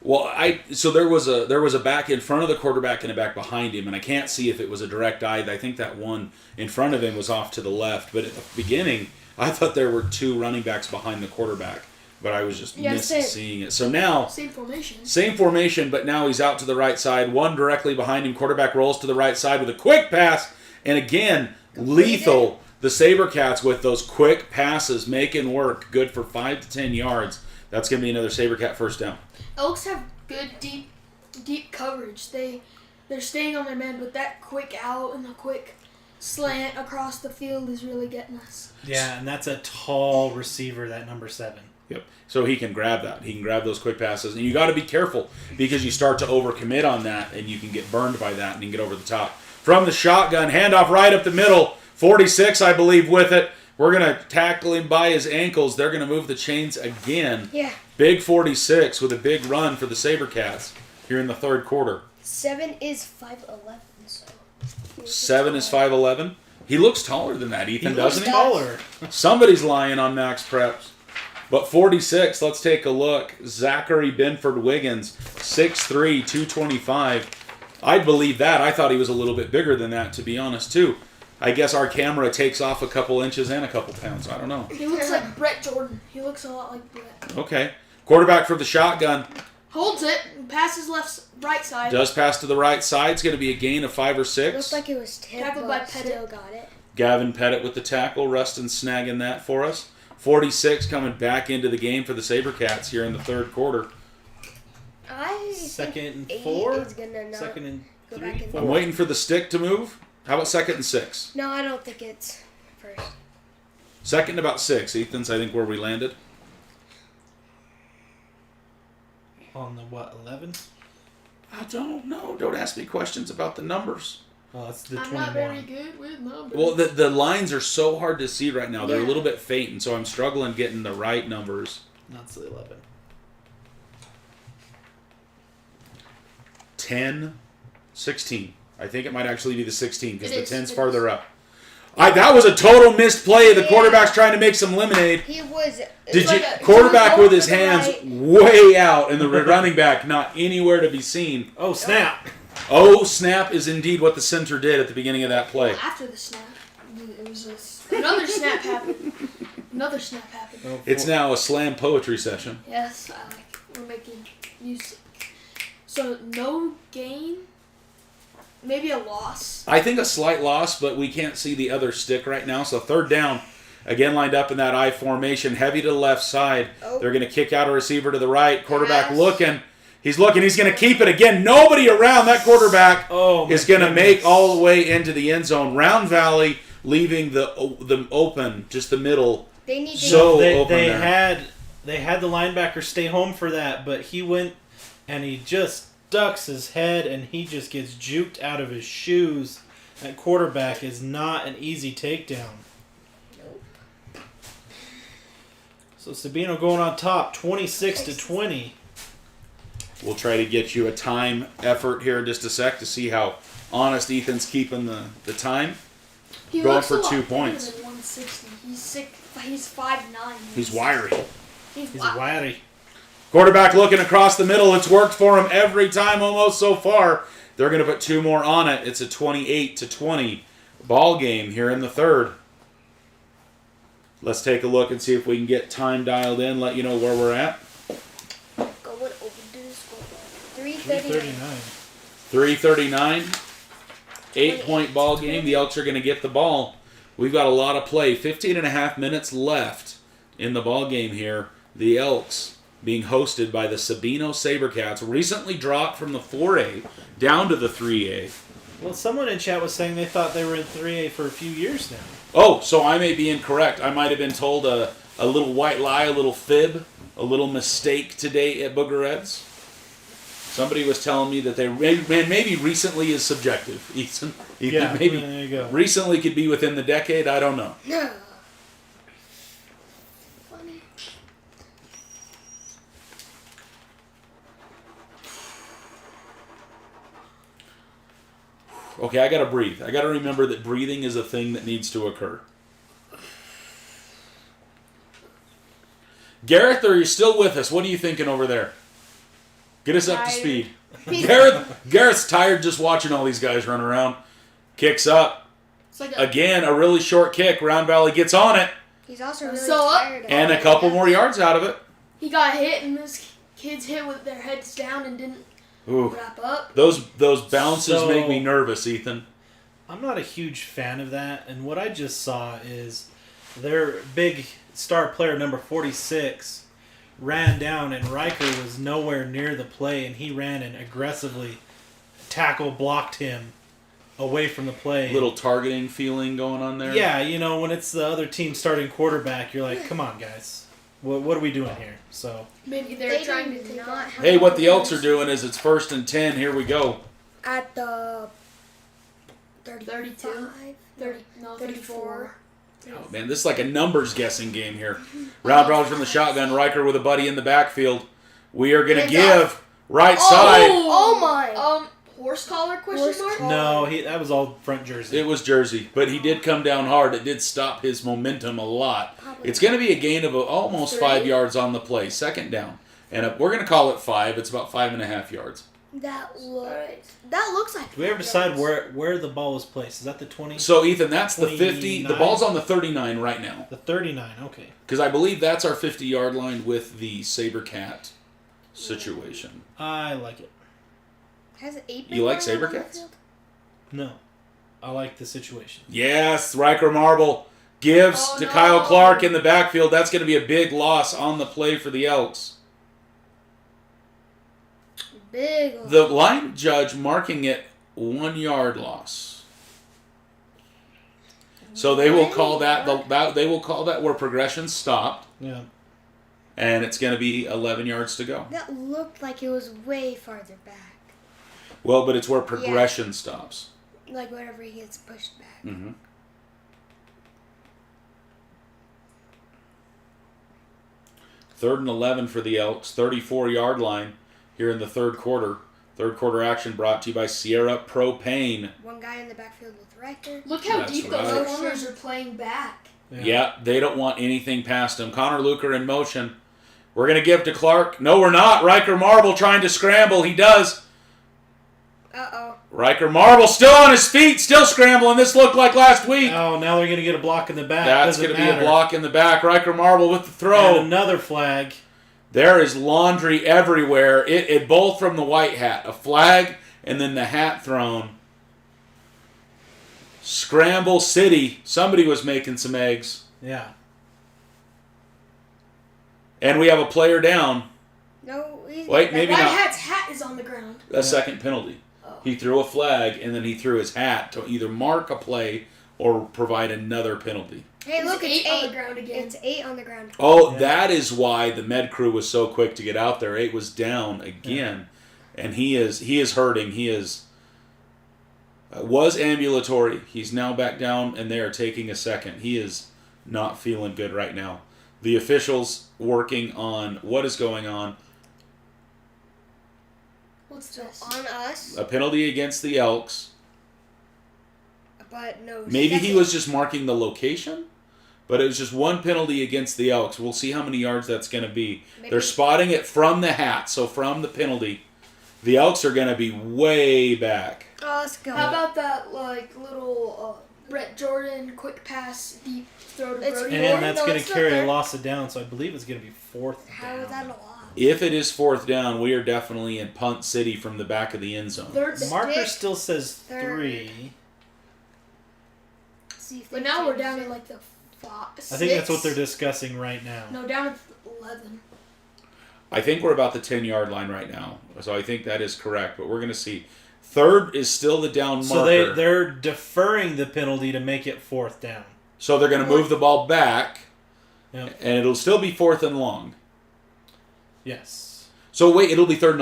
Well, so there was a back in front of the quarterback and a back behind him, and I can't see if it was a direct eye. I think that one in front of him was off to the left. But at the beginning, I thought there were 2 running backs behind the quarterback, but I was just seeing it. So now Same formation. same formation, but now he's out to the right side. One directly behind him. Quarterback rolls to the right side with a quick pass, and again lethal. The Sabercats with those quick passes making work, good for 5 to 10 yards. That's going to be another Sabercat first down. Elks have good deep coverage. They're staying on their man, but that quick out and the quick slant across the field is really getting us. Yeah, and that's a tall receiver, that number 7. Yep. So he can grab that. He can grab those quick passes. And you got to be careful because you start to overcommit on that and you can get burned by that and you can get over the top. From the shotgun, handoff right up the middle. 46, I believe, with it. We're going to tackle him by his ankles. They're going to move the chains again. Yeah. Big 46 with a big run for the Sabercats here in the third quarter. 7 is 5'11", so. 7 is 5'11". He looks taller than that, Ethan, He looks doesn't he? taller. Somebody's lying on Max Preps. But 46, let's take a look. Zachary Benford Wiggins, 6'3", 225. I'd believe that. I thought he was a little bit bigger than that, to be honest, too. I guess our camera takes off a couple inches and a couple pounds. I don't know. He looks like Brett Jordan. He looks a lot like Brett. Okay. Quarterback for the shotgun. Holds it, passes right side. Does pass to the right side. It's going to be a gain of 5 or 6. Looks like it was tipped, Tackled but by Pettit. still got it. Gavin Pettit with the tackle. Rustin snagging that for us. 46 coming back into the game for the Sabercats here in the third quarter. I Second and think 4? Is gonna not Second and go 3? back in. 4? I'm waiting for the stick to move. How about second and 6? No, I don't think it's first. Second about 6. Ethan's, I think, where we landed. On the what, 11? I don't know. Don't ask me questions about the numbers. Oh, that's the I'm 21. not very good with numbers. Well, the lines are so hard to see right now. They're a Yeah. little bit faint, and so I'm struggling getting the right numbers. That's the 11. 10, 16. I think it might actually be the 16 because It the is. 10's It farther up. That was a total missed play. The Yeah. quarterback's trying to make some lemonade. He was. Did like you a- quarterback he with was his over to the hands right. way out and the running back not anywhere to be seen? Oh, snap! Oh, snap is indeed what the center did at the beginning of that play. After the snap, it was just another snap happened. Another snap happened. Oh, It's now a slam poetry session. Yes, I like it. We're making music. So no gain, maybe a loss. I think a slight loss, but we can't see the other stick right now. So third down, again lined up in that I formation, heavy to the left side. Oh. They're going to kick out a receiver to the right. Quarterback Pass. looking. He's looking. He's going to keep it again. Nobody around. That quarterback Oh, is going to make all the way into the end zone. Round Valley leaving the open, just the middle. They need to. So they open there. had the linebacker stay home for that, but he went and he just ducks his head and he just gets juked out of his shoes. That quarterback is not an easy takedown. So Sabino going on top, 26-20. We'll try to get you a time effort here in just a sec to see how honest Ethan's keeping the time. He Going looks for a lot 2 bigger points. than 160. He's sick. He's 5'9". He's wiry. He's He's wiry. wiry. Quarterback looking across the middle. It's worked for him every time almost so far. They're going to put 2 more on it. It's a 28-20 ball game here in the third. Let's take a look and see if we can get time dialed in, let you know where we're at. Going over to the score. 3:39. 3:39. 8-point ball game. The Elks are going to get the ball. We've got a lot of play. 15 and a half minutes left in the ball game here. The Elks being hosted by the Sabino Sabercats, recently dropped from the 4A down to the 3A. Well, someone in chat was saying they thought they were in 3A for a few years now. Oh, so I may be incorrect. I might have been told a little white lie, a little fib, a little mistake today at Booger Reds. Somebody was telling me that they maybe recently is subjective. Ethan, Yeah, maybe there you go. recently could be within the decade. I don't know. No. Funny. Okay, I gotta breathe. I gotta remember that breathing is a thing that needs to occur. Gareth, are you still with us? What are you thinking over there? Get us up to Tired. speed. Gareth's tired just watching all these guys run around. Kicks up. It's like Again, a really short kick. Round Valley gets on it. He's also really So, tired. And a couple more yards out of it. he got hit, and this kid's hit with their heads down and didn't Ooh. wrap up. Those bounces So- make me nervous, Ethan. I'm not a huge fan of that, and what I just saw is their big star player, number 46, ran down, and Riker was nowhere near the play, and he ran and aggressively blocked him away from the play. Little targeting feeling going on there. Yeah, you know, when it's the other team starting quarterback, you're like, come on, guys. What are we doing here? So Maybe they're They trying did to take not that. have- Hey, what the Elks are doing is it's 1st and 10. Here we go. At the 32. 34. 34. Oh, man, this is like a numbers guessing game here. Round Valley from the shotgun. Riker with a buddy in the backfield. We are going to give right side. Oh my. Horse collar question Horse mark? collar. no, that was all front jersey. It was Jersey, but he did come down hard. It did stop his momentum a lot. It's going to be a gain of almost 3. 5 yards on the play. Second down. And we're going to call it 5. It's about 5.5 yards. That looks like. Do we ever decide where the ball was placed? Is that the 20? So, Ethan, that's the 50. The 29? ball's on the 39 right now. The 39, okay. Because I believe that's our 50-yard line with the Sabercat situation. I like it. Has 8 You like been on the Sabercats? field? No. I like the situation. Yes, Riker Marble gives Oh, to no. Kyle Clark in the backfield. That's going to be a big loss on the play for the Elks. Big. The line judge marking it 1 yard loss. So they will call that they will call that where progression stopped, Yeah. and it's going to be 11 yards to go. That looked like it was way farther back. Well, but it's where progression stops. Like whenever he gets pushed back. Mm-hmm. Third and 11 for the Elks, 34-yard line here in the third quarter. Third quarter action brought to you by Sierra Propane. One guy in the backfield with Riker. Look how That's deep right. those corners are playing back. Yeah, they don't want anything past him. Connor Luker in motion. We're going to give to Clark. No, we're not. Riker Marble trying to scramble. He does. Uh-oh. Riker Marble still on his feet, still scrambling. This looked like last week. Oh, now they're going to get a block in the back. That's going to be a block in the back. Riker Marble with the throw. And another flag. There is laundry everywhere. It both from the white hat. A flag and then the hat thrown. Scramble City. Somebody was making some eggs. Yeah. And we have a player down. No, he's Wait, maybe White not. Hat's hat is on the ground. A second penalty. Oh. He threw a flag and then he threw his hat to either mark a play or provide another penalty. Hey, look, it's 8 on eight. the ground again. It's 8 on the ground. Oh, Yeah. that is why the med crew was so quick to get out there. 8 was down again, and he is hurting. He is was ambulatory. He's now back down, and they are taking a second. He is not feeling good right now. The officials working on what is going on. What's So this? on us, A penalty against the Elks. but no. Maybe he second. was just marking the location, but it was just one penalty against the Elks. We'll see how many yards that's going to be. Maybe- They're spotting it from the hat, so from the penalty. The Elks are going to be way back. Oh, let's go. How about that little Brett Jordan quick pass deep throw to It's Brody? four. And that's No, going it's to not carry there. a loss of down, so I believe it's going to be fourth How down. is that a lot? If it is fourth down, we are definitely in punt city from the back of the end zone. Third Marker stick. still says Third. 3. See if But they now we're change down it. to like the 5. I think that's what they're discussing right now. No, down to 11. I think we're about the 10-yard line right now, so I think that is correct, but we're going to see. Third is still the down marker. So they're deferring the penalty to make it fourth down. So they're going to move the ball back, Yep. and it'll still be fourth and long. Yes. So wait, it'll be fourth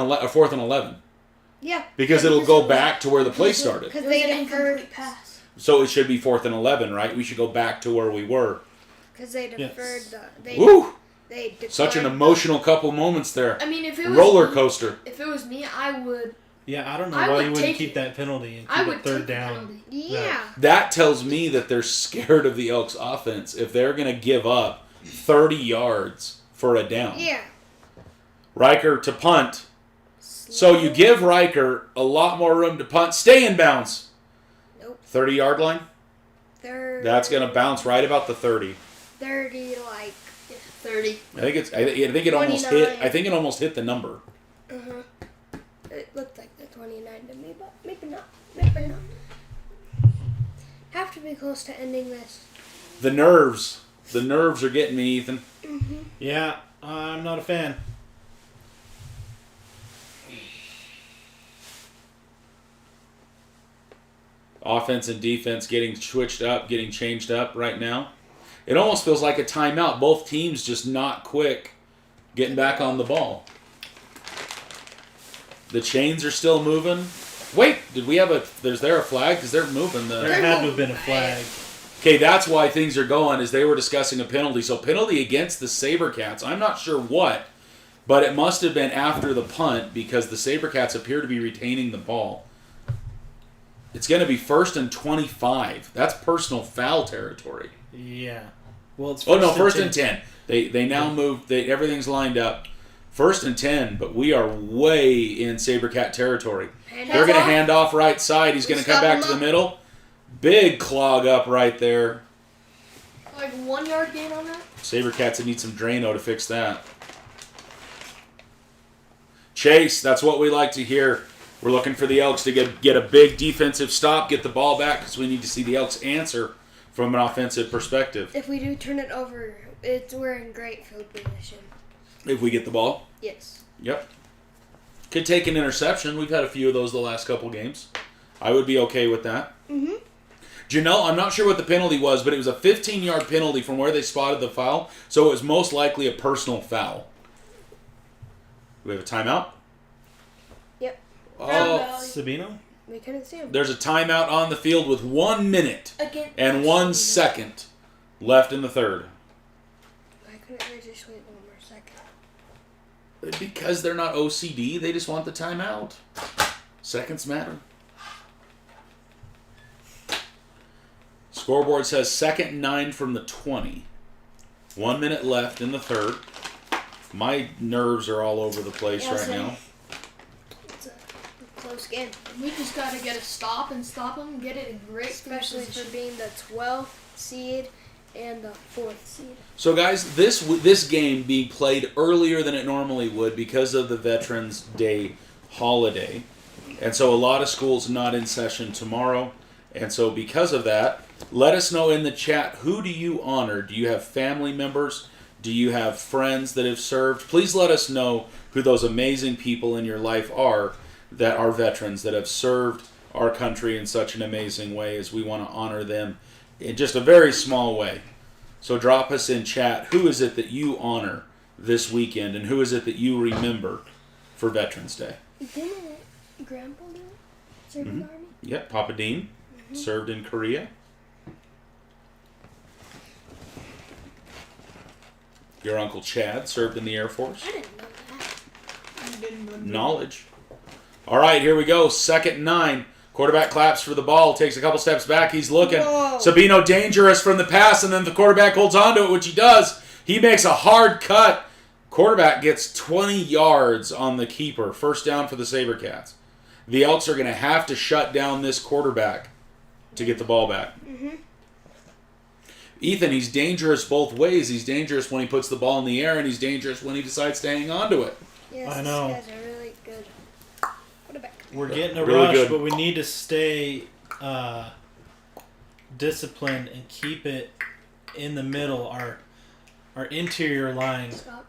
and 11. Yeah. Because it'll go back to where the play started. Because It was they an deferred. incomplete pass. So it should be fourth and 11, right? We should go back to where we were. Because they Yes. deferred the. They, Woo! They deferred Such an emotional couple moments there. I mean, if it was Roller me- coaster. If it was me, I would. Yeah, I don't know I why would you wouldn't take keep it. that penalty and I keep would it third take the down. penalty. Yeah. That tells me that they're scared of the Elks offense if they're going to give up 30 yards for a down. Yeah. Riker to punt. So you give Riker a lot more room to punt. Stay in bounds. Nope. 30-yard line? They're. That's going to bounce right about the 30. 30, like. 30. I think it almost hit. 29. I think it almost hit the number. Uh-huh. It looked like the 29 to me, but maybe not. Maybe not. Have to be close to ending this. The nerves are getting me, Ethan. Yeah, I'm not a fan. Offense and defense getting switched up, getting changed up right now. It almost feels like a timeout. Both teams just not quick getting back on the ball. The chains are still moving. Wait, did we have is there a flag? Because they're moving the... There had to have been a flag. Okay, that's why things are going, is they were discussing a penalty. So penalty against the Sabercats. I'm not sure what, but it must have been after the punt because the Sabercats appear to be retaining the ball. It's going to be 1st and 25. That's personal foul territory. Yeah. Well, it's Oh, no, 1st and 10. They now Yeah. moved. Everything's lined up. 1st and 10, but we are way in Sabercat territory. They're going to hand off right side. He's going to come Stop back him to the up. middle. Big clog up right there. Like 1 yard gain on that? Sabercats would need some Drano to fix that. Chase, that's what we like to hear. We're looking for the Elks to get a big defensive stop, get the ball back, because we need to see the Elks answer from an offensive perspective. If we do turn it over, we're in great field position. If we get the ball. Yes. Yep. Could take an interception. We've had a few of those the last couple games. I would be okay with that. Mm-hmm. Janelle, I'm not sure what the penalty was, but it was a 15-yard penalty from where they spotted the foul, so it was most likely a personal foul. Do we have a timeout? Yep. Oh, Sabino? We couldn't see him. there's a timeout on the field with 1 minute Again, and 1 second left in the third. Why couldn't they just wait 1 more second? Because they're not OCD, they just want the timeout. Seconds matter. Scoreboard says 2nd and 9 from the 20. 1 minute left in the third. My nerves are all over the place Yeah, right same. now. It's a close game. We just got to get a stop and stop them, get it in great Especially position. for being the 12th seed and the 4th seed. So guys, this game being played earlier than it normally would because of the Veterans Day holiday. And so a lot of schools not in session tomorrow. And so because of that, let us know in the chat, who do you honor? Do you have family members? Do you have friends that have served? Please let us know who those amazing people in your life are that are veterans, that have served our country in such an amazing way, as we want to honor them in just a very small way. So drop us in chat, who is it that you honor this weekend, and who is it that you remember for Veterans Day? Didn't Grandpa do it? Serve in the Army? Yep, Papa Dean served in Korea. Your Uncle Chad served in the Air Force. I didn't know that. Knowledge. All right, here we go. 2nd and 9. Quarterback claps for the ball, takes a couple steps back. He's looking. Whoa. Sabino dangerous from the pass, and then the quarterback holds on to it, which he does. He makes a hard cut. Quarterback gets 20 yards on the keeper. First down for the Sabercats. The Elks are going to have to shut down this quarterback to get the ball back. Mm-hmm. Ethan, he's dangerous both ways. He's dangerous when he puts the ball in the air, and he's dangerous when he decides to hang on to it. Yes, I know. these guys are really good. Quarterback. We're getting a Really rush, good. but we need to stay disciplined and keep it in the middle. Our interior line Stop.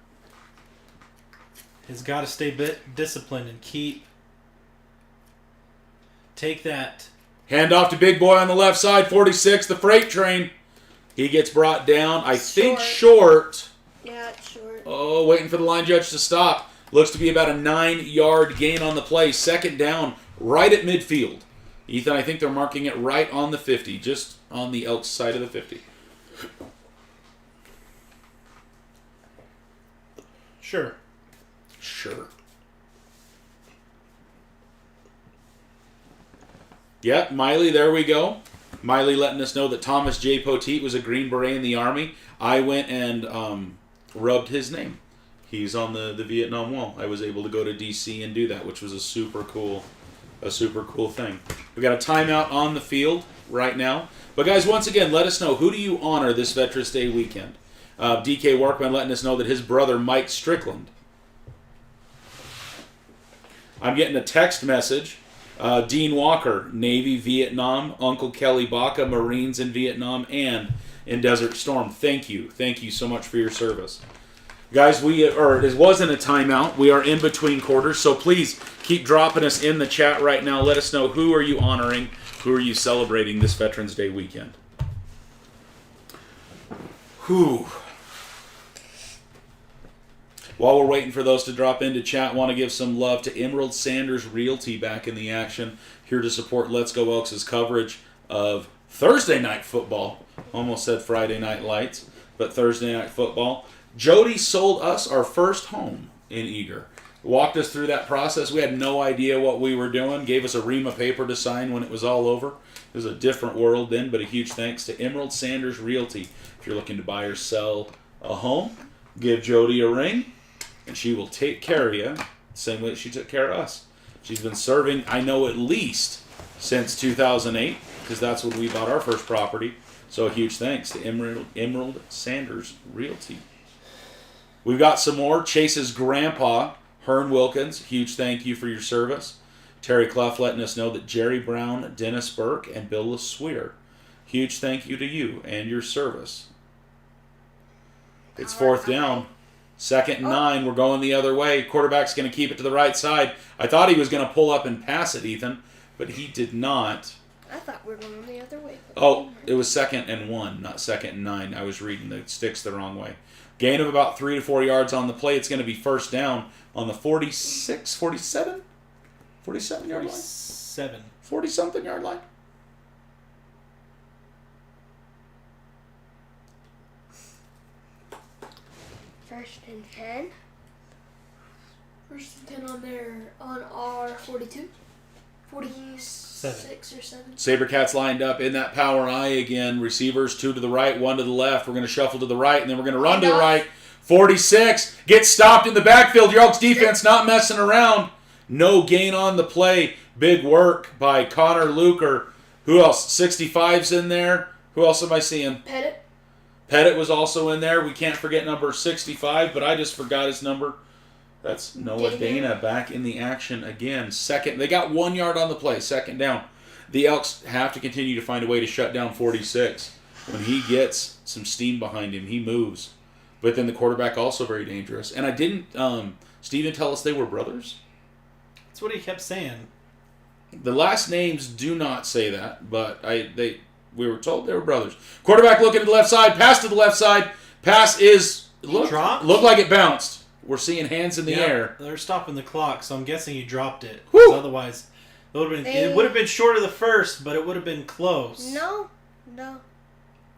has got to stay disciplined and take that. Hand off to Big Boy on the left side, 46, the freight train. He gets brought down, I think short. Yeah, it's short. Oh, waiting for the line judge to stop. Looks to be about a 9-yard gain on the play. 2nd down, right at midfield. Ethan, I think they're marking it right on the 50, just on the Elks side of the 50. Sure. Sure. Yep, Miley, there we go. Miley letting us know that Thomas J. Poteet was a Green Beret in the Army. I went and rubbed his name. He's on the Vietnam Wall. I was able to go to D.C. and do that, which was a super cool thing. We got a timeout on the field right now. But guys, once again, let us know, who do you honor this Veterans Day weekend? DK Workman letting us know that his brother, Mike Strickland. I'm getting a text message. Dean Walker, Navy, Vietnam. Uncle Kelly Baca, Marines in Vietnam and in Desert Storm. Thank you. Thank you so much for your service. Guys, it wasn't a timeout. We are in between quarters, so please keep dropping us in the chat right now. Let us know, who are you honoring? Who are you celebrating this Veterans Day weekend? Whew. While we're waiting for those to drop into chat, want to give some love to Emerald Sanders Realty back in the action, here to support Let's Go Elks' coverage of Thursday night football. Almost said Friday night lights, but Thursday night football. Jody sold us our first home in Eager. Walked us through that process. We had no idea what we were doing. Gave us a ream of paper to sign when it was all over. It was a different world then, but a huge thanks to Emerald Sanders Realty. If you're looking to buy or sell a home, give Jody a ring, and she will take care of you the same way she took care of us. She's been serving, I know, at least since 2008, because that's when we bought our first property. So a huge thanks to Emerald Sanders Realty. We've got some more. Chase's grandpa, Hearn Wilkins, huge thank you for your service. Terry Clough letting us know that Jerry Brown, Dennis Burke, and Bill LeSueur Huge thank you to you and your service. It's fourth down. 2nd and 9. We're going the other way. Quarterback's going to keep it to the right side. I thought he was going to pull up and pass it, Ethan, but he did not. I thought we were going the other way. Oh, it was 2nd and 1, not 2nd and 9. I was reading the sticks the wrong way. Gain of about 3 to 4 yards on the play. It's going to be first down on the 46, 47? 47 yard line? 47. 40-something yard line? First and 10. First and 10 on our 42. 46 or 7. Sabercats lined up in that power I again. Receivers 2 to the right, 1 to the left. We're going to shuffle to the right, and then we're going to run to the right. 46 gets stopped in the backfield. Your Elks defense not messing around. No gain on the play. Big work by Connor Luker. Who else? 65's in there. Who else am I seeing? Pettit was also in there. We can't forget number 65, but I just forgot his number. That's Noah Dana back in the action again. Second, they got 1 yard on the play. Second down. The Elks have to continue to find a way to shut down 46. When he gets some steam behind him, he moves. But then the quarterback also very dangerous. And I didn't, Steven tell us they were brothers? That's what he kept saying. The last names do not say that, but we were told they were brothers. Quarterback looking to the left side, pass to the left side. Pass is looked like it bounced. We're seeing hands in the air. They're stopping the clock, so I'm guessing you dropped it. Woo! Otherwise, it would have been short of the first, but it would have been close. No.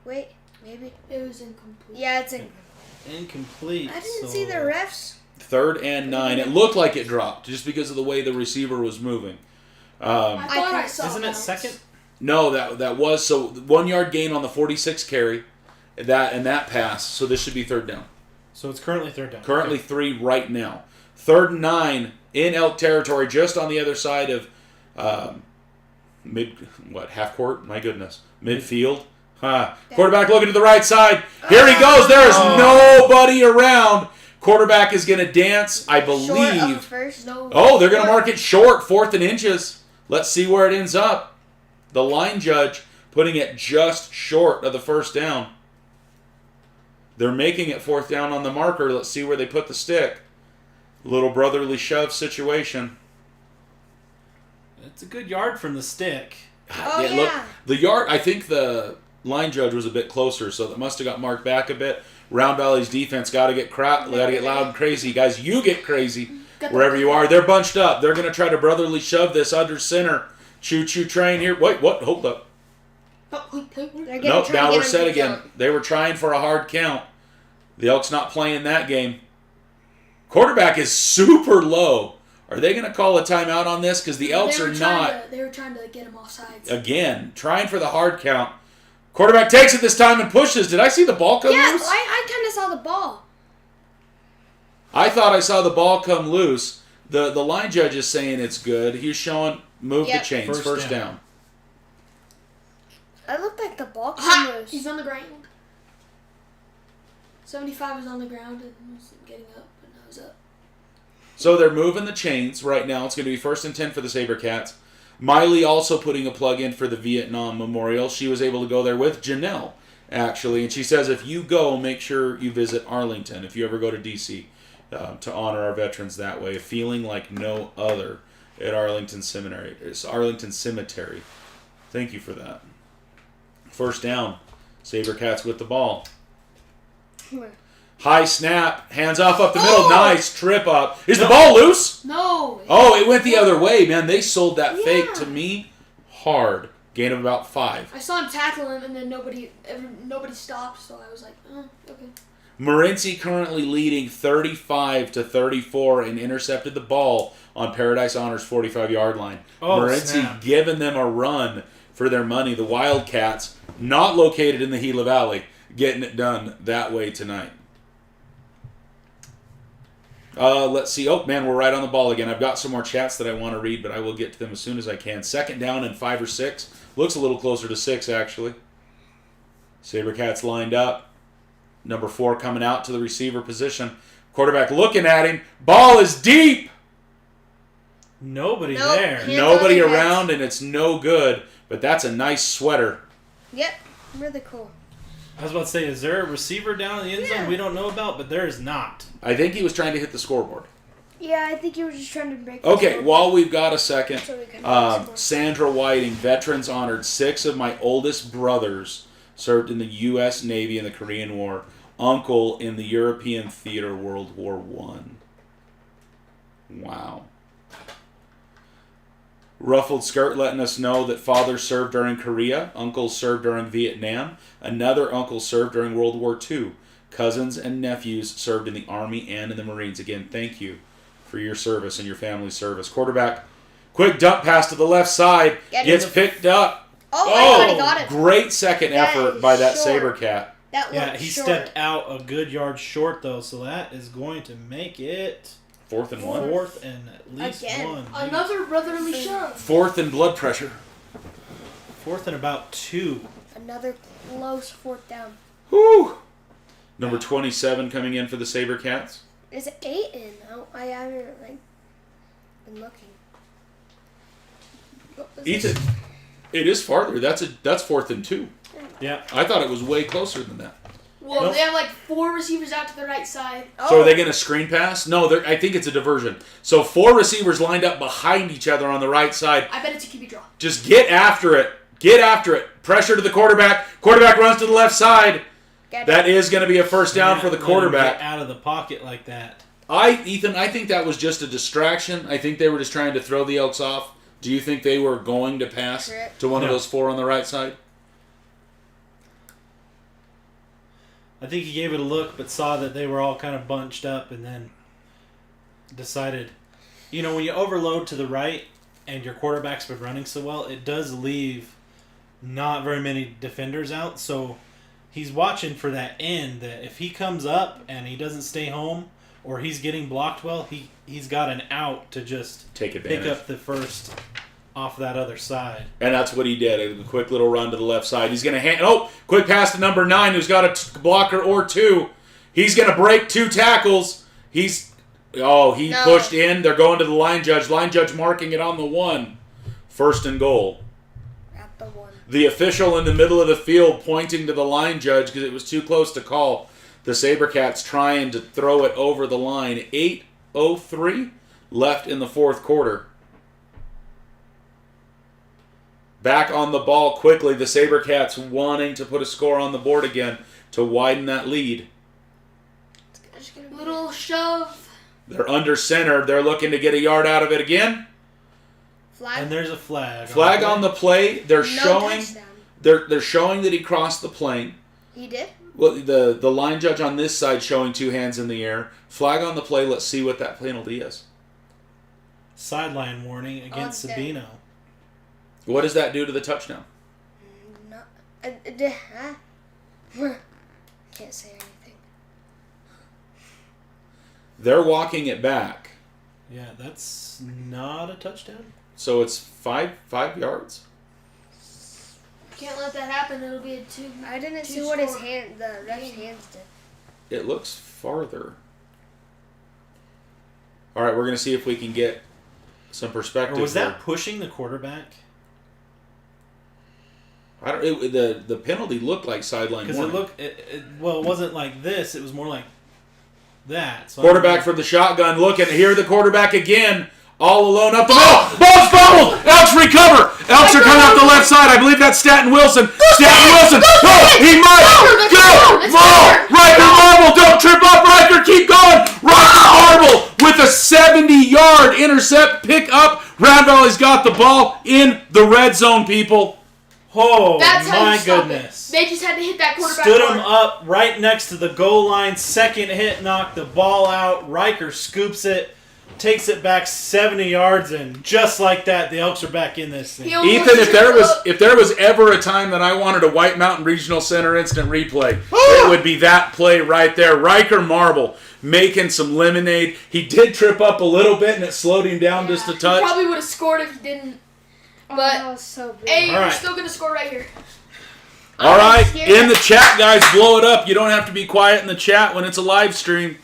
Wait, maybe. It was incomplete. Yeah, it's incomplete. I didn't see the refs. 3rd and 9. It looked like it dropped just because of the way the receiver was moving. I thought I saw Isn't it second? No, that was so 1 yard gain on the 46 carry, that pass. So this should be 3rd down. So it's currently 3rd down. Currently 3 right now. 3rd and 9 in Elk territory, just on the other side of half court? My goodness. Midfield. Quarterback looking to the right side. Here he goes. There is nobody around. Quarterback is going to dance, I believe. First. No. Oh, they're going to mark it short, 4th and inches. Let's see where it ends up. The line judge putting it just short of the first down. They're making it 4th down on the marker. Let's see where they put the stick. Little brotherly shove situation. It's a good yard from the stick. Look, the yard, I think the line judge was a bit closer, so that must have got marked back a bit. Round Valley's defense got to get loud and crazy. Guys, you get crazy wherever you are. They're bunched up. They're going to try to brotherly shove this under center. Choo-choo train here. Wait, what? Hold up. Nope, now we're set again. They were trying for a hard count. The Elks not playing that game. Quarterback is super low. Are they going to call a timeout on this? Because the Elks are not. They were trying to get him off sides. Again, trying for the hard count. Quarterback takes it this time and pushes. Did I see the ball come loose? Yeah, I kind of saw the ball. I thought I saw the ball come loose. The line judge is saying it's good. He's showing move the chains. First down. It looked like the ball came loose. He's on the ground. 75 is on the ground and was getting up, but now he's up. So they're moving the chains right now. It's going to be 1st and 10 for the Sabercats. Miley also putting a plug in for the Vietnam Memorial. She was able to go there with Janelle, actually. And she says if you go, make sure you visit Arlington if you ever go to D.C. To honor our veterans that way. A feeling like no other at Arlington Seminary. It's Arlington Cemetery. Thank you for that. First down. Sabercats with the ball. High snap. Hands off up the middle. Nice trip up. Is the ball loose? No. Oh, it went the other way, man. They sold that fake to me hard. Gain of about 5. I saw him tackle him, and then nobody stopped, so I was like, okay. Morency currently leading 35-34 and intercepted the ball on Paradise Honors 45-yard line. Morency giving them a run for their money. The Wildcats, not located in the Gila Valley, getting it done that way tonight. Let's see. Oh, man, we're right on the ball again. I've got some more chats that I want to read, but I will get to them as soon as I can. 2nd down and 5 or 6. Looks a little closer to 6, actually. Sabercats lined up. Number 4 coming out to the receiver position. Quarterback looking at him. Ball is deep. Nobody there. Nobody around, and it's no good. But that's a nice sweater. Yep, really cool. I was about to say, is there a receiver down in the end zone Yeah. we don't know about? But there is not. I think he was trying to hit the scoreboard. Yeah, I think you were just trying to break. Okay, while we've got a second, So we can Sandra Whiting, veterans honored. 6 of my oldest brothers served in the U.S. Navy in the Korean War. Uncle in the European theater, World War I. Wow. Ruffled Skirt letting us know that father served during Korea, uncles served during Vietnam, another uncle served during World War II. Cousins and nephews served in the Army and in the Marines. Again, thank you for your service and your family's service. Quarterback, quick dump pass to the left side, gets picked up. Oh my God, he got it. Great second That effort is by that short. Sabercat. That Yeah, looked he short. stepped out a good yard short, though, so that is going to make it 4th and 1. 4th and at least Again. 1. maybe Another brotherly shove. 4th and blood pressure. 4th and about 2. Another close 4th down. Whew. Number 27 coming in for the Sabercats. Is it 8 in? I haven't been looking. What was Ethan, it? it is farther. That's 4th and 2. Yeah. I thought it was way closer than that. Well, Nope. they have like 4 receivers out to the right side. So are they going to screen pass? No, I think it's a diversion. So 4 receivers lined up behind each other on the right side. I bet it's a QB draw. Just get after it. Get after it. Pressure to the quarterback. Quarterback runs to the left side. That is going to be a first down for the Let him quarterback. get out of the pocket like that. Ethan, I think that was just a distraction. I think they were just trying to throw the Elks off. Do you think they were going to pass Correct. to one of No. those 4 on the right side? I think he gave it a look, but saw that they were all kind of bunched up and then decided, when you overload to the right and your quarterback's been running so well, it does leave not very many defenders out. So he's watching for that end that if he comes up and he doesn't stay home or he's getting blocked well, he's got an out to just Take advantage. pick up the first off that other side. And that's what he did. A quick little run to the left side. He's going to hand... Oh, quick pass to number 9, who's got a blocker or 2. He's going to break 2 tackles. He No. pushed in. They're going to the line judge. Line judge marking it on the 1. 1st and goal. At the 1. The official in the middle of the field pointing to the line judge because it was too close to call. The Sabercats trying to throw it over the line. 8:03 left in the 4th quarter. Back on the ball quickly. The Sabercats wanting to put a score on the board again to widen that lead. Little shove. They're under center. They're looking to get a yard out of it again. Flag. And there's a flag. Flag on the play. They're No showing. touchdown. They're showing that he crossed the plane. He did? Well, the line judge on this side showing 2 hands in the air. Flag on the play. Let's see what that penalty is. Sideline warning against Oh, Sabino. What does that do to the touchdown? No. Can't say anything. They're walking it back. Yeah, that's not a touchdown. So it's 5 yards. Can't let that happen. It'll be a 2. I didn't Two see what score. the ref's hands did. It looks farther. All right, we're going to see if we can get some perspective. Or was here. that pushing the quarterback? I don't. The penalty looked like sideline Because warning. it wasn't like this. It was more like that. So Quarterback from the shotgun looking. Here the quarterback again. All alone up the ball. Ball's fumbled. Elks recover. Elks are coming up the left side. I believe that's Stanton Wilson. Stanton Wilson. Oh, he might. Go. Ball. Riker Marble. Don't trip up, Riker. Keep going. Riker Marble with a 70-yard intercept pick up. Round Valley's got the ball in the red zone, people. Oh, That's how my you stop goodness. it. They just had to hit that quarterback Stood him hard. up right next to the goal line. Second hit knocked the ball out. Riker scoops it, takes it back 70 yards, and just like that, the Elks are back in this thing. He almost Ethan, if tripped up. there was ever a time that I wanted a White Mountain Regional Center instant replay, it would be that play right there. Riker Marble making some lemonade. He did trip up a little bit, and it slowed him down just a He touch. probably would have scored if he didn't. Oh, But, that was so big. hey, All we're right. still going to score right here. All right, scared. in the chat, guys, blow it up. You don't have to be quiet in the chat when it's a live stream.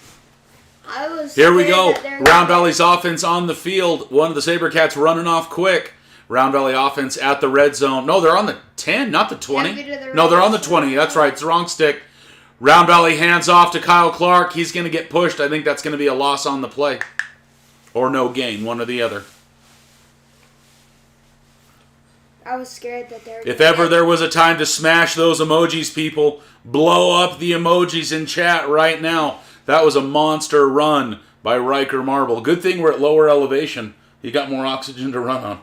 I was Here we scared go. that they're Round gonna- Valley's offense on the field. One of the Sabercats running off quick. Round Valley offense at the red zone. No, they're on the 10, not the 20. Yeah, go to the No, they're on the right. 20. That's right. It's the wrong stick. Round Valley hands off to Kyle Clark. He's going to get pushed. I think that's going to be a loss on the play. Or no gain, one or the other. I was scared that they were. If ever there was a time to smash those emojis, people, blow up the emojis in chat right now. That was a monster run by Riker Marble. Good thing we're at lower elevation. You got more oxygen to run on.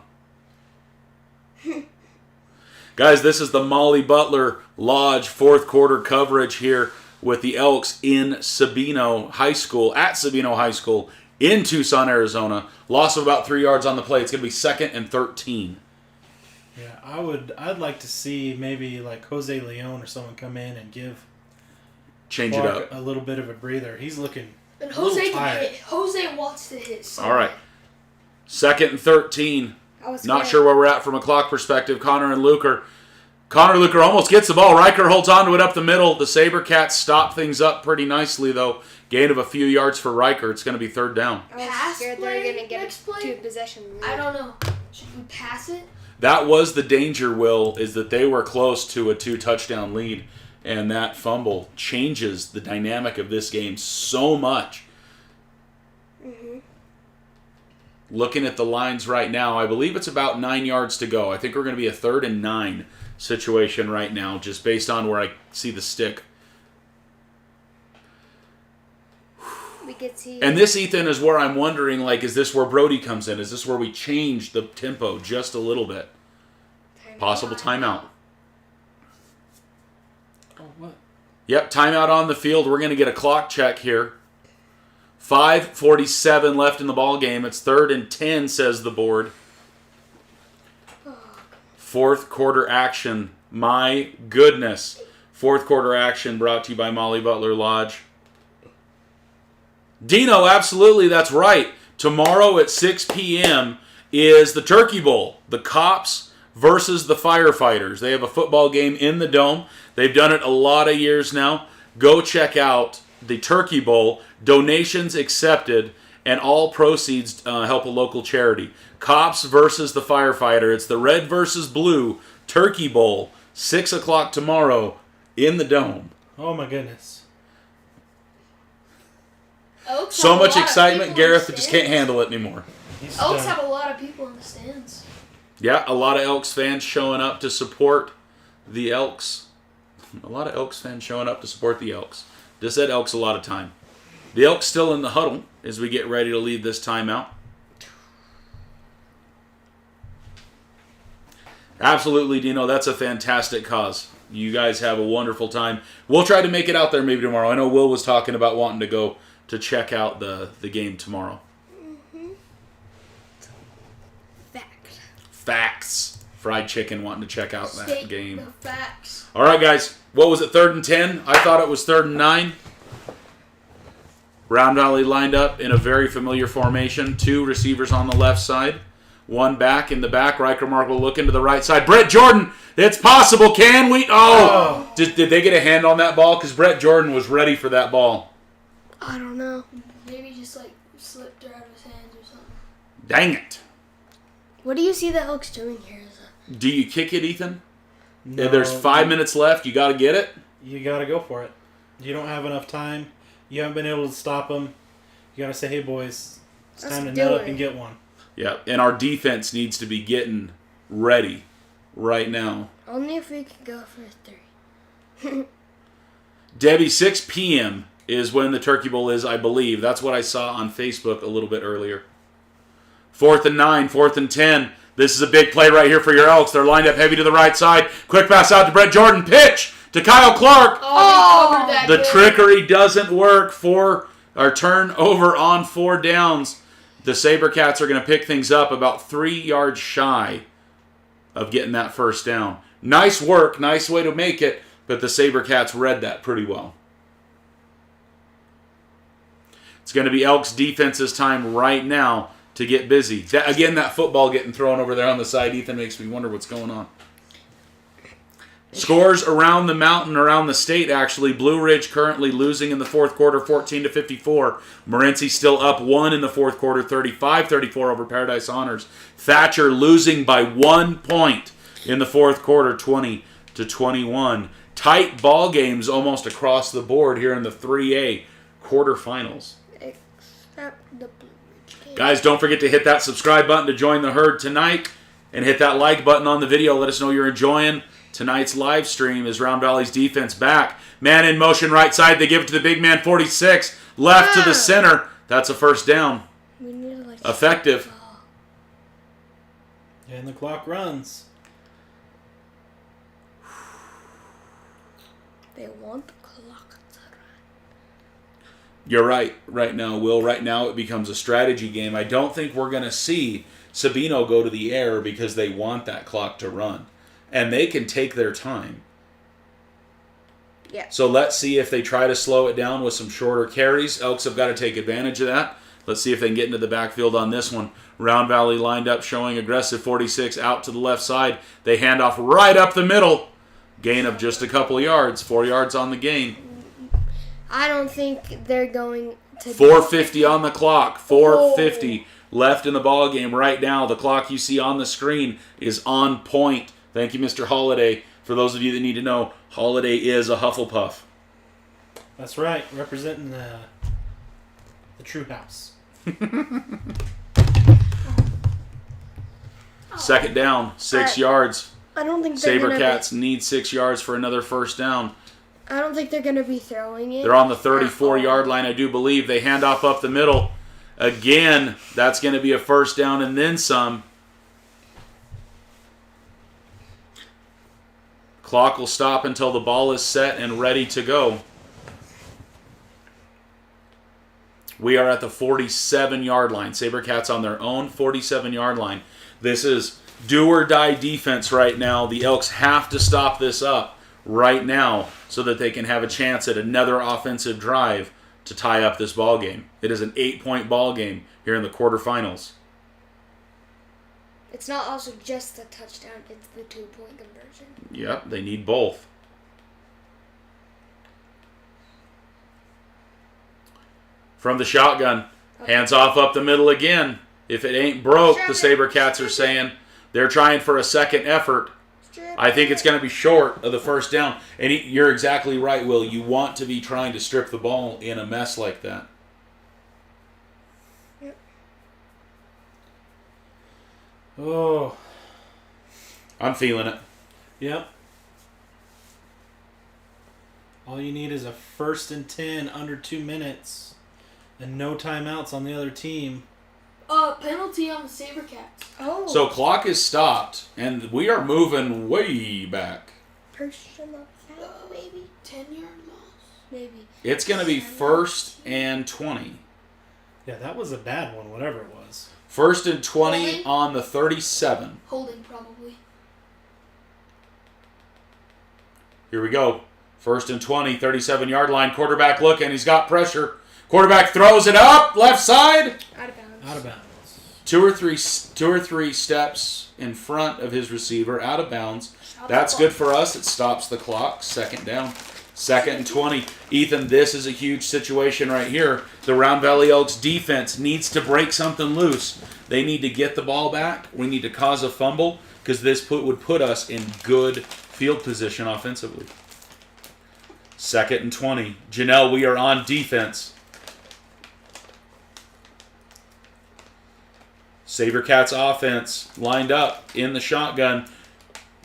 Guys, this is the Molly Butler Lodge fourth quarter coverage here with the Elks in Sabino High School, at Sabino High School in Tucson, Arizona. Loss of about 3 yards on the play. It's going to be 2nd and 13. Yeah, I'd like to see maybe like Jose Leon or someone come in and give Change it Clark up. a little bit of a breather. He's looking And a little Jose can tired. hit. Jose wants to hit. So All right. 2nd and 13. I was Not scared. sure where we're at from a clock perspective. Connor Luker almost gets the ball. Riker holds on to it up the middle. The Sabercats stop things up pretty nicely, though. Gain of a few yards for Riker. It's going to be 3rd down. I was Pass scared they play, were going to get next a play? 2-possession lead. I don't know. Should we pass it? That was the danger, Will, is that they were close to a 2-touchdown lead. And that fumble changes the dynamic of this game so much. Mm-hmm. Looking at the lines right now, I believe it's about 9 yards to go. I think we're going to be a 3rd and 9 situation right now, just based on where I see the stick. We could see. And this, Ethan, is where I'm wondering, like, is this where Brody comes in? Is this where we change the tempo just a little bit? Possible timeout. Oh, what? Yep, timeout on the field. We're going to get a clock check here. 5:47 left in the ball game. It's 3rd and 10, says the board. 4th quarter action. My goodness. 4th quarter action brought to you by Molly Butler Lodge. Dino, absolutely, that's right. Tomorrow at 6 p.m. is the Turkey Bowl. The Cops versus the Firefighters. They have a football game in the Dome. They've done it a lot of years now. Go check out the Turkey Bowl. Donations accepted, and all proceeds help a local charity. Cops versus the Firefighter. It's the red versus blue Turkey Bowl, 6 o'clock tomorrow in the Dome. Oh my goodness. Oaks So have a much lot of excitement, people in Gareth the just can't stands. handle it anymore. He's Oaks done. have a lot of people in the stands. Yeah, a lot of Elks fans showing up to support the Elks. A lot of Elks fans showing up to support the Elks. Just said Elks a lot of time. The Elks still in the huddle as we get ready to leave this timeout. Absolutely, Dino. That's a fantastic cause. You guys have a wonderful time. We'll try to make it out there maybe tomorrow. I know Will was talking about wanting to go to check out the game tomorrow. Fact. Facts. Fried chicken wanting to check out that State game. the facts. All right, guys. What was it, 3rd and 10? I thought it was 3rd and 9. Round Valley lined up in a very familiar formation. 2 receivers on the left side. 1 back in the back. Riker Mark will look into the right side. Brett Jordan, it's possible. Can we? Oh! Did they get a hand on that ball? Because Brett Jordan was ready for that ball. I don't know. Maybe just like slipped her out of his hands or something. Dang it. What do you see the Elks doing here? Do you kick it, Ethan? No, If there's 5 minutes left. You got to get it? You got to go for it. You don't have enough time. You haven't been able to stop them. You got to say, hey, boys, it's Let's time to do nut up it. and get one. Yeah, and our defense needs to be getting ready right now. Only if we can go for a 3. Debbie, 6 p.m. is when the Turkey Bowl is, I believe. That's what I saw on Facebook a little bit earlier. 4th and 9, 4th and 10. This is a big play right here for your Elks. They're lined up heavy to the right side. Quick pass out to Brett Jordan. Pitch to Kyle Clark. Oh, they covered that The good. trickery doesn't work for our turnover on 4 downs. The Sabercats are going to pick things up about 3 yards shy of getting that first down. Nice work, nice way to make it, but the Sabercats read that pretty well. It's going to be Elks defense's time right now to get busy. That football getting thrown over there on the side, Ethan, makes me wonder what's going on. Scores around the mountain, around the state, actually. Blue Ridge currently losing in the fourth quarter, 14-54. Morenci still up 1 in the fourth quarter, 35-34 over Paradise Honors. Thatcher losing by 1 point in the fourth quarter, 20-21. Tight ball games almost across the board here in the 3A quarterfinals. Except the Blue Ridge game. Guys, don't forget to hit that subscribe button to join the herd tonight. And hit that like button on the video. Let us know you're enjoying tonight's live stream. Is Round Valley's defense back? Man in motion right side. They give it to the big man, 46. Left to the center. That's a first down. We need to, like, Effective. And the clock runs. They want the clock to run. You're right. Right now, Will. Right now it becomes a strategy game. I don't think we're going to see Sabino go to the air because they want that clock to run. And they can take their time. Yeah. So let's see if they try to slow it down with some shorter carries. Elks have got to take advantage of that. Let's see if they can get into the backfield on this one. Round Valley lined up, showing aggressive 46 out to the left side. They hand off right up the middle. Gain of just a couple of yards. 4 yards on the gain. I don't think they're going to. 4:50 on the clock. 4:50 left in the ball game right now. The clock you see on the screen is on point. Thank you, Mr. Holiday. For those of you that need to know, Holiday is a Hufflepuff. That's right, representing the true house. Second down, 6 yards. I don't think they're Sabercats need 6 yards for another first down. I don't think they're going to be throwing it. They're on the 34-yard line, I do believe. They hand off up the middle. Again, that's going to be a first down and then some. Clock will stop until the ball is set and ready to go. We are at the 47-yard line. Sabercats on their own 47-yard line. This is do or die defense right now. The Elks have to stop this up right now so that they can have a chance at another offensive drive to tie up this ball game. It is an 8-point ball game here in the quarterfinals. It's not also just the touchdown, it's the 2-point conversion. Yep, they need both. From the shotgun, hands off up the middle again. If it ain't broke, the Sabercats are saying they're trying for a second effort. I think it's going to be short of the first down. And you're exactly right, Will. You want to be trying to strip the ball in a mess like that. Yep. Oh. I'm feeling it. Yep. All you need is a 1st and 10 under 2 minutes and no timeouts on the other team. Penalty on the Sabercats. Oh. So clock is stopped, and we are moving way back. Personal foul, maybe? 10-yard loss. Maybe. It's going to be 1st and 20. Yeah, that was a bad one, whatever it was. 1st and 20 Holding? on the 37. Holding, probably. Here we go. 1st and 20, 37-yard line. Quarterback looking. He's got pressure. Quarterback throws it up. Left side. Out of bounds. Out of bounds. Two or three steps in front of his receiver. Out of bounds. That's good for us. It stops the clock. Second down. 2nd and 20. Ethan, this is a huge situation right here. The Round Valley Elks defense needs to break something loose. They need to get the ball back. We need to cause a fumble because this would put us in good field position offensively. 2nd and 20. Janelle, we are on defense. Sabercats offense lined up in the shotgun.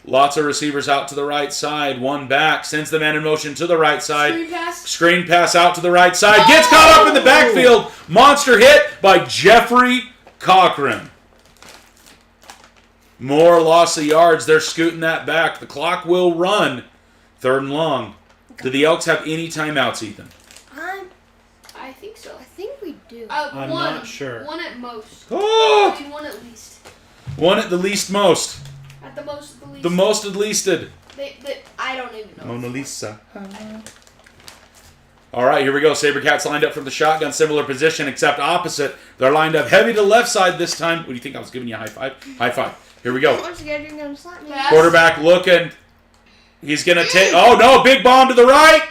Lots of receivers out to the right side. One back. Sends the man in motion to the right side. Screen pass. Screen pass out to the right side. Gets caught up in the backfield. Monster hit by Jeffrey Cochran. More loss of yards. They're scooting that back. The clock will run. 3rd and long. Do the Elks have any timeouts, Ethan? I think so. I think we do. I'm One, not sure. One at most. Oh! Maybe one at least. One at the least most. At the most, the least. The most at leasted. I don't even know. Mona Lisa. All right, here we go. Sabercats lined up from the shotgun, similar position, except opposite. They're lined up heavy to the left side this time. What do you think? I was giving you a high five? High five. Here we go. Once again, you're going to slap me. Pass. Quarterback looking. He's going to take... Oh, no, big bomb to the right.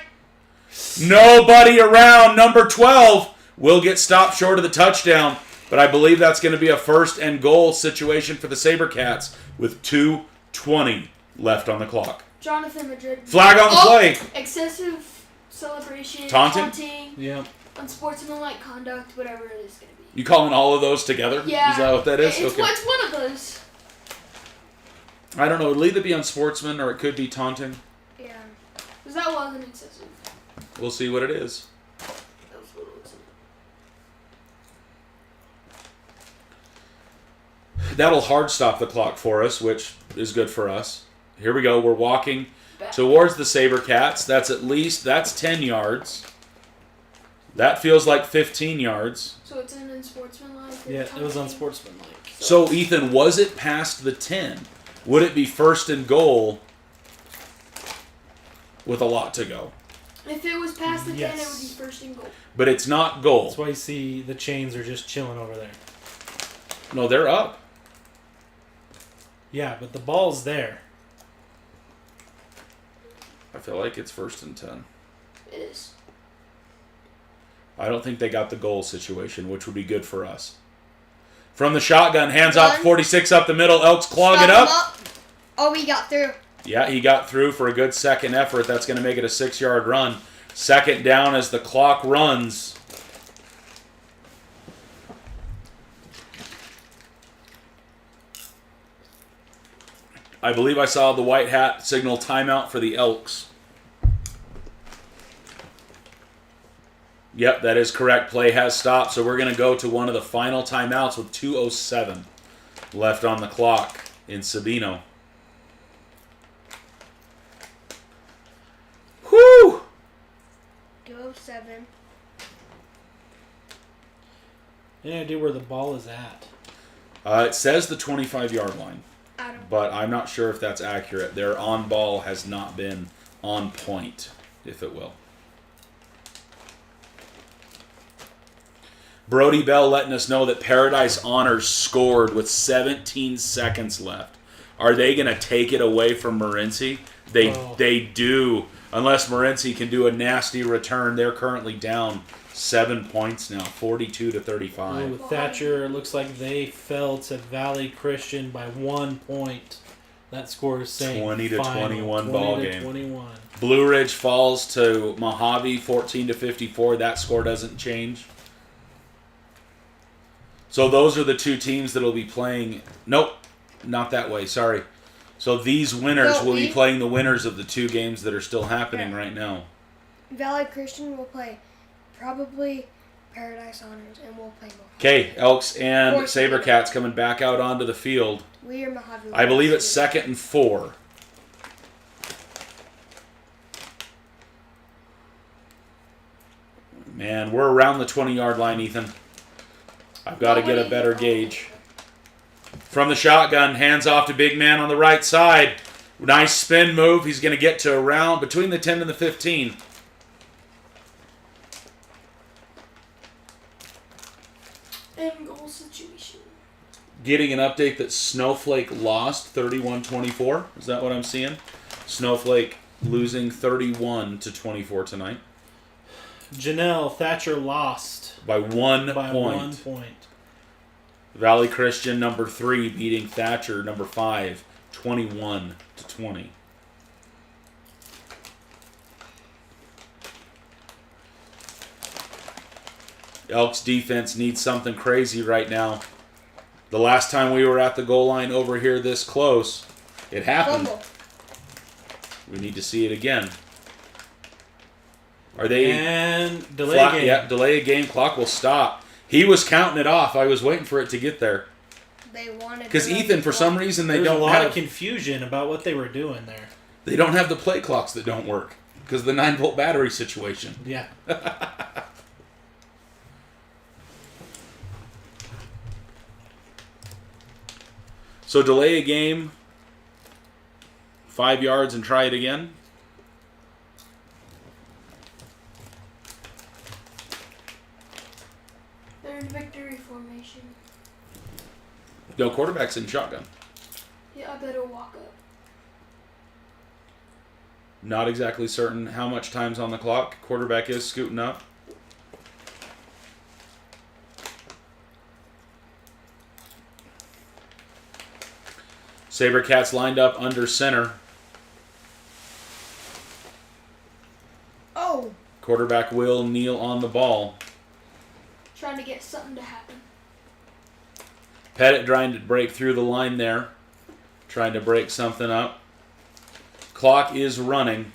Nobody around. Number 12 will get stopped short of the touchdown. But I believe that's going to be a first and goal situation for the Sabercats with 2:20 left on the clock. Jonathan Madrid. Flag on the play. Excessive celebration. Taunting? Yeah. Unsportsmanlike conduct, whatever it is going to be. You calling all of those together? Yeah. Is that what that is? It's, Okay. it's one of those. I don't know. It'll either be unsportsman or it could be taunting. Yeah. Because that wasn't excessive. We'll see what it is. That was what it was. That'll hard stop the clock for us, which is good for us. Here we go. We're walking Back. towards the Sabercats. That's 10 yards. That feels like 15 yards. So it's an unsportsmanlike. or Yeah, it was taunting? unsportsmanlike. So, Ethan, was it past the 10? Would it be first and goal with a lot to go? If it was past the 10, it would Yes. be first and goal. But it's not goal. That's why you see the chains are just chilling over there. No, they're up. Yeah, but the ball's there. I feel like it's first and 10. It is. I don't think they got the goal situation, which would be good for us. From the shotgun, hands off, 46 up the middle. Elks clog it up. Oh, we got through. Yeah, he got through for a good second effort. That's going to make it a 6-yard run. Second down as the clock runs. I believe I saw the white hat signal timeout for the Elks. Yep, that is correct. Play has stopped, so we're going to go to one of the final timeouts with 2:07 left on the clock in Sabino. Whew! 207. Any idea where the ball is at? It says the 25-yard line, but I'm not sure if that's accurate. Their on-ball has not been on point, if it will. Brody Bell letting us know that Paradise Honors scored with 17 seconds left. Are they going to take it away from Morenci? They do. Unless Morenci can do a nasty return. They're currently down 7 points now, 42-35. With Thatcher, it looks like they fell to Valley Christian by 1 point. That score is saying 20-21 ball game. 20-21. Blue Ridge falls to Mojave 14-54. That score doesn't change. So those are the two teams that will be playing. Nope, not that way. Sorry. So these winners will be playing the winners of the two games that are still happening right now. Valley Christian will play probably Paradise Honors, and we'll play Mojave. Okay, Elks and Sabercats coming back out onto the field. We are Mojave. I believe it's 2nd and 4. Man, we're around the 20-yard line, Ethan. I've got to get a better gauge. From the shotgun, hands off to big man on the right side. Nice spin move. He's going to get to around between the 10 and the 15. And goal situation. Getting an update that Snowflake lost 31-24. Is that what I'm seeing? Snowflake losing 31-24 tonight. Janelle Thatcher lost By 1 by point. 1 point. Valley Christian number 3 beating Thatcher number 5, 21-20. Elks defense needs something crazy right now. The last time we were at the goal line over here this close, it happened. Fumble. We need to see it again. Are they And delay game. Yeah, delay a game. Clock will stop. He was counting it off. I was waiting for it to get there. They wanted Because Ethan, for some reason, they There's don't a lot have of confusion about what they were doing there. they don't have the play clocks that don't work because of the 9-volt battery situation. Yeah. So delay a game, 5 yards, and try it again. They're in victory formation. No, quarterback's in shotgun. Yeah, I better walk up. Not exactly certain how much time's on the clock. Quarterback is scooting up. Sabercats lined up under center. Oh, Quarterback will kneel on the ball. Trying to get something to happen. Pettit trying to break through the line there. Trying to break something up. Clock is running.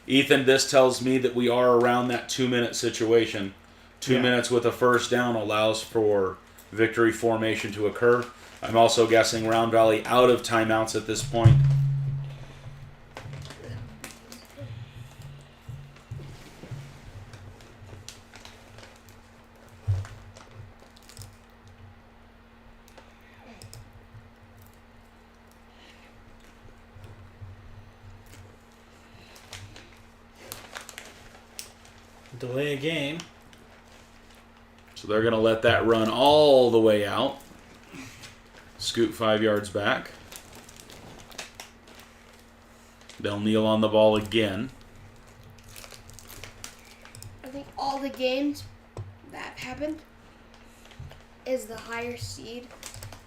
Ethan, this tells me that we are around that 2-minute situation. 2 minutes with a first down allows for victory formation to occur. I'm also guessing Round Valley out of timeouts at this point. Delay a game. So they're going to let that run all the way out. Scoot 5 yards back. They'll kneel on the ball again. I think all the games that happened is the higher seed.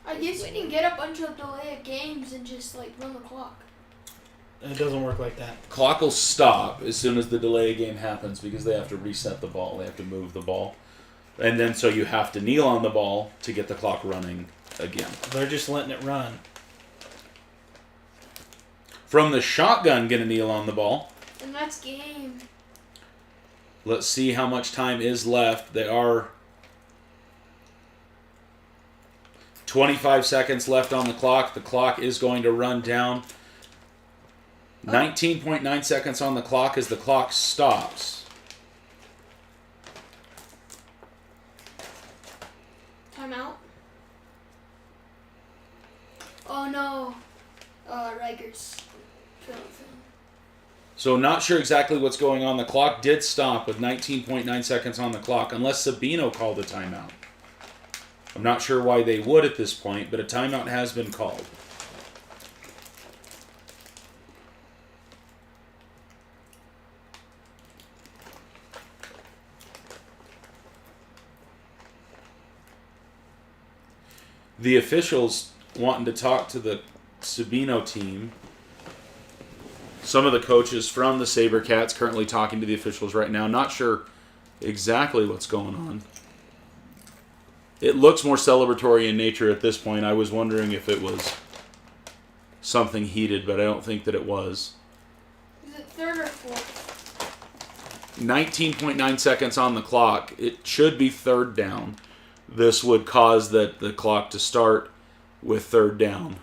I guess you can get a bunch of delay of games and just like run the clock. It doesn't work like that. Clock will stop as soon as the delay game happens because they have to reset the ball. They have to move the ball. And then so you have to kneel on the ball to get the clock running again. They're just letting it run. From the shotgun, going to kneel on the ball. And that's game. Let's see how much time is left. They are 25 seconds left on the clock. The clock is going to run down. 19.9 seconds on the clock as the clock stops. Timeout. Oh no. Rikers. Film. So not sure exactly what's going on. The clock did stop with 19.9 seconds on the clock, unless Sabino called a timeout. I'm not sure why they would at this point, but a timeout has been called. The officials wanting to talk to the Sabino team. Some of the coaches from the Sabercats currently talking to the officials right now. Not sure exactly what's going on. It looks more celebratory in nature at this point. I was wondering if it was something heated, but I don't think that it was. Is it third or fourth? 19.9 seconds on the clock. It should be third down. This would cause the clock to start with third down.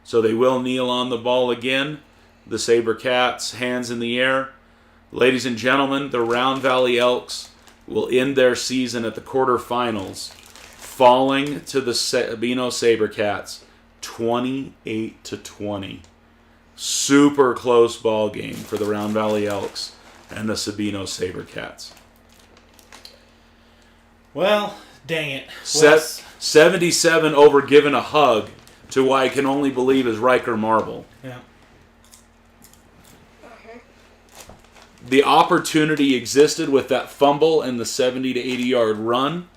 So they will kneel on the ball again. The Sabercats, hands in the air. Ladies and gentlemen, the Round Valley Elks will end their season at the quarterfinals, falling to the Sabino Sabercats 28-20. Super close ball game for the Round Valley Elks and the Sabino Sabercats. Well, dang it. Set 77 over giving a hug to what I can only believe is Riker Marble. Yeah. The opportunity existed with that fumble and the 70 to 80 yard run.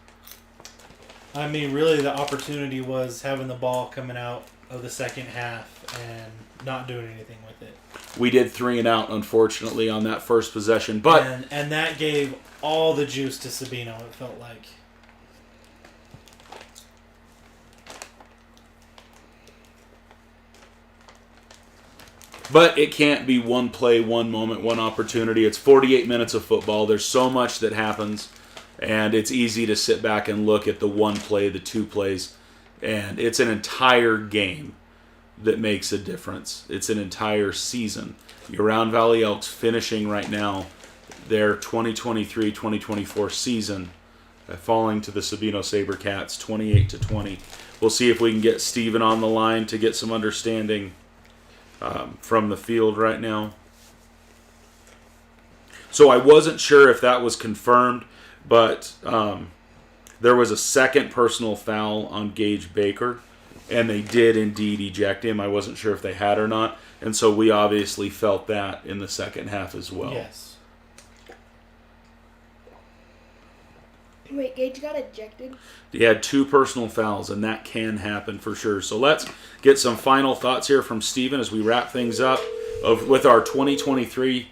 I mean, really, the opportunity was having the ball coming out of the second half and not doing anything with it. We did 3 and out, unfortunately, on that first possession. But and that gave all the juice to Sabino, it felt like. But it can't be one play, one moment, one opportunity. It's 48 minutes of football. There's so much that happens, and it's easy to sit back and look at the one play, the 2 plays, and it's an entire game that makes a difference. It's an entire season. Your Round Valley Elks finishing right now their 2023-2024 season, falling to the Sabino Sabercats 28-20. We'll see if we can get Steven on the line to get some understanding from the field right now. So I wasn't sure if that was confirmed, but there was a second personal foul on Gage Baker, and they did indeed eject him. I wasn't sure if they had or not, and so we obviously felt that in the second half as well. Yes. Wait, Gage got ejected? He had 2 personal fouls, and that can happen for sure. So let's get some final thoughts here from Steven as we wrap things up with our 2023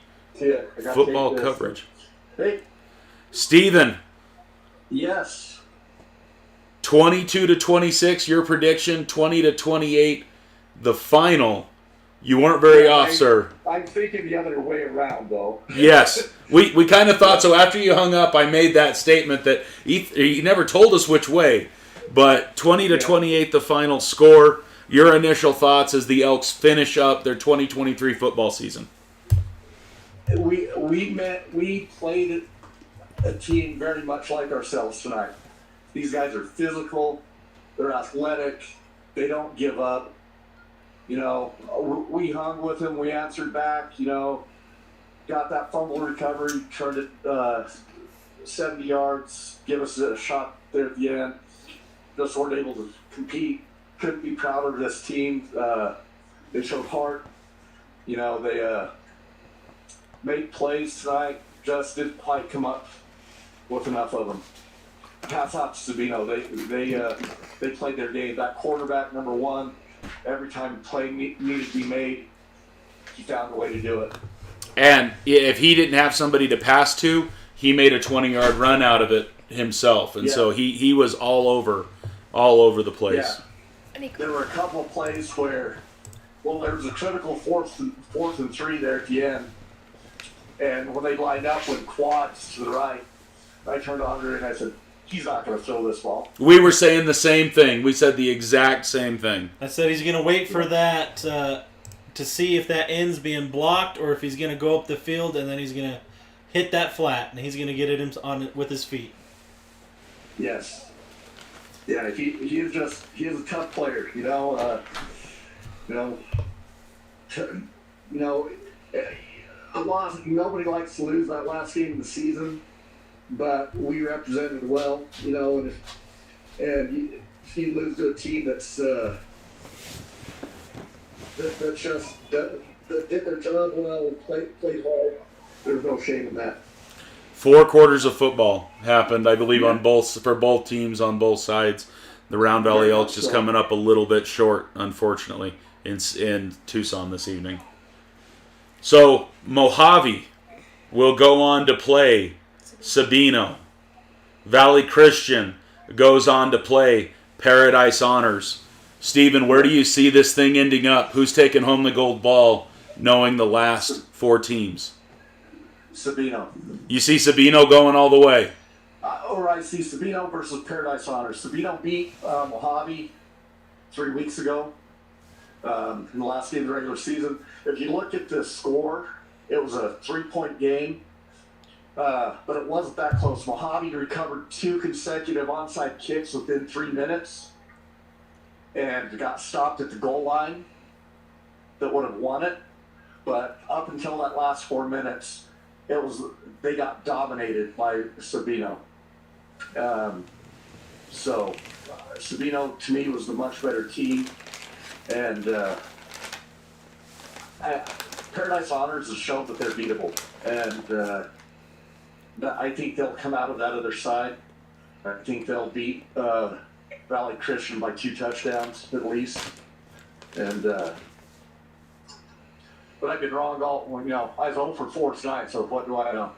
football coverage. Hey, Steven, yes. 22-26, your prediction, 20-28, the final. You weren't very off, sir. I'm thinking the other way around, though. Yes. We kind of thought so. After you hung up, I made that statement that he never told us which way. But 20-28, the final score. Your initial thoughts as the Elks finish up their 2023 football season. We played a team very much like ourselves tonight. These guys are physical. They're athletic. They don't give up. You know, we hung with them. We answered back. You know, got that fumble recovery, turned it 70 yards, give us a shot there at the end. Just weren't able to compete. Couldn't be prouder of this team. They showed heart. You know, they made plays tonight. Just didn't quite come up with enough of them. Hats off to Sabino. They played their game. That quarterback, number 1, every time a play needed to be made, he found a way to do it. And if he didn't have somebody to pass to, he made a 20-yard run out of it himself. And so he was all over the place. Yeah. There were a couple of plays where, there was a critical fourth and 3 there at the end. And when they lined up with quads to the right, I turned to Andre and I said, he's not going to throw this ball. We were saying the same thing. We said the exact same thing. I said he's going to wait for that to see if that end's being blocked or if he's going to go up the field and then he's going to hit that flat and he's going to get it on with his feet. Yes. Yeah, he is a tough player. Nobody likes to lose that last game of the season, but we represented well, and if you lose to a team that did their job well and played hard, there's no shame in that. 4 quarters of football happened, I believe, for both teams on both sides. The Round Valley Elks just coming up a little bit short, unfortunately, in Tucson this evening. So Mojave will go on to play Sabino. Valley Christian goes on to play Paradise Honors. Stephen, where do you see this thing ending up? Who's taking home the gold ball, knowing the last 4 teams? Sabino. You see Sabino going all the way? Or I see Sabino versus Paradise Honors. Sabino beat Mojave 3 weeks ago in the last game of the regular season. If you look at the score, it was a 3-point game, but it wasn't that close. Mojave recovered 2 consecutive onside kicks within 3 minutes and got stopped at the goal line that would have won it. But up until that last 4 minutes, they got dominated by Sabino. So Sabino, to me, was the much better team. And Paradise Honors has shown that they're beatable. And I think they'll come out of that other side. I think they'll beat Valley Christian by 2 touchdowns at least. And but I've been wrong all. I was 0 for 4 tonight, so what do I know?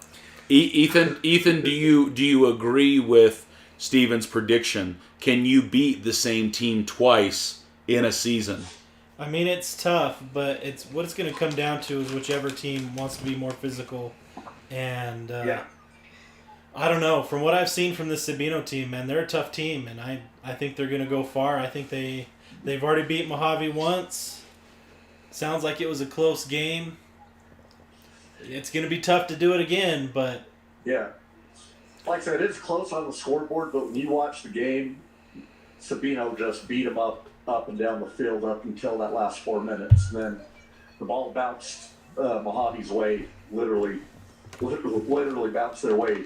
Ethan, do you agree with Steven's prediction? Can you beat the same team twice in a season? I mean, it's tough, but what it's going to come down to is whichever team wants to be more physical. And I don't know. From what I've seen from the Sabino team, man, they're a tough team, and I think they're going to go far. I think they've already beat Mojave once. Sounds like it was a close game. It's going to be tough to do it again, but... Yeah. Like I said, it's close on the scoreboard, but when you watch the game, Sabino just beat them up and down the field up until that last 4 minutes. And then the ball bounced Mojave's way, literally bounced their way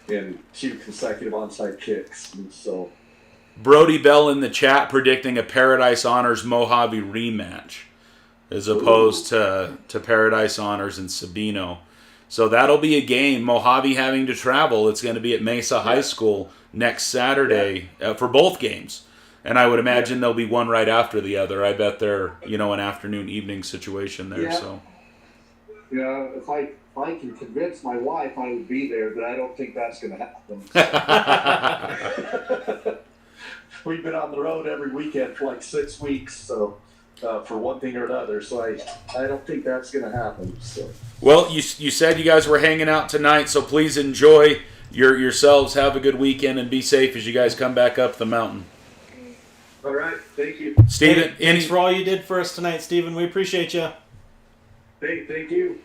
and 2 consecutive onside kicks. And so, Brody Bell in the chat predicting a Paradise Honors Mojave rematch as opposed to Paradise Honors and Sabino. So that'll be a game. Mojave having to travel. It's going to be at Mesa High School next Saturday for both games. And I would imagine there'll be one right after the other. I bet they're, an afternoon, evening situation there. Yeah. So, if I can convince my wife, I would be there, but I don't think that's going to happen. We've been on the road every weekend for like 6 weeks, so for one thing or another. So I don't think that's going to happen. So. Well, you said you guys were hanging out tonight, so please enjoy yourselves. Have a good weekend and be safe as you guys come back up the mountain. All right, thank you. Steven, Thanks for all you did for us tonight, Steven. We appreciate you. Hey, thank you.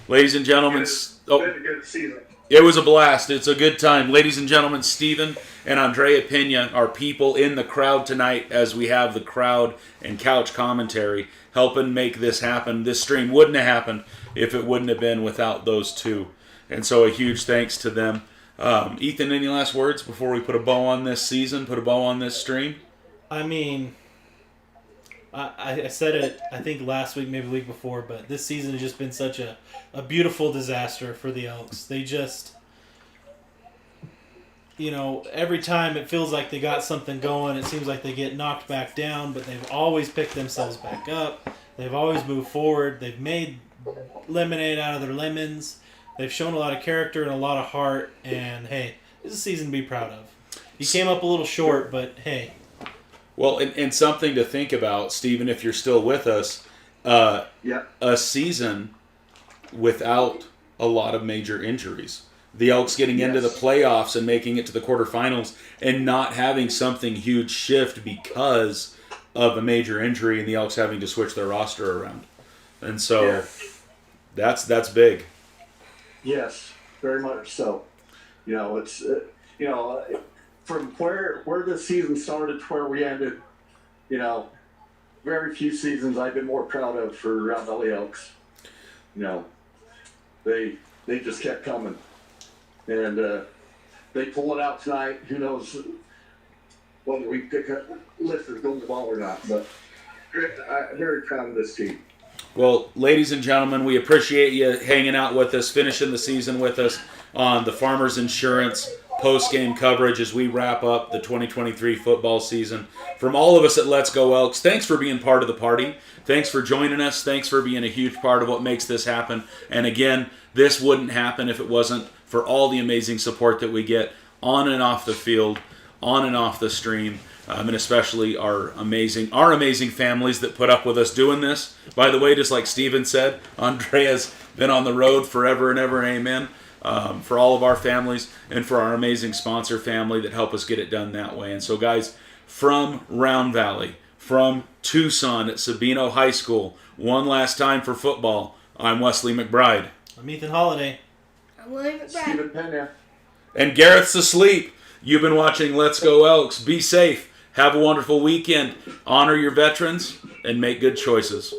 Ladies and gentlemen, It's been a good season. it was a blast. It's a good time. Ladies and gentlemen, Steven and Andrea Pena are people in the crowd tonight as we have the crowd and couch commentary helping make this happen. This stream wouldn't have happened if it wouldn't have been without those two. And so a huge thanks to them. Ethan, any last words before we put a bow on this season, put a bow on this stream? I mean, I said it, I think last week, maybe the week before, but this season has just been such a beautiful disaster for the Elks. They just, every time it feels like they got something going, it seems like they get knocked back down, but they've always picked themselves back up. They've always moved forward. They've made lemonade out of their lemons. They've shown a lot of character and a lot of heart, and hey, this is a season to be proud of. You came up a little short, but hey. Well, and something to think about, Stephen, if you're still with us, a season without a lot of major injuries. The Elks getting into the playoffs and making it to the quarterfinals and not having something huge shift because of a major injury and the Elks having to switch their roster around. And so that's big. Yes, very much so. It's from where the season started to where we ended, very few seasons I've been more proud of for Valley Elks. They just kept coming, and they pull it out tonight. Who knows whether we pick up lifters going the ball or not? But I'm very proud of this team. Well, ladies and gentlemen, we appreciate you hanging out with us, finishing the season with us on the Farmers Insurance post-game coverage as we wrap up the 2023 football season. From all of us at Let's Go Elks, thanks for being part of the party. Thanks for joining us. Thanks for being a huge part of what makes this happen. And again, this wouldn't happen if it wasn't for all the amazing support that we get on and off the field, on and off the stream, and especially our amazing families that put up with us doing this. By the way, just like Steven said, Andrea's been on the road forever and ever, amen. For all of our families and for our amazing sponsor family that help us get it done that way. And so, guys, from Round Valley, from Tucson at Sabino High School, one last time for football, I'm Wesley McBride. I'm Ethan Holiday. I'm William McBride. Steven Pena. And Garrett's asleep. You've been watching Let's Go Elks. Be safe. Have a wonderful weekend. Honor your veterans and make good choices.